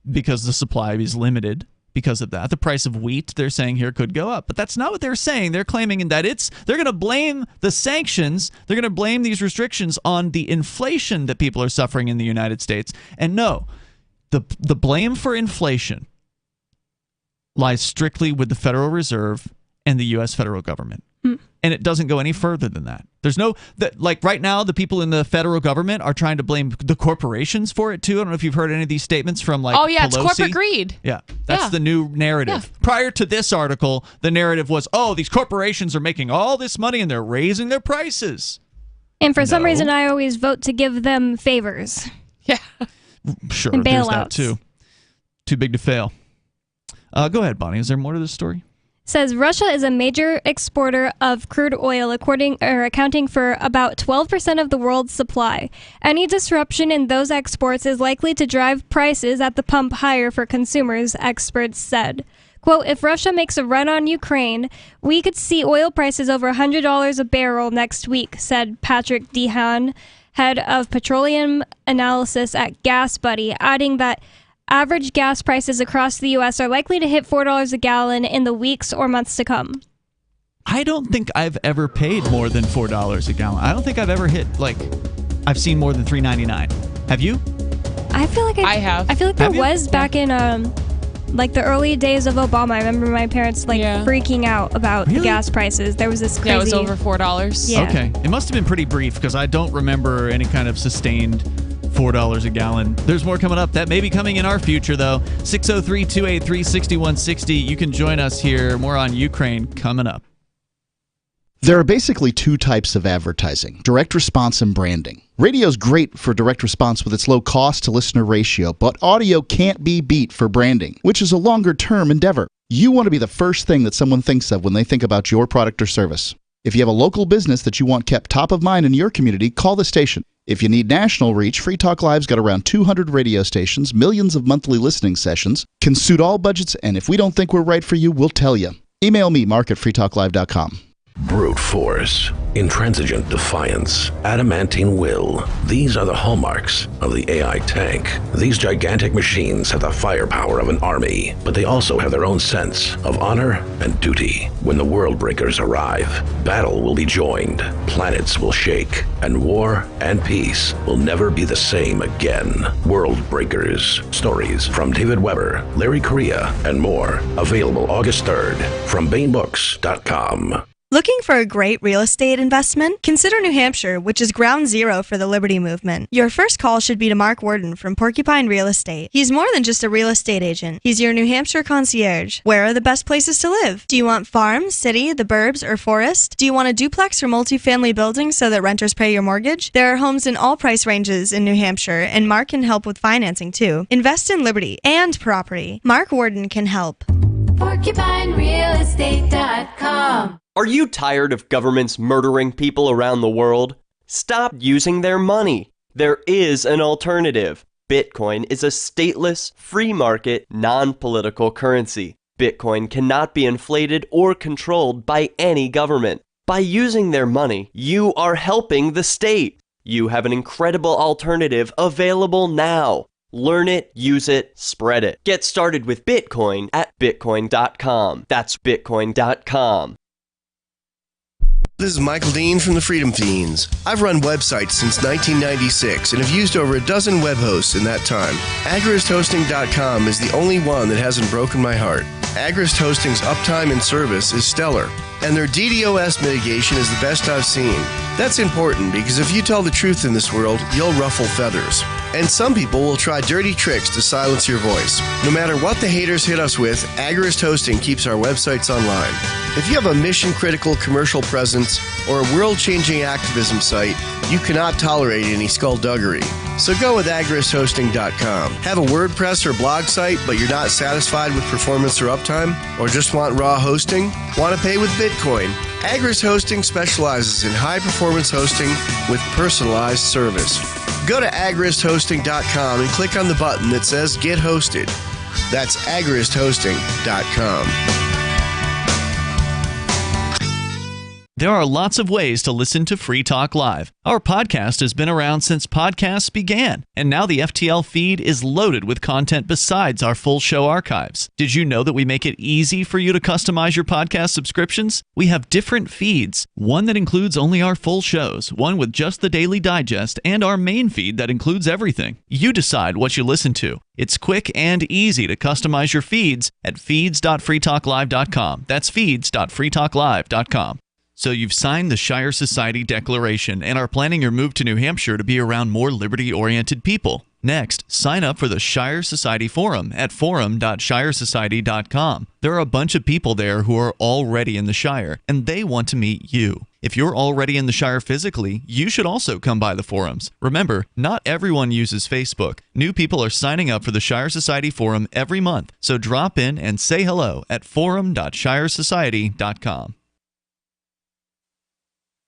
because the supply is limited. Because of that, the price of wheat, they're saying here, could go up. But that's not what they're saying. They're claiming that they're going to blame the sanctions, they're going to blame these restrictions on the inflation that people are suffering in the United States. And no, the blame for inflation lies strictly with the Federal Reserve and the U.S. federal government. And it doesn't go any further than that. There's like right now, the people in the federal government are trying to blame the corporations for it too. I don't know if you've heard any of these statements from Pelosi. It's corporate greed. Yeah, that's the new narrative. Yeah. Prior to this article, the narrative was, these corporations are making all this money and they're raising their prices. And for some reason, I always vote to give them favors. Yeah. Sure, and there's that too. Too big to fail. Go ahead, Bonnie. Is there more to this story? Says Russia is a major exporter of crude oil, accounting for about 12% of the world's supply. Any disruption in those exports is likely to drive prices at the pump higher for consumers, experts said. Quote, if Russia makes a run on Ukraine, we could see oil prices over $100 a barrel next week, said Patrick Dehaan, head of petroleum analysis at Gas Buddy, adding that average gas prices across the U.S. are likely to hit $4 a gallon in the weeks or months to come. I don't think I've ever paid more than $4 a gallon. I don't think I've ever hit, I've seen more than $3.99. Have you? I feel like I have. I feel like there was back in the early days of Obama. I remember my parents freaking out about the gas prices. There was this crazy... Yeah, it was over $4. Yeah. Okay. It must have been pretty brief because I don't remember any kind of sustained $4 a gallon. There's more coming up. That may be coming in our future, though. 603-283-6160. You can join us here. More on Ukraine coming up. There are basically two types of advertising, direct response and branding. Radio's great for direct response with its low cost to listener ratio, but audio can't be beat for branding, which is a longer-term endeavor. You want to be the first thing that someone thinks of when they think about your product or service. If you have a local business that you want kept top of mind in your community, call the station. If you need national reach, Free Talk Live's got around 200 radio stations, millions of monthly listening sessions, can suit all budgets, and if we don't think we're right for you, we'll tell you. Email me, mark@freetalklive.com. Brute force, intransigent defiance, adamantine will. These are the hallmarks of the AI tank. These gigantic machines have the firepower of an army, but they also have their own sense of honor and duty. When the world breakers arrive, battle will be joined, planets will shake, and war and peace will never be the same again. World Breakers. Stories from David Weber, Larry Correia, and more. Available August 3rd from BaneBooks.com. Looking for a great real estate investment? Consider New Hampshire, which is ground zero for the Liberty Movement. Your first call should be to Mark Worden from Porcupine Real Estate. He's more than just a real estate agent. He's your New Hampshire concierge. Where are the best places to live? Do you want farm, city, the burbs, or forest? Do you want a duplex or multifamily building so that renters pay your mortgage? There are homes in all price ranges in New Hampshire, and Mark can help with financing too. Invest in Liberty and property. Mark Worden can help. PorcupineRealEstate.com. Are you tired of governments murdering people around the world? Stop using their money. There is an alternative. Bitcoin is a stateless, free market, non-political currency. Bitcoin cannot be inflated or controlled by any government. By using their money, you are helping the state. You have an incredible alternative available now. Learn it, use it, spread it. Get started with Bitcoin at Bitcoin.com. That's Bitcoin.com. This is Michael Dean from the Freedom Fiends. I've run websites since 1996 and have used over a dozen web hosts in that time. AgristHosting.com is the only one that hasn't broken my heart. Agrist Hosting's uptime and service is stellar, and their DDoS mitigation is the best I've seen. That's important because if you tell the truth in this world, you'll ruffle feathers. And some people will try dirty tricks to silence your voice. No matter what the haters hit us with, Agrist Hosting keeps our websites online. If you have a mission-critical commercial presence or a world-changing activism site, you cannot tolerate any skullduggery. So go with AgristHosting.com. Have a WordPress or blog site, but you're not satisfied with performance or uptime? Or just want raw hosting? Want to pay with Bitcoin? Agris Hosting specializes in high-performance hosting with personalized service. Go to agrishosting.com and click on the button that says Get Hosted. That's agrishosting.com. There are lots of ways to listen to Free Talk Live. Our podcast has been around since podcasts began, and now the FTL feed is loaded with content besides our full show archives. Did you know that we make it easy for you to customize your podcast subscriptions? We have different feeds, one that includes only our full shows, one with just the Daily Digest, and our main feed that includes everything. You decide what you listen to. It's quick and easy to customize your feeds at feeds.freetalklive.com. That's feeds.freetalklive.com. So you've signed the Shire Society Declaration and are planning your move to New Hampshire to be around more liberty-oriented people. Next, sign up for the Shire Society Forum at forum.shiresociety.com. There are a bunch of people there who are already in the Shire, and they want to meet you. If you're already in the Shire physically, you should also come by the forums. Remember, not everyone uses Facebook. New people are signing up for the Shire Society Forum every month, so drop in and say hello at forum.shiresociety.com.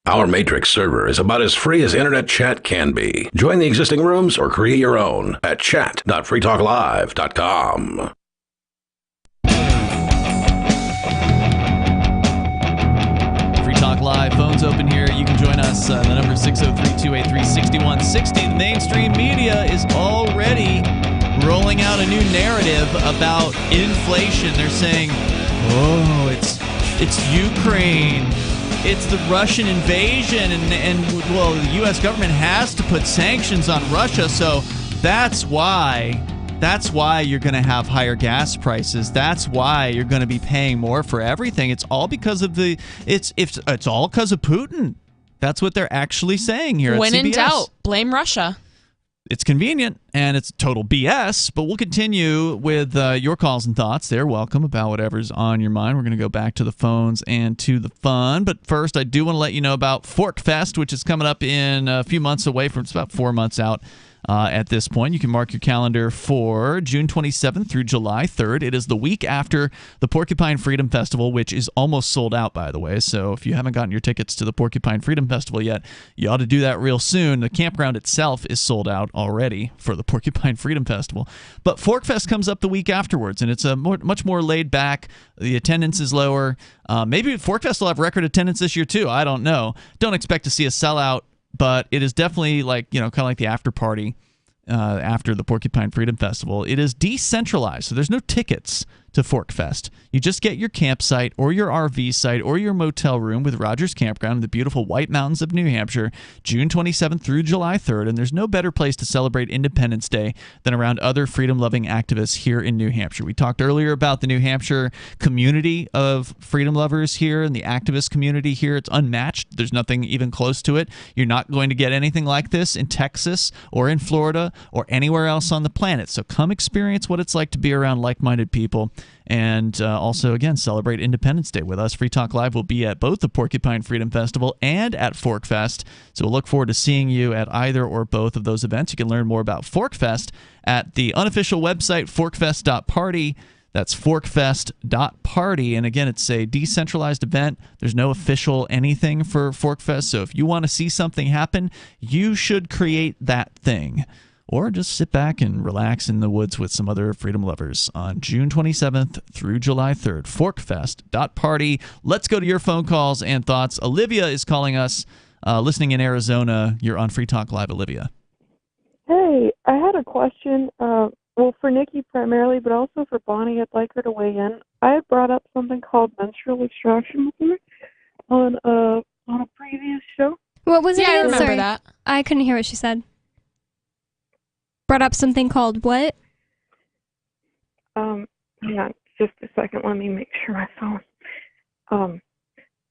Our Matrix server is about as free as internet chat can be. Join the existing rooms or create your own at chat.freetalklive.com. Free Talk Live, phones open here. You can join us. The number is 603-283-6160. The mainstream media is already rolling out a new narrative about inflation. They're saying, oh, it's Ukraine. It's the Russian invasion, and well, the U.S. government has to put sanctions on Russia, so that's why you're going to have higher gas prices. That's why you're going to be paying more for everything. It's all because of it's all because of Putin. That's what they're actually saying here. When at CBS. in doubt, blame Russia. It's convenient, and it's total BS, but we'll continue with your calls and thoughts. They're welcome about whatever's on your mind. We're going to go back to the phones and to the fun, but first I do want to let you know about Fork Fest, which is coming up in a few months away. It's about 4 months out. At this point, you can mark your calendar for June 27th through July 3rd. It is the week after the Porcupine Freedom Festival, which is almost sold out, by the way. So if you haven't gotten your tickets to the Porcupine Freedom Festival yet, you ought to do that real soon. The campground itself is sold out already for the Porcupine Freedom Festival. But Fork Fest comes up the week afterwards, and it's a much more laid back. The attendance is lower. Maybe Fork Fest will have record attendance this year, too. I don't know. Don't expect to see a sellout. But it is definitely kind of like the after party after the Porcupine Freedom Festival. It is decentralized, so there's no tickets to Fork Fest. You just get your campsite or your RV site or your motel room with Rogers Campground in the beautiful White Mountains of New Hampshire, June 27th through July 3rd. And there's no better place to celebrate Independence Day than around other freedom-loving activists here in New Hampshire. We talked earlier about the New Hampshire community of freedom lovers here and the activist community here. It's unmatched. There's nothing even close to it. You're not going to get anything like this in Texas or in Florida or anywhere else on the planet. So come experience what it's like to be around like-minded people. And also, again, celebrate Independence Day with us. Free Talk Live will be at both the Porcupine Freedom Festival and at Fork Fest. So we'll look forward to seeing you at either or both of those events. You can learn more about Fork Fest at the unofficial website, forkfest.party. That's forkfest.party. And again, it's a decentralized event. There's no official anything for Fork Fest. So if you want to see something happen, you should create that thing. Or just sit back and relax in the woods with some other freedom lovers on June 27th through July 3rd. Forkfest.party. Let's go to your phone calls and thoughts. Olivia is calling us, listening in Arizona. You're on Free Talk Live, Olivia. Hey, I had a question. Well, for Nikki primarily, but also for Bonnie, I'd like her to weigh in. I had brought up something called menstrual extraction before on a previous show. What was it? I remember Sorry. that. I couldn't hear what she said. Brought up something called what? Hang on just a second. Let me make sure my phone.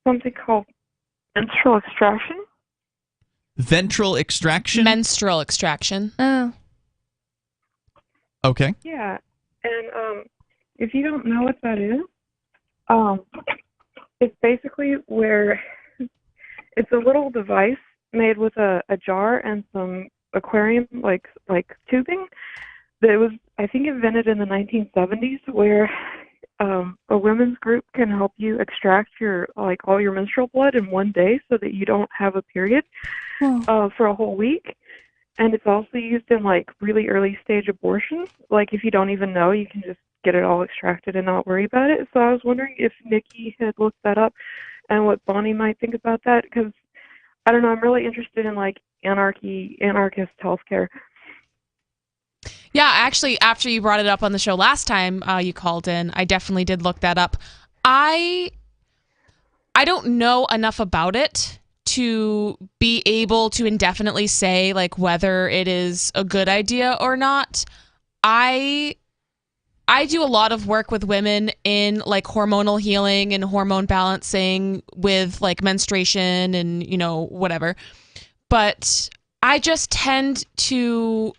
Something called menstrual extraction. Ventral extraction? Menstrual extraction. Oh. Okay. Yeah, and if you don't know what that is, it's basically where it's a little device made with a jar and some aquarium like tubing that was, I think, invented in the 1970s, where a women's group can help you extract your all your menstrual blood in one day so that you don't have a period for a whole week. And it's also used in really early stage abortions. Like if you don't even know, you can just get it all extracted and not worry about it. So I was wondering if Nikki had looked that up and what Bonnie might think about that, because I don't know, I'm really interested in anarchist healthcare. Yeah, actually, after you brought it up on the show last time you called in, I definitely did look that up. I don't know enough about it to be able to indefinitely say whether it is a good idea or not. I do a lot of work with women in hormonal healing and hormone balancing with menstruation and whatever. But I just tend to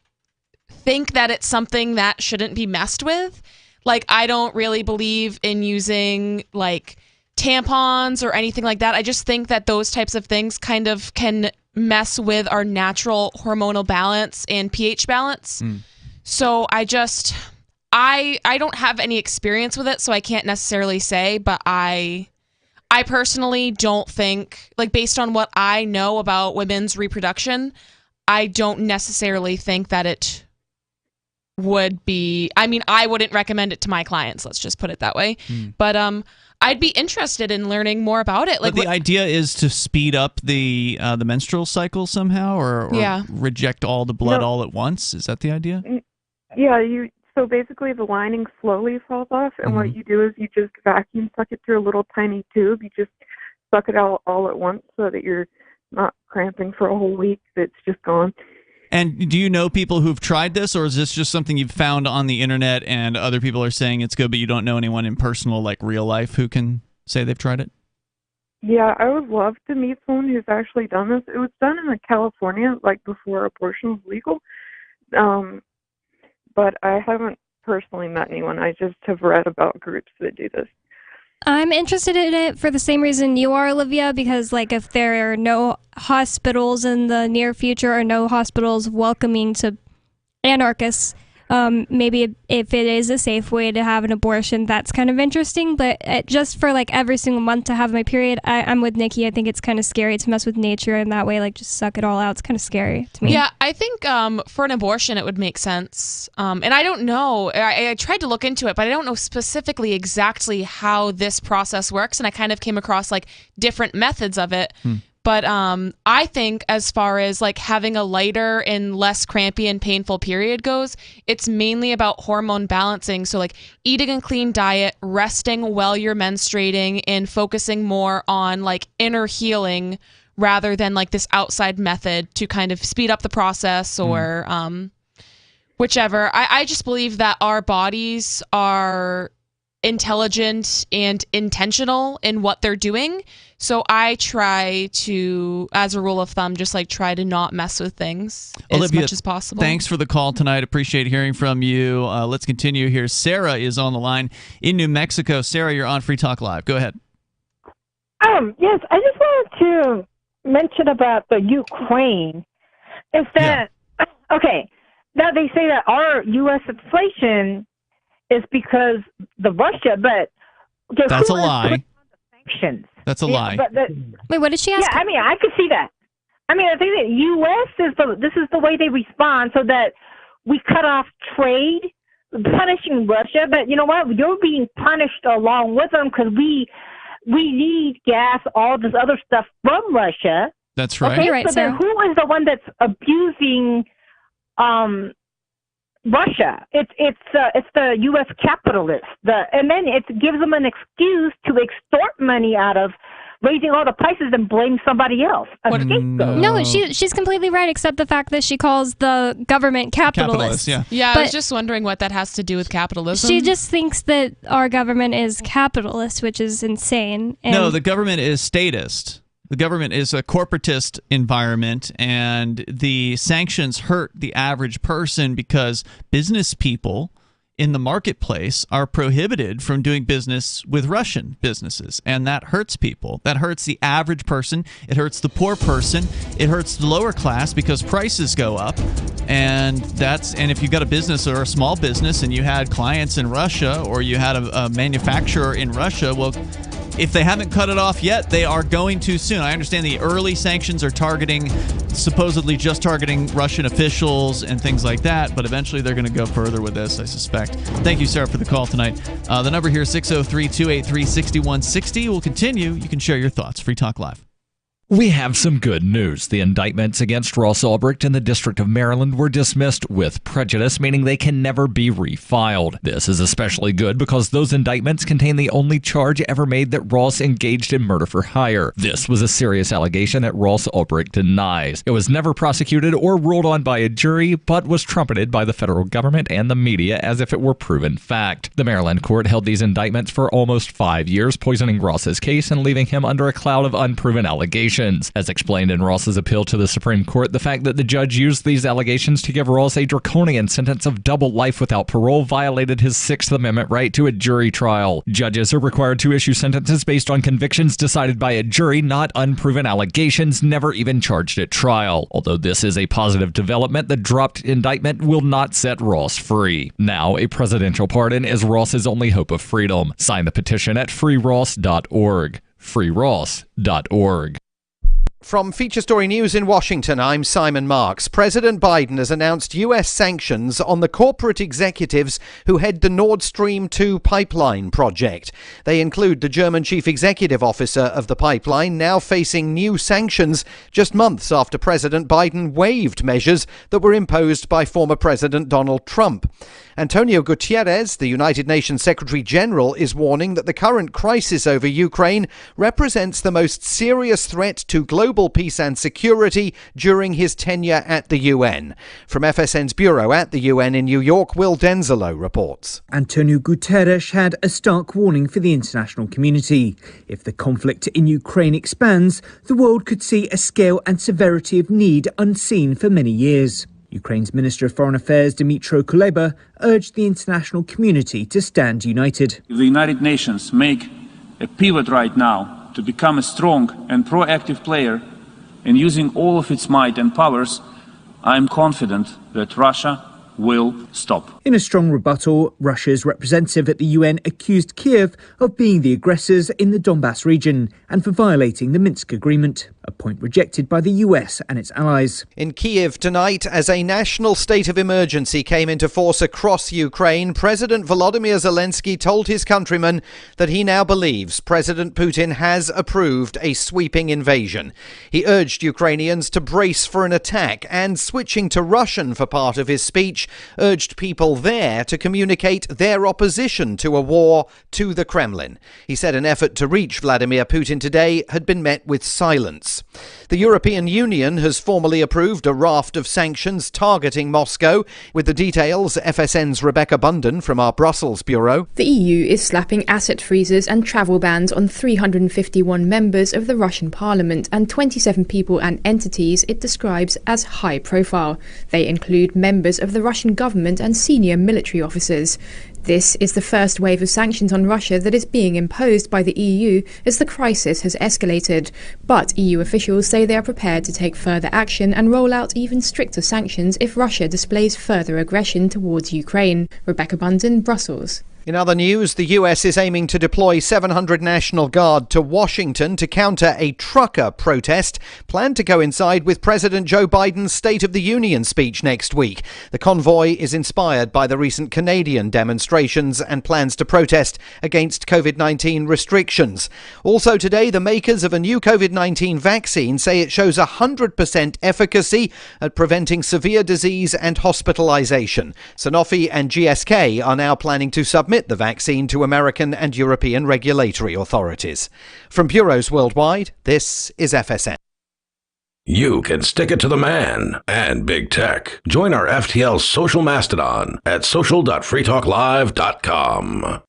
think that it's something that shouldn't be messed with. I don't really believe in using tampons or anything like that. I just think that those types of things kind of can mess with our natural hormonal balance and pH balance. So I don't have any experience with it, so I can't necessarily say, but I personally don't think, based on what I know about women's reproduction, I don't necessarily think that it would be, I wouldn't recommend it to my clients, let's just put it that way. But I'd be interested in learning more about it. But the idea is to speed up the menstrual cycle somehow, or reject all the blood all at once. Is that the idea? Yeah, so basically the lining slowly falls off, and what you do is you just vacuum suck it through a little tiny tube. You just suck it out all at once so that you're not cramping for a whole week. It's just gone. And do you know people who've tried this, or is this just something you've found on the internet and other people are saying it's good, but you don't know anyone in personal, real life, who can say they've tried it? Yeah, I would love to meet someone who's actually done this. It was done in California, before abortion was legal. But I haven't personally met anyone. I just have read about groups that do this. I'm interested in it for the same reason you are, Olivia, because if there are no hospitals in the near future or no hospitals welcoming to anarchists, maybe if it is a safe way to have an abortion, that's kind of interesting. But just for every single month to have my period, I'm with Nikki. I think it's kind of scary to mess with nature in that way, just suck it all out. It's kind of scary to me. Yeah, I think for an abortion it would make sense. And I don't know. I tried to look into it, but I don't know specifically exactly how this process works. And I kind of came across different methods of it. But I think as far as having a lighter and less crampy and painful period goes, it's mainly about hormone balancing. So eating a clean diet, resting while you're menstruating, and focusing more on inner healing rather than this outside method to kind of speed up the process or whichever. I just believe that our bodies are intelligent and intentional in what they're doing. So I try to, as a rule of thumb, just try to not mess with things as much as possible. Thanks for the call tonight. Appreciate hearing from you. Let's continue here. Sarah is on the line in New Mexico. Sarah, you're on Free Talk Live. Go ahead. Yes, I just wanted to mention about the Ukraine. Is that okay? Now they say that our U.S. inflation is because the Russia, but that's a lie. Sanctions. That's a lie. Wait, what did she ask? Yeah, I could see that. I think that U.S. this is the way they respond, so that we cut off trade, punishing Russia. But you know what? You're being punished along with them because we need gas, all this other stuff from Russia. That's right. Okay, right, so then who is the one that's abusing Russia? It's the U.S. capitalists. And then it gives them an excuse to extort money out of raising all the prices and blame somebody else. A scapegoat. No, she's completely right, except the fact that she calls the government capitalist. Yeah, I was just wondering what that has to do with capitalism. She just thinks that our government is capitalist, which is insane. No, the government is statist. The government is a corporatist environment, and the sanctions hurt the average person because business people in the marketplace are prohibited from doing business with Russian businesses, and that hurts people. That hurts the average person. It hurts the poor person. It hurts the lower class because prices go up, and if you've got a business or a small business and you had clients in Russia or you had a manufacturer in Russia, well, if they haven't cut it off yet, they are going to soon. I understand the early sanctions are supposedly just targeting Russian officials and things like that, but eventually they're going to go further with this, I suspect. Thank you, Sarah, for the call tonight. The number here is 603-283-6160. We'll continue. You can share your thoughts. Free Talk Live. We have some good news. The indictments against Ross Ulbricht in the District of Maryland were dismissed with prejudice, meaning they can never be refiled. This is especially good because those indictments contain the only charge ever made that Ross engaged in murder for hire. This was a serious allegation that Ross Ulbricht denies. It was never prosecuted or ruled on by a jury, but was trumpeted by the federal government and the media as if it were proven fact. The Maryland court held these indictments for almost 5 years, poisoning Ross's case and leaving him under a cloud of unproven allegations. As explained in Ross's appeal to the Supreme Court, the fact that the judge used these allegations to give Ross a draconian sentence of double life without parole violated his Sixth Amendment right to a jury trial. Judges are required to issue sentences based on convictions decided by a jury, not unproven allegations never even charged at trial. Although this is a positive development, the dropped indictment will not set Ross free. Now, a presidential pardon is Ross's only hope of freedom. Sign the petition at freeross.org. freeross.org. From Feature Story News in Washington, I'm Simon Marks. President Biden has announced U.S. sanctions on the corporate executives who head the Nord Stream 2 pipeline project. They include the German chief executive officer of the pipeline, now facing new sanctions just months after President Biden waived measures that were imposed by former President Donald Trump. Antonio Guterres, the United Nations Secretary General, is warning that the current crisis over Ukraine represents the most serious threat to global peace and security during his tenure at the UN. From FSN's bureau at the UN in New York, Will Denzelo reports. Antonio Guterres had a stark warning for the international community. If the conflict in Ukraine expands, the world could see a scale and severity of need unseen for many years. Ukraine's Minister of Foreign Affairs, Dmytro Kuleba, urged the international community to stand united. If the United Nations make a pivot right now to become a strong and proactive player in using all of its might and powers, I am confident that Russia will stop. In a strong rebuttal, Russia's representative at the UN accused Kiev of being the aggressors in the Donbass region and for violating the Minsk agreement, a point rejected by the US and its allies. In Kiev tonight, as a national state of emergency came into force across Ukraine, President Volodymyr Zelensky told his countrymen that he now believes President Putin has approved a sweeping invasion. He urged Ukrainians to brace for an attack and, switching to Russian for part of his speech, urged people there to communicate their opposition to a war to the Kremlin. He said an effort to reach Vladimir Putin today had been met with silence. The European Union has formally approved a raft of sanctions targeting Moscow. With the details, FSN's Rebecca Bunden from our Brussels bureau. The EU is slapping asset freezes and travel bans on 351 members of the Russian parliament and 27 people and entities it describes as high profile. They include members of the Russian government and senior military officers. This is the first wave of sanctions on Russia that is being imposed by the EU as the crisis has escalated. But EU officials say they are prepared to take further action and roll out even stricter sanctions if Russia displays further aggression towards Ukraine. Rebecca Bunden, Brussels. In other news, the US is aiming to deploy 700 National Guard to Washington to counter a trucker protest planned to coincide with President Joe Biden's State of the Union speech next week. The convoy is inspired by the recent Canadian demonstrations and plans to protest against COVID-19 restrictions. Also today, the makers of a new COVID-19 vaccine say it shows 100% efficacy at preventing severe disease and hospitalization. Sanofi and GSK are now planning to submit the vaccine to American and European regulatory authorities. From bureaus worldwide, this is FSN. You can stick it to the man and big tech. Join our FTL social mastodon at social.freetalklive.com.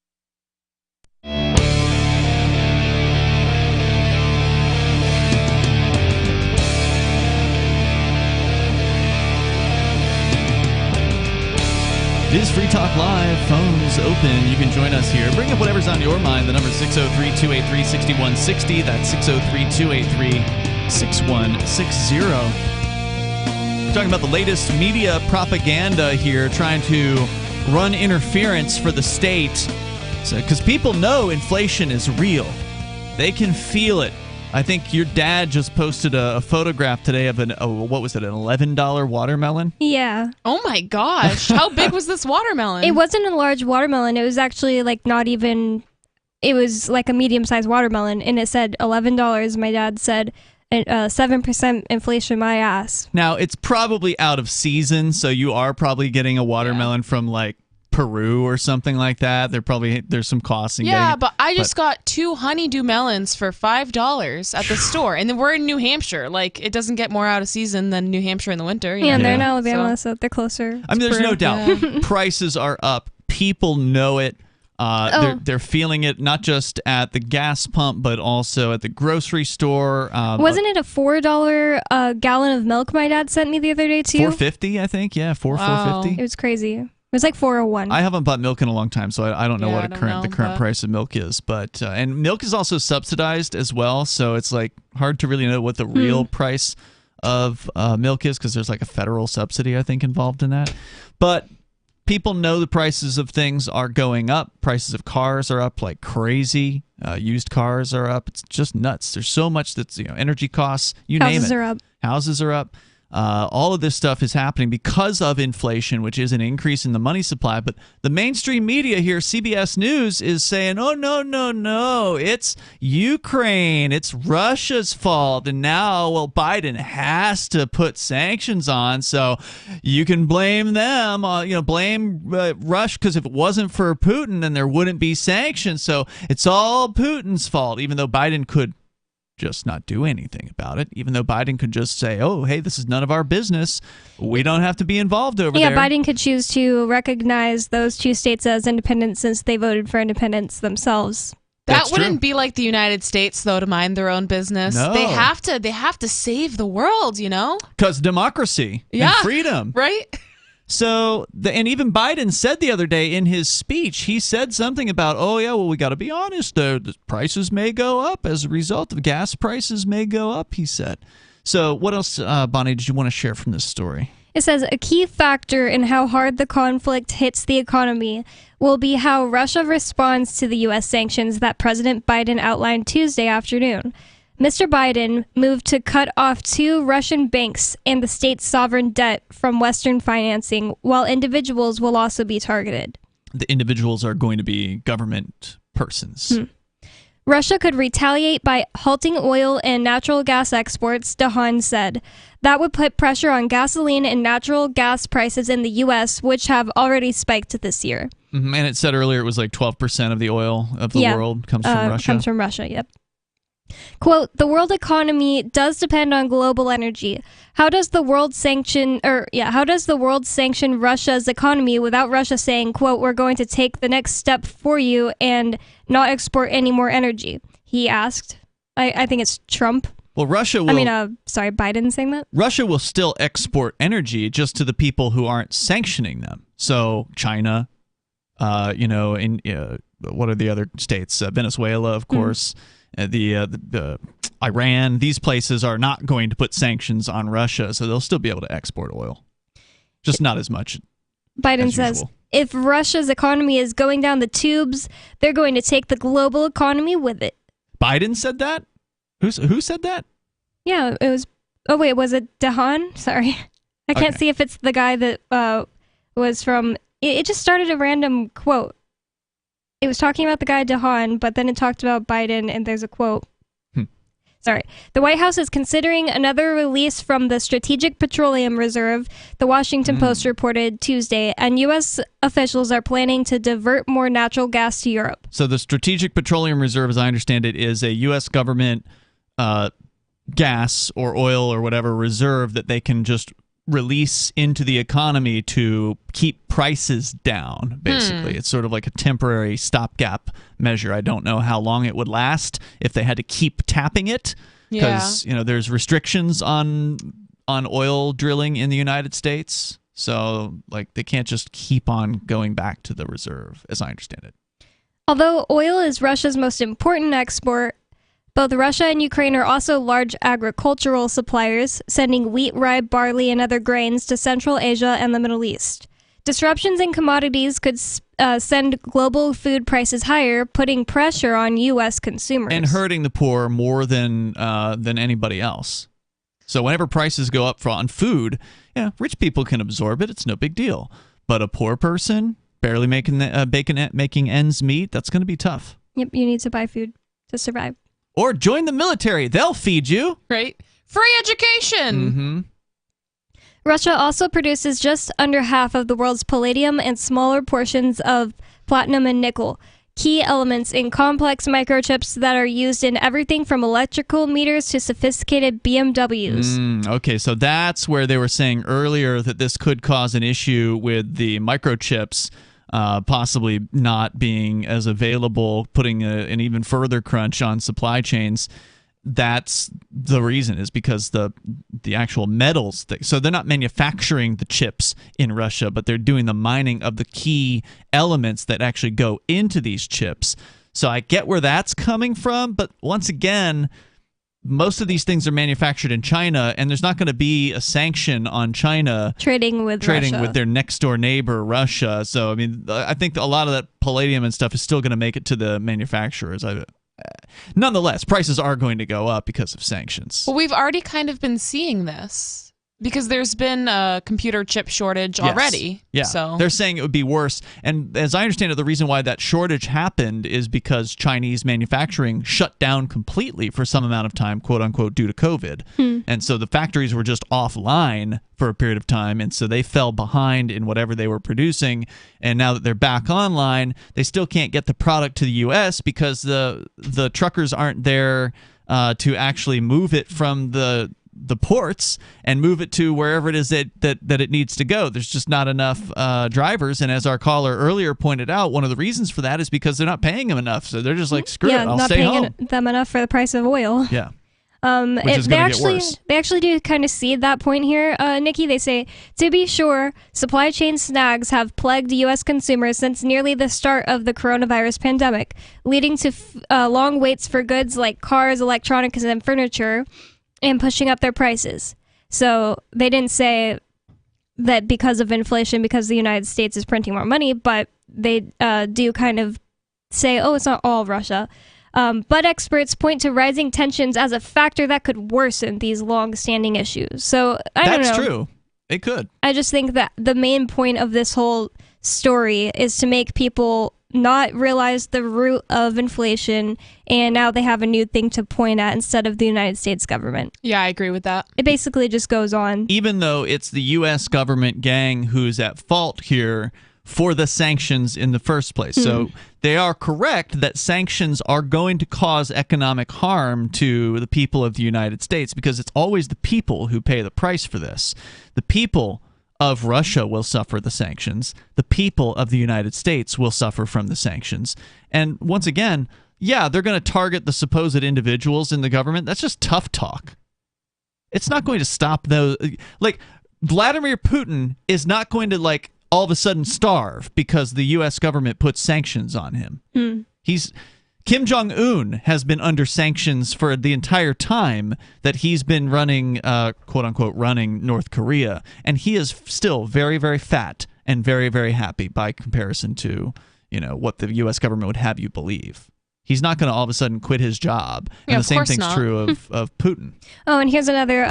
It is Free Talk Live. Phones open. You can join us here. Bring up whatever's on your mind. The number is 603-283-6160. That's 603-283-6160. Talking about the latest media propaganda here, trying to run interference for the state. Because people know inflation is real. They can feel it. I think your dad just posted a photograph today of an $11 watermelon? Yeah. Oh my gosh. How big was this watermelon? It wasn't a large watermelon. It was actually like not even, it was like a medium-sized watermelon, and it said $11. My dad said 7% inflation, my ass. Now, it's probably out of season, so you are probably getting a watermelon from like Peru or something like that. There's some costs in getting it. But I just got 2 honeydew melons for $5 at the store, and then we're in New Hampshire. Like, it doesn't get more out of season than New Hampshire in the winter. Yeah, and they're in Alabama, so they're closer. I mean, there's no doubt. Prices are up. People know it. They're feeling it not just at the gas pump, but also at the grocery store. Wasn't it a $4 gallon of milk my dad sent me the other day, too? $4.50, I think. Yeah, $4.50. It was crazy. It was like $4.01. I haven't bought milk in a long time, so I don't know what the current price of milk is. But and milk is also subsidized as well, so it's like hard to really know what the real price of milk is, because there's like a federal subsidy, I think, involved in that. But people know the prices of things are going up. Prices of cars are up like crazy. Used cars are up. It's just nuts. There's so much that's energy costs. You name it. Houses are up. Houses are up. All of this stuff is happening because of inflation, which is an increase in the money supply. But the mainstream media here, CBS News, is saying, oh, no, it's Ukraine. It's Russia's fault. And now, Biden has to put sanctions on. So you can blame them, blame Russia, because if it wasn't for Putin, then there wouldn't be sanctions. So it's all Putin's fault, even though Biden could just not do anything about it, even though Biden could just say, oh, hey, this is none of our business. We don't have to be involved over there. Yeah, Biden could choose to recognize those 2 states as independent since they voted for independence themselves. That wouldn't be like the United States, though, to mind their own business. No. They have to save the world, Because democracy and freedom. Right? So, and even Biden said the other day in his speech, he said something about, we got to be honest, the prices may go up as a result of gas prices may go up, he said. So what else, Bonnie, did you want to share from this story? It says a key factor in how hard the conflict hits the economy will be how Russia responds to the U.S. sanctions that President Biden outlined Tuesday afternoon. Mr. Biden moved to cut off 2 Russian banks and the state's sovereign debt from Western financing, while individuals will also be targeted. The individuals are going to be government persons. Russia could retaliate by halting oil and natural gas exports, DeHaan said. That would put pressure on gasoline and natural gas prices in the U.S., which have already spiked this year. And it said earlier it was like 12% of the oil of the world comes from Russia. Comes from Russia, yep. Quote, the world economy does depend on global energy. How does the world sanction Russia's economy without Russia saying, quote, we're going to take the next step for you and not export any more energy? He asked. I think it's Trump. Well, Russia will... Biden saying that? Russia will still export energy just to the people who aren't sanctioning them. So China, what are the other states? Venezuela, of course. The Iran, these places are not going to put sanctions on Russia, so they'll still be able to export oil. Just not as much. Biden says, if Russia's economy is going down the tubes, they're going to take the global economy with it. Biden said that? Who said that? Yeah, it was... Oh, wait, was it DeHaan? Sorry. I can't see if it's the guy that was from... It just started a random quote. It was talking about the guy DeHaan, but then it talked about Biden, and there's a quote. Sorry. The White House is considering another release from the Strategic Petroleum Reserve, the Washington Post reported Tuesday, and U.S. officials are planning to divert more natural gas to Europe. So the Strategic Petroleum Reserve, as I understand it, is a U.S. government gas or oil or whatever reserve that they can just release into the economy to keep prices down, basically. It's sort of like a temporary stopgap measure. I don't know how long it would last if they had to keep tapping it, because there's restrictions on oil drilling in the United States. So, like, they can't just keep on going back to the reserve, as I understand it. Although oil is Russia's most important export, both Russia and Ukraine are also large agricultural suppliers, sending wheat, rye, barley, and other grains to Central Asia and the Middle East. Disruptions in commodities could send global food prices higher, putting pressure on U.S. consumers. And hurting the poor more than anybody else. So whenever prices go up on food, rich people can absorb it. It's no big deal. But a poor person barely making ends meet, that's going to be tough. Yep, you need to buy food to survive. Or join the military. They'll feed you. Right. Free education. Mm-hmm. Russia also produces just under half of the world's palladium and smaller portions of platinum and nickel, key elements in complex microchips that are used in everything from electrical meters to sophisticated BMWs. Okay, so that's where they were saying earlier that this could cause an issue with the microchips possibly not being as available, putting an even further crunch on supply chains. That's the reason, is because the actual metals. So they're not manufacturing the chips in Russia, but they're doing the mining of the key elements that actually go into these chips. So I get where that's coming from, but once again, most of these things are manufactured in China, and there's not going to be a sanction on China trading with their next door neighbor, Russia. So I mean, I think a lot of that palladium and stuff is still going to make it to the manufacturers. Nonetheless, prices are going to go up because of sanctions. Well, we've already kind of been seeing this because there's been a computer chip shortage already. Yeah, so they're saying it would be worse. And as I understand it, the reason why that shortage happened is because Chinese manufacturing shut down completely for some amount of time, quote unquote, due to COVID. And so the factories were just offline for a period of time, and so they fell behind in whatever they were producing. And now that they're back online, they still can't get the product to the U.S. because the truckers aren't there to actually move it from the ports and move it to wherever it is that it needs to go. There's just not enough drivers, and as our caller earlier pointed out, one of the reasons for that is because they're not paying them enough. So they're just like, screw it, I'll stay home. Not paying them enough for the price of oil. Yeah. They actually do kind of see that point here, Nikki. They say, to be sure, supply chain snags have plagued U.S. consumers since nearly the start of the coronavirus pandemic, leading to long waits for goods like cars, electronics, and furniture, and pushing up their prices. So they didn't say that because of inflation, because the United States is printing more money, but they do kind of say, oh, it's not all Russia. But experts point to rising tensions as a factor that could worsen these long-standing issues. So I don't know. That's true. It could. I just think that the main point of this whole story is to make people not realize the root of inflation, and now they have a new thing to point at instead of the United States government. Yeah, I agree with that. It basically just goes on. Even though it's the U.S. government gang who's at fault here for the sanctions in the first place. So they are correct that sanctions are going to cause economic harm to the people of the United States, because it's always the people who pay the price for this. The people of Russia will suffer the sanctions. The people of the United States will suffer from the sanctions. And once again, yeah, they're going to target the supposed individuals in the government. That's just tough talk. It's not going to stop those. Like, Vladimir Putin is not going to, all of a sudden starve because the U.S. government puts sanctions on him. Kim Jong-un has been under sanctions for the entire time that he's been running, quote-unquote, running North Korea. And he is still very, very fat and very, very happy by comparison to, what the U.S. government would have you believe. He's not going to all of a sudden quit his job. And the same thing's true of Putin. Oh, and here's another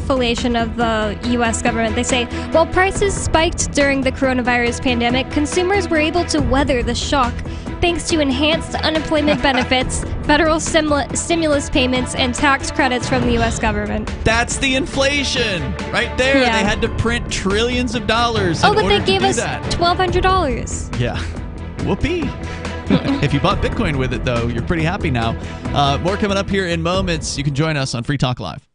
fellation of the U.S. government. They say, while prices spiked during the coronavirus pandemic, consumers were able to weather the shock thanks to enhanced unemployment benefits, federal stimulus payments, and tax credits from the U.S. government. That's the inflation right there. Yeah. They had to print trillions of dollars in order to do that. Oh, but they gave us $1,200. Yeah. Whoopee. If you bought Bitcoin with it, though, you're pretty happy now. More coming up here in moments. You can join us on Free Talk Live.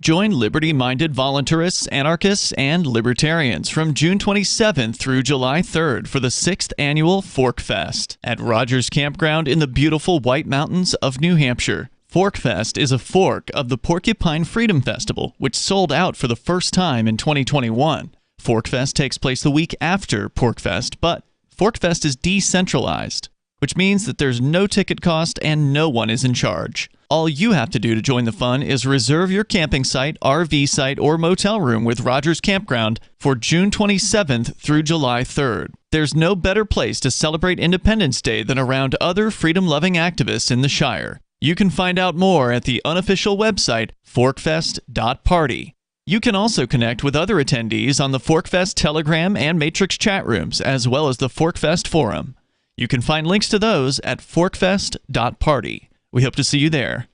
Join liberty-minded voluntarists, anarchists, and libertarians from June 27th through July 3rd for the 6th annual Fork Fest at Rogers Campground in the beautiful White Mountains of New Hampshire. Fork Fest is a fork of the Porcupine Freedom Festival, which sold out for the first time in 2021. Forkfest takes place the week after Porkfest, but Forkfest is decentralized, which means that there's no ticket cost and no one is in charge. All you have to do to join the fun is reserve your camping site, RV site, or motel room with Rogers Campground for June 27th through July 3rd. There's no better place to celebrate Independence Day than around other freedom-loving activists in the Shire. You can find out more at the unofficial website, forkfest.party. You can also connect with other attendees on the Forkfest Telegram and Matrix chat rooms, as well as the Forkfest forum. You can find links to those at forkfest.party. We hope to see you there.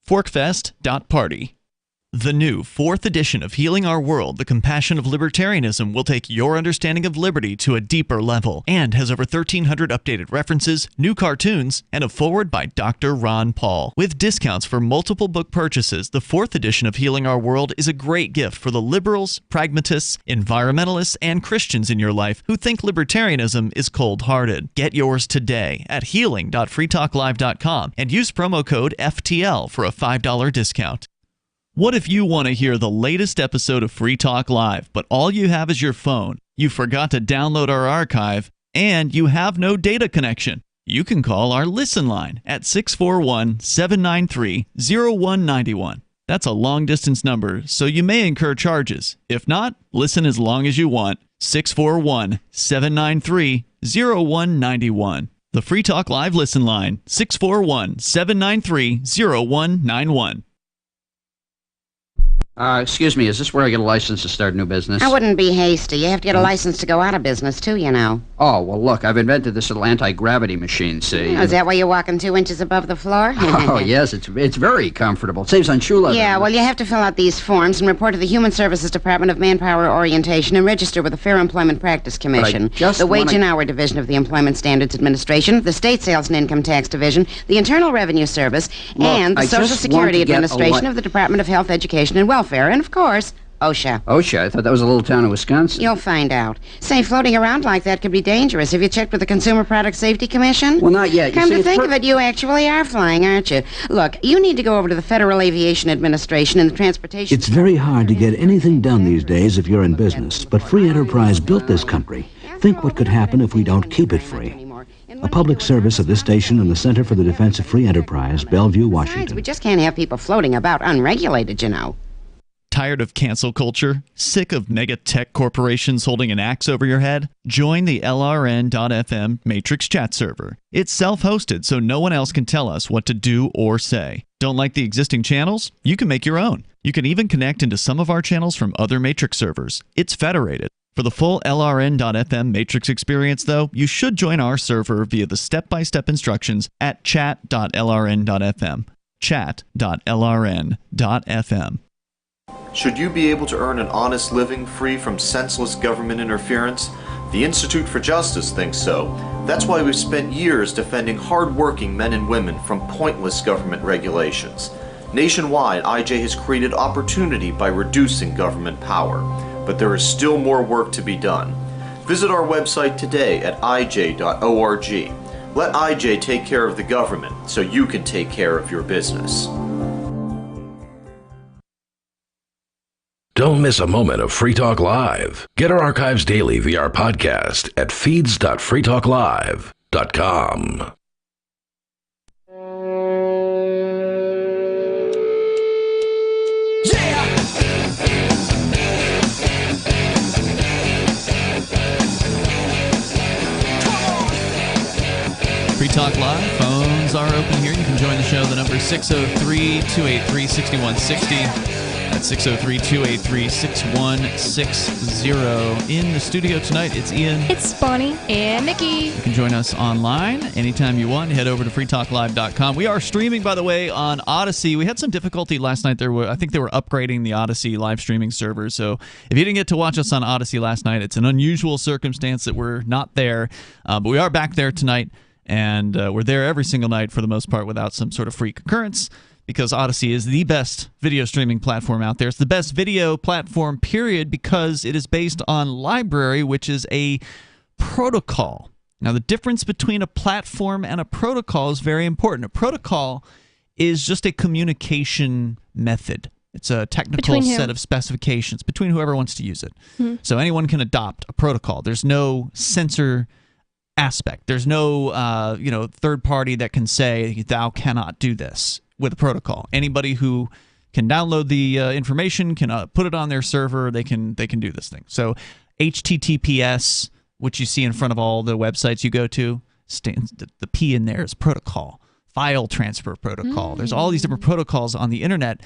Forkfest.party. The new 4th edition of Healing Our World, The Compassion of Libertarianism, will take your understanding of liberty to a deeper level and has over 1,300 updated references, new cartoons, and a foreword by Dr. Ron Paul. With discounts for multiple book purchases, the 4th edition of Healing Our World is a great gift for the liberals, pragmatists, environmentalists, and Christians in your life who think libertarianism is cold-hearted. Get yours today at healing.freetalklive.com and use promo code FTL for a $5 discount. What if you want to hear the latest episode of Free Talk Live, but all you have is your phone, you forgot to download our archive, and you have no data connection? You can call our Listen line at 641-793-0191. That's a long-distance number, so you may incur charges. If not, listen as long as you want. 641-793-0191. The Free Talk Live Listen line, 641-793-0191. Excuse me, is this where I get a license to start a new business? I wouldn't be hasty. You have to get a license to go out of business, too, you know. Oh, well, look, I've invented this little anti-gravity machine, see? Oh, is that why you're walking 2 inches above the floor? Oh, yes, it's very comfortable. It saves on shoe leather. Yeah, well, you have to fill out these forms and report to the Human Services Department of Manpower Orientation and register with the Fair Employment Practice Commission, the Wage and Hour Division of the Employment Standards Administration, the State Sales and Income Tax Division, the Internal Revenue Service, and the Social Security Administration of the Department of Health, Education, and Welfare, and, of course, OSHA. OSHA? I thought that was a little town in Wisconsin. You'll find out. Say, floating around like that could be dangerous. Have you checked with the Consumer Product Safety Commission? Well, not yet. Come to think of it, you actually are flying, aren't you? Look, you need to go over to the Federal Aviation Administration and the Transportation... It's very hard to get anything done these days if you're in business, but free enterprise built this country. Think what could happen if we don't keep it free. A public service of this station and the Center for the Defense of Free Enterprise, Bellevue, Washington. Besides, we just can't have people floating about unregulated, you know. Tired of cancel culture? Sick of mega tech corporations holding an axe over your head? Join the LRN.FM Matrix chat server. It's self-hosted, so no one else can tell us what to do or say. Don't like the existing channels? You can make your own. You can even connect into some of our channels from other Matrix servers. It's federated. For the full LRN.FM Matrix experience, though, you should join our server via the step-by-step instructions at chat.lrn.fm. Chat.lrn.fm. Should you be able to earn an honest living free from senseless government interference? The Institute for Justice thinks so. That's why we've spent years defending hard-working men and women from pointless government regulations. Nationwide, IJ has created opportunity by reducing government power. But there is still more work to be done. Visit our website today at ij.org. Let IJ take care of the government so you can take care of your business. Don't miss a moment of Free Talk Live. Get our archives daily via our podcast at feeds.freetalklive.com. Free Talk Live. Phones are open here. You can join the show. The number is 603-283-6160. That's 603-283-6160. In the studio tonight, it's Ian. It's Bonnie. And Nikki. You can join us online anytime you want. Head over to freetalklive.com. We are streaming, by the way, on Odyssey. We had some difficulty last night. I think they were upgrading the Odyssey live streaming server. So if you didn't get to watch us on Odyssey last night, it's an unusual circumstance that we're not there. But we are back there tonight. And we're there every single night for the most part without some sort of freak occurrence, because Odyssey is the best video streaming platform out there. It's the best video platform, period, because it is based on Library, which is a protocol. Now, the difference between a platform and a protocol is very important. A protocol is just a communication method. It's a technical set of specifications between whoever wants to use it. So anyone can adopt a protocol. There's no censor aspect. There's no third party that can say thou cannot do this with a protocol. Anybody who can download the information can put it on their server. They can do this thing. So HTTPS, which you see in front of all the websites you go to, stands the P in there is protocol. File transfer protocol. There's all these different protocols on the internet.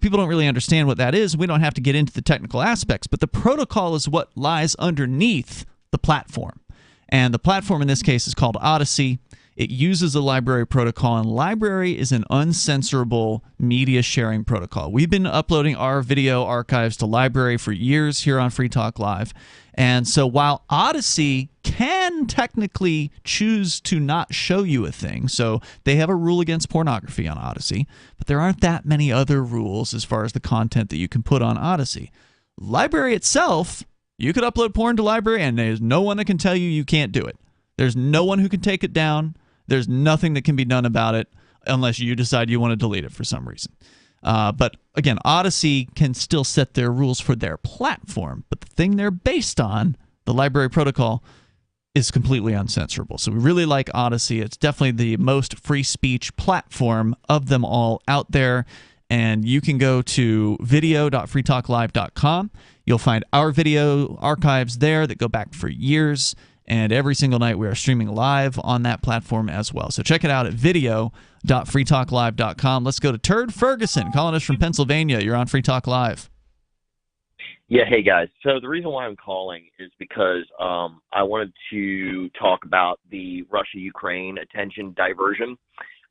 People don't really understand what that is. We don't have to get into the technical aspects, but the protocol is what lies underneath the platform. And the platform in this case is called Odyssey. It uses a library protocol, and library is an uncensorable media sharing protocol. We've been uploading our video archives to library for years here on Free Talk Live. And so while Odyssey can technically choose to not show you a thing, so they have a rule against pornography on Odyssey, but there aren't that many other rules as far as the content that you can put on Odyssey. Library itself, you could upload porn to library, and there's no one that can tell you can't do it. There's no one who can take it down. There's nothing that can be done about it unless you decide you want to delete it for some reason. But again, Odyssey can still set their rules for their platform, but the thing they're based on, the library protocol, is completely uncensorable. So we really like Odyssey. It's definitely the most free speech platform of them all out there. And you can go to video.freetalklive.com. You'll find our video archives there that go back for years. And every single night we are streaming live on that platform as well. So check it out at video.freetalklive.com. Let's go to Turd Ferguson, calling us from Pennsylvania. You're on Free Talk Live. Yeah, hey guys. So the reason why I'm calling is because I wanted to talk about the Russia-Ukraine attention diversion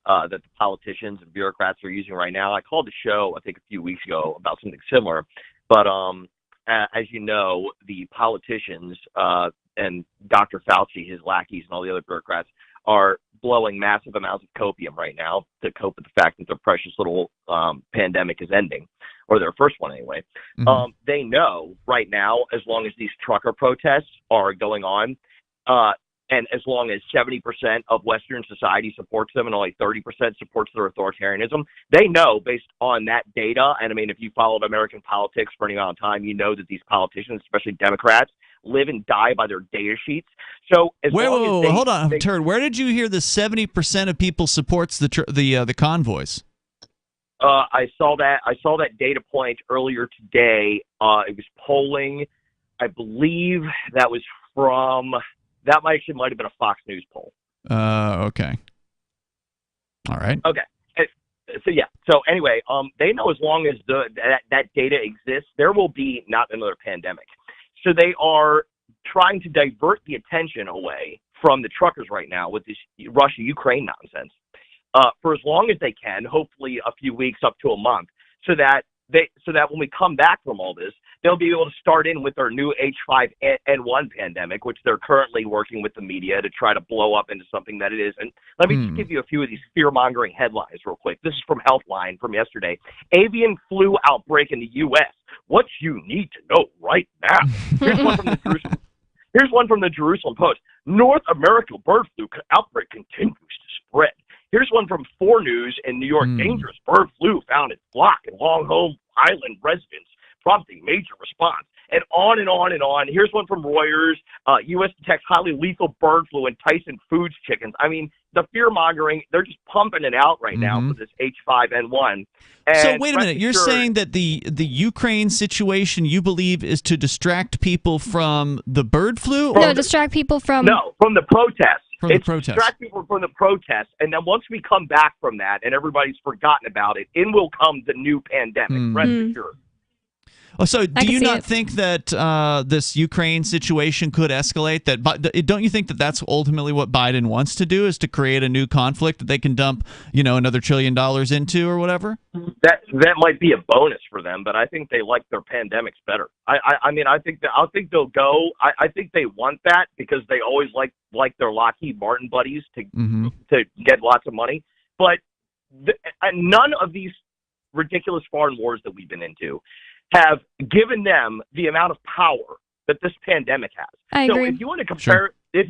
that the politicians and bureaucrats are using right now. I called the show, I think, a few weeks ago about something similar. But as you know, the politicians and Dr. Fauci, his lackeys, and all the other bureaucrats are blowing massive amounts of copium right now to cope with the fact that their precious little pandemic is ending, or their first one anyway. They know right now, as long as these trucker protests are going on, and as long as 70% of Western society supports them and only 30% supports their authoritarianism, they know based on that data, and I mean, if you followed American politics for any amount of time, you know that these politicians, especially Democrats, live and die by their data sheets. So as long as hold on, Turd. Where did you hear the 70% of people supports the convoys? I saw that data point earlier today. It was polling. I believe that was from. That might have been a Fox News poll. Okay. All right. Okay. So yeah. So anyway, they know as long as that data exists, there will be not another pandemic. So they are trying to divert the attention away from the truckers right now with this Russia-Ukraine nonsense for as long as they can, hopefully a few weeks up to a month, so that when we come back from all this, they'll be able to start in with their new H5N1 pandemic, which they're currently working with the media to try to blow up into something that it is. And let me just give you a few of these fear-mongering headlines real quick. This is from Healthline from yesterday. Avian flu outbreak in the U.S. What you need to know right now. Here's one from the Jerusalem Post. North America bird flu outbreak continues to spread. Here's one from 4 News in New York. Dangerous bird flu found in flock in Long Island residents, prompting major response. And on and on and on. Here's one from Reuters. U.S. detects highly lethal bird flu in Tyson Foods chickens. I mean, the fear-mongering, they're just pumping it out right now for this H5N1. And so wait a minute. You're saying that the Ukraine situation, you believe, is to distract people from the bird flu? No, distract people from... No, from the protests. It's distract people from the protests, and then once we come back from that and everybody's forgotten about it, in will come the new pandemic. Rest assured. Oh, so do you not think that this Ukraine situation could escalate? Don't you think that that's ultimately what Biden wants to do, is to create a new conflict that they can dump, another $1 trillion into or whatever? That might be a bonus for them, but I think they like their pandemics better. I think they'll go. I think they want that because they always like their Lockheed Martin buddies to get lots of money. But none of these ridiculous foreign wars that we've been into have given them the amount of power that this pandemic has. I agree. If you want to compare, their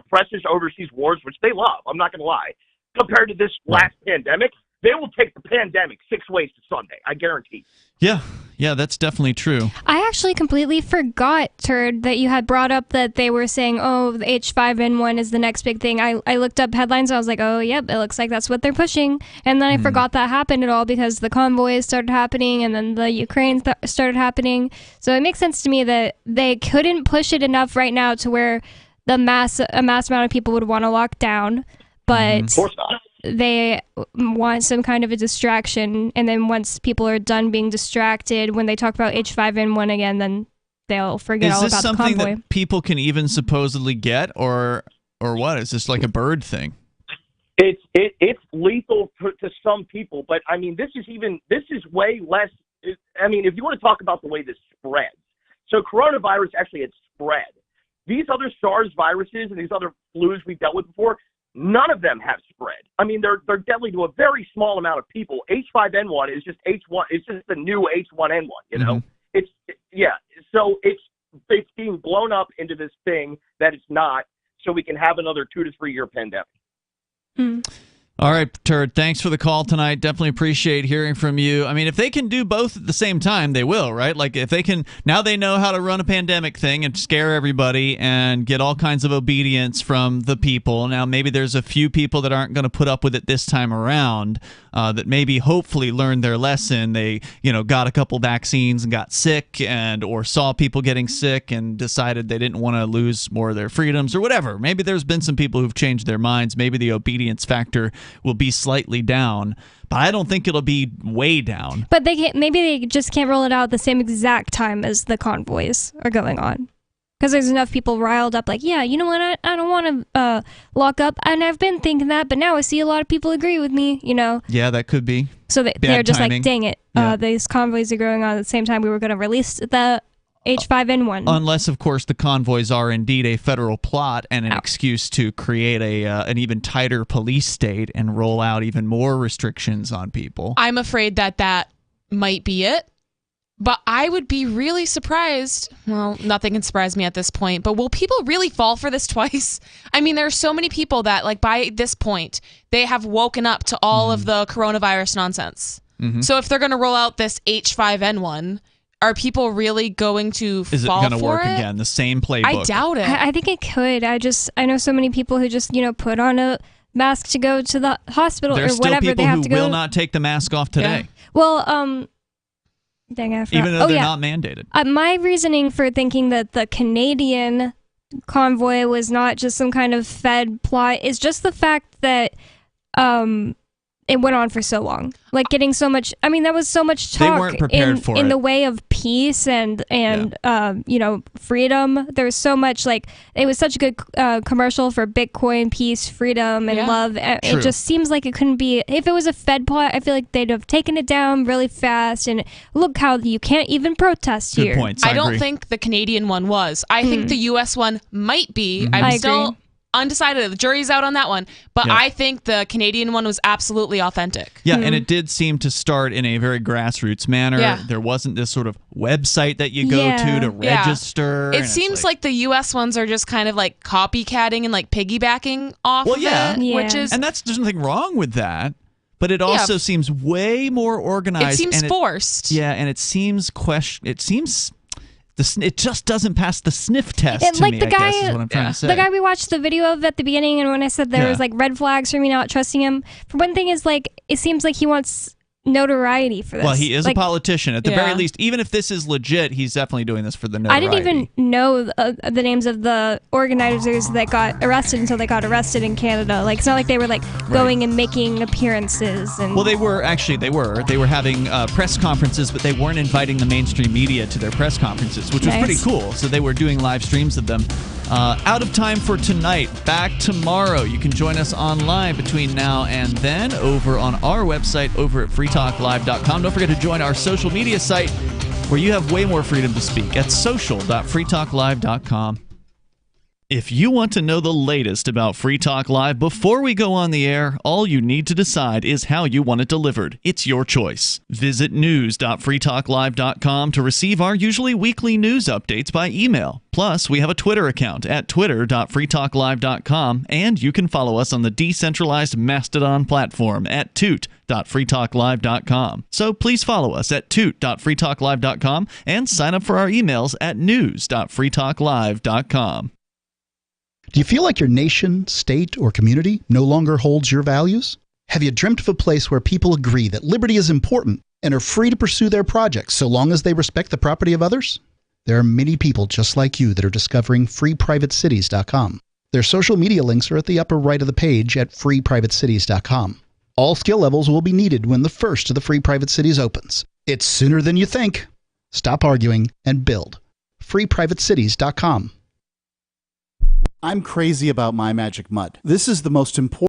precious overseas wars, which they love, I'm not going to lie, compared to this last pandemic, they will take the pandemic 6 ways to Sunday. I guarantee. Yeah, that's definitely true. I actually completely forgot, Turd, that you had brought up that they were saying, oh, the H5N1 is the next big thing. I looked up headlines, and I was like, oh, yep, it looks like that's what they're pushing. And then I forgot that happened at all because the convoys started happening and then the Ukraine started happening. So it makes sense to me that they couldn't push it enough right now to where a mass amount of people would want to lock down. But Of course not. they want some kind of a distraction, and then once people are done being distracted, when they talk about H5N1 again, then they'll forget all about the convoy. Is this something that people can even supposedly get, or what? Is this like a bird thing? It's lethal to some people, but I mean, this is way less. I mean, if you want to talk about the way this spreads, so coronavirus actually had spread. These other SARS viruses and these other flus we've dealt with before, none of them have spread. I mean, they're deadly to a very small amount of people. H5N1 is just H1. It's just the new H1N1. You know, So it's being blown up into this thing that it's not, so we can have another 2 to 3 year pandemic. All right, Turd, thanks for the call tonight. Definitely appreciate hearing from you. I mean, if they can do both at the same time, they will, right? Like, if they can, now they know how to run a pandemic thing and scare everybody and get all kinds of obedience from the people. Now, maybe there's a few people that aren't going to put up with it this time around, that maybe hopefully learned their lesson. They, got a couple vaccines and got sick or saw people getting sick and decided they didn't want to lose more of their freedoms or whatever. Maybe there's been some people who've changed their minds. Maybe the obedience factor will be slightly down, but I don't think it'll be way down. But maybe they just can't roll it out at the same exact time as the convoys are going on. Because there's enough people riled up like, yeah, you know what, I don't want to lock up. And I've been thinking that, but now I see a lot of people agree with me, Yeah, that could be. So they're just timing. Like, dang it, these convoys are going on at the same time we were going to release the H5N1. Unless, of course, the convoys are indeed a federal plot and an excuse to create an even tighter police state and roll out even more restrictions on people. I'm afraid that might be it. But I would be really surprised. Well, nothing can surprise me at this point. But will people really fall for this twice? I mean, there are so many people that, like, by this point, they have woken up to all of the coronavirus nonsense. So if they're going to roll out this H5N1, are people really going to fall for it? Is it going to work again? The same playbook? I doubt it. I think it could. I know so many people who just, put on a mask to go to the hospital or whatever they have to go. There's still people who will not take the mask off today. Yeah. Well, dang, I forgot. Even though they're not mandated. My reasoning for thinking that the Canadian convoy was not just some kind of Fed plot is just the fact that it went on for so long. Like, getting so much, I mean, that was so much talk they weren't prepared for in it. the way of peace and freedom. There was so much, like, it was such a good commercial for Bitcoin, peace, freedom, and love. It just seems like it couldn't be, if it was a Fed plot, I feel like they'd have taken it down really fast, and look how you can't even protest here. Good points. I don't think the Canadian one was. I think the U.S. one might be. I'm still undecided. The jury's out on that one. But I think the Canadian one was absolutely authentic. Yeah, and it did seem to start in a very grassroots manner. Yeah. There wasn't this sort of website that you go to register. It seems like the U.S. ones are just kind of like copycatting and like piggybacking off of it. Which is, and there's nothing wrong with that. But it also seems way more organized. It seems forced. And it seems it just doesn't pass the sniff test to like me, the guy, I guess is what I'm trying to say. The guy we watched the video of at the beginning, and when I said there was like red flags for me not trusting him, for one thing is like, it seems like he wants notoriety for this. Well, he is like, a politician. At the very least, even if this is legit, he's definitely doing this for the notoriety. I didn't even know the names of the organizers that got arrested until they got arrested in Canada. Like, it's not like they were like going and making appearances. And well, they were having press conferences, but they weren't inviting the mainstream media to their press conferences, which was pretty cool. So they were doing live streams of them. Out of time for tonight. Back tomorrow. You can join us online between now and then over on our website over at freetalklive.com. Don't forget to join our social media site where you have way more freedom to speak at social.freetalklive.com. If you want to know the latest about Free Talk Live before we go on the air, all you need to decide is how you want it delivered. It's your choice. Visit news.freetalklive.com to receive our usually weekly news updates by email. Plus, we have a Twitter account at twitter.freetalklive.com, and you can follow us on the decentralized Mastodon platform at toot.freetalklive.com. So please follow us at toot.freetalklive.com and sign up for our emails at news.freetalklive.com. Do you feel like your nation, state, or community no longer holds your values? Have you dreamt of a place where people agree that liberty is important and are free to pursue their projects so long as they respect the property of others? There are many people just like you that are discovering freeprivatecities.com. Their social media links are at the upper right of the page at freeprivatecities.com. All skill levels will be needed when the first of the Free Private Cities opens. It's sooner than you think. Stop arguing and build. freeprivatecities.com. I'm crazy about My Magic Mud. This is the most important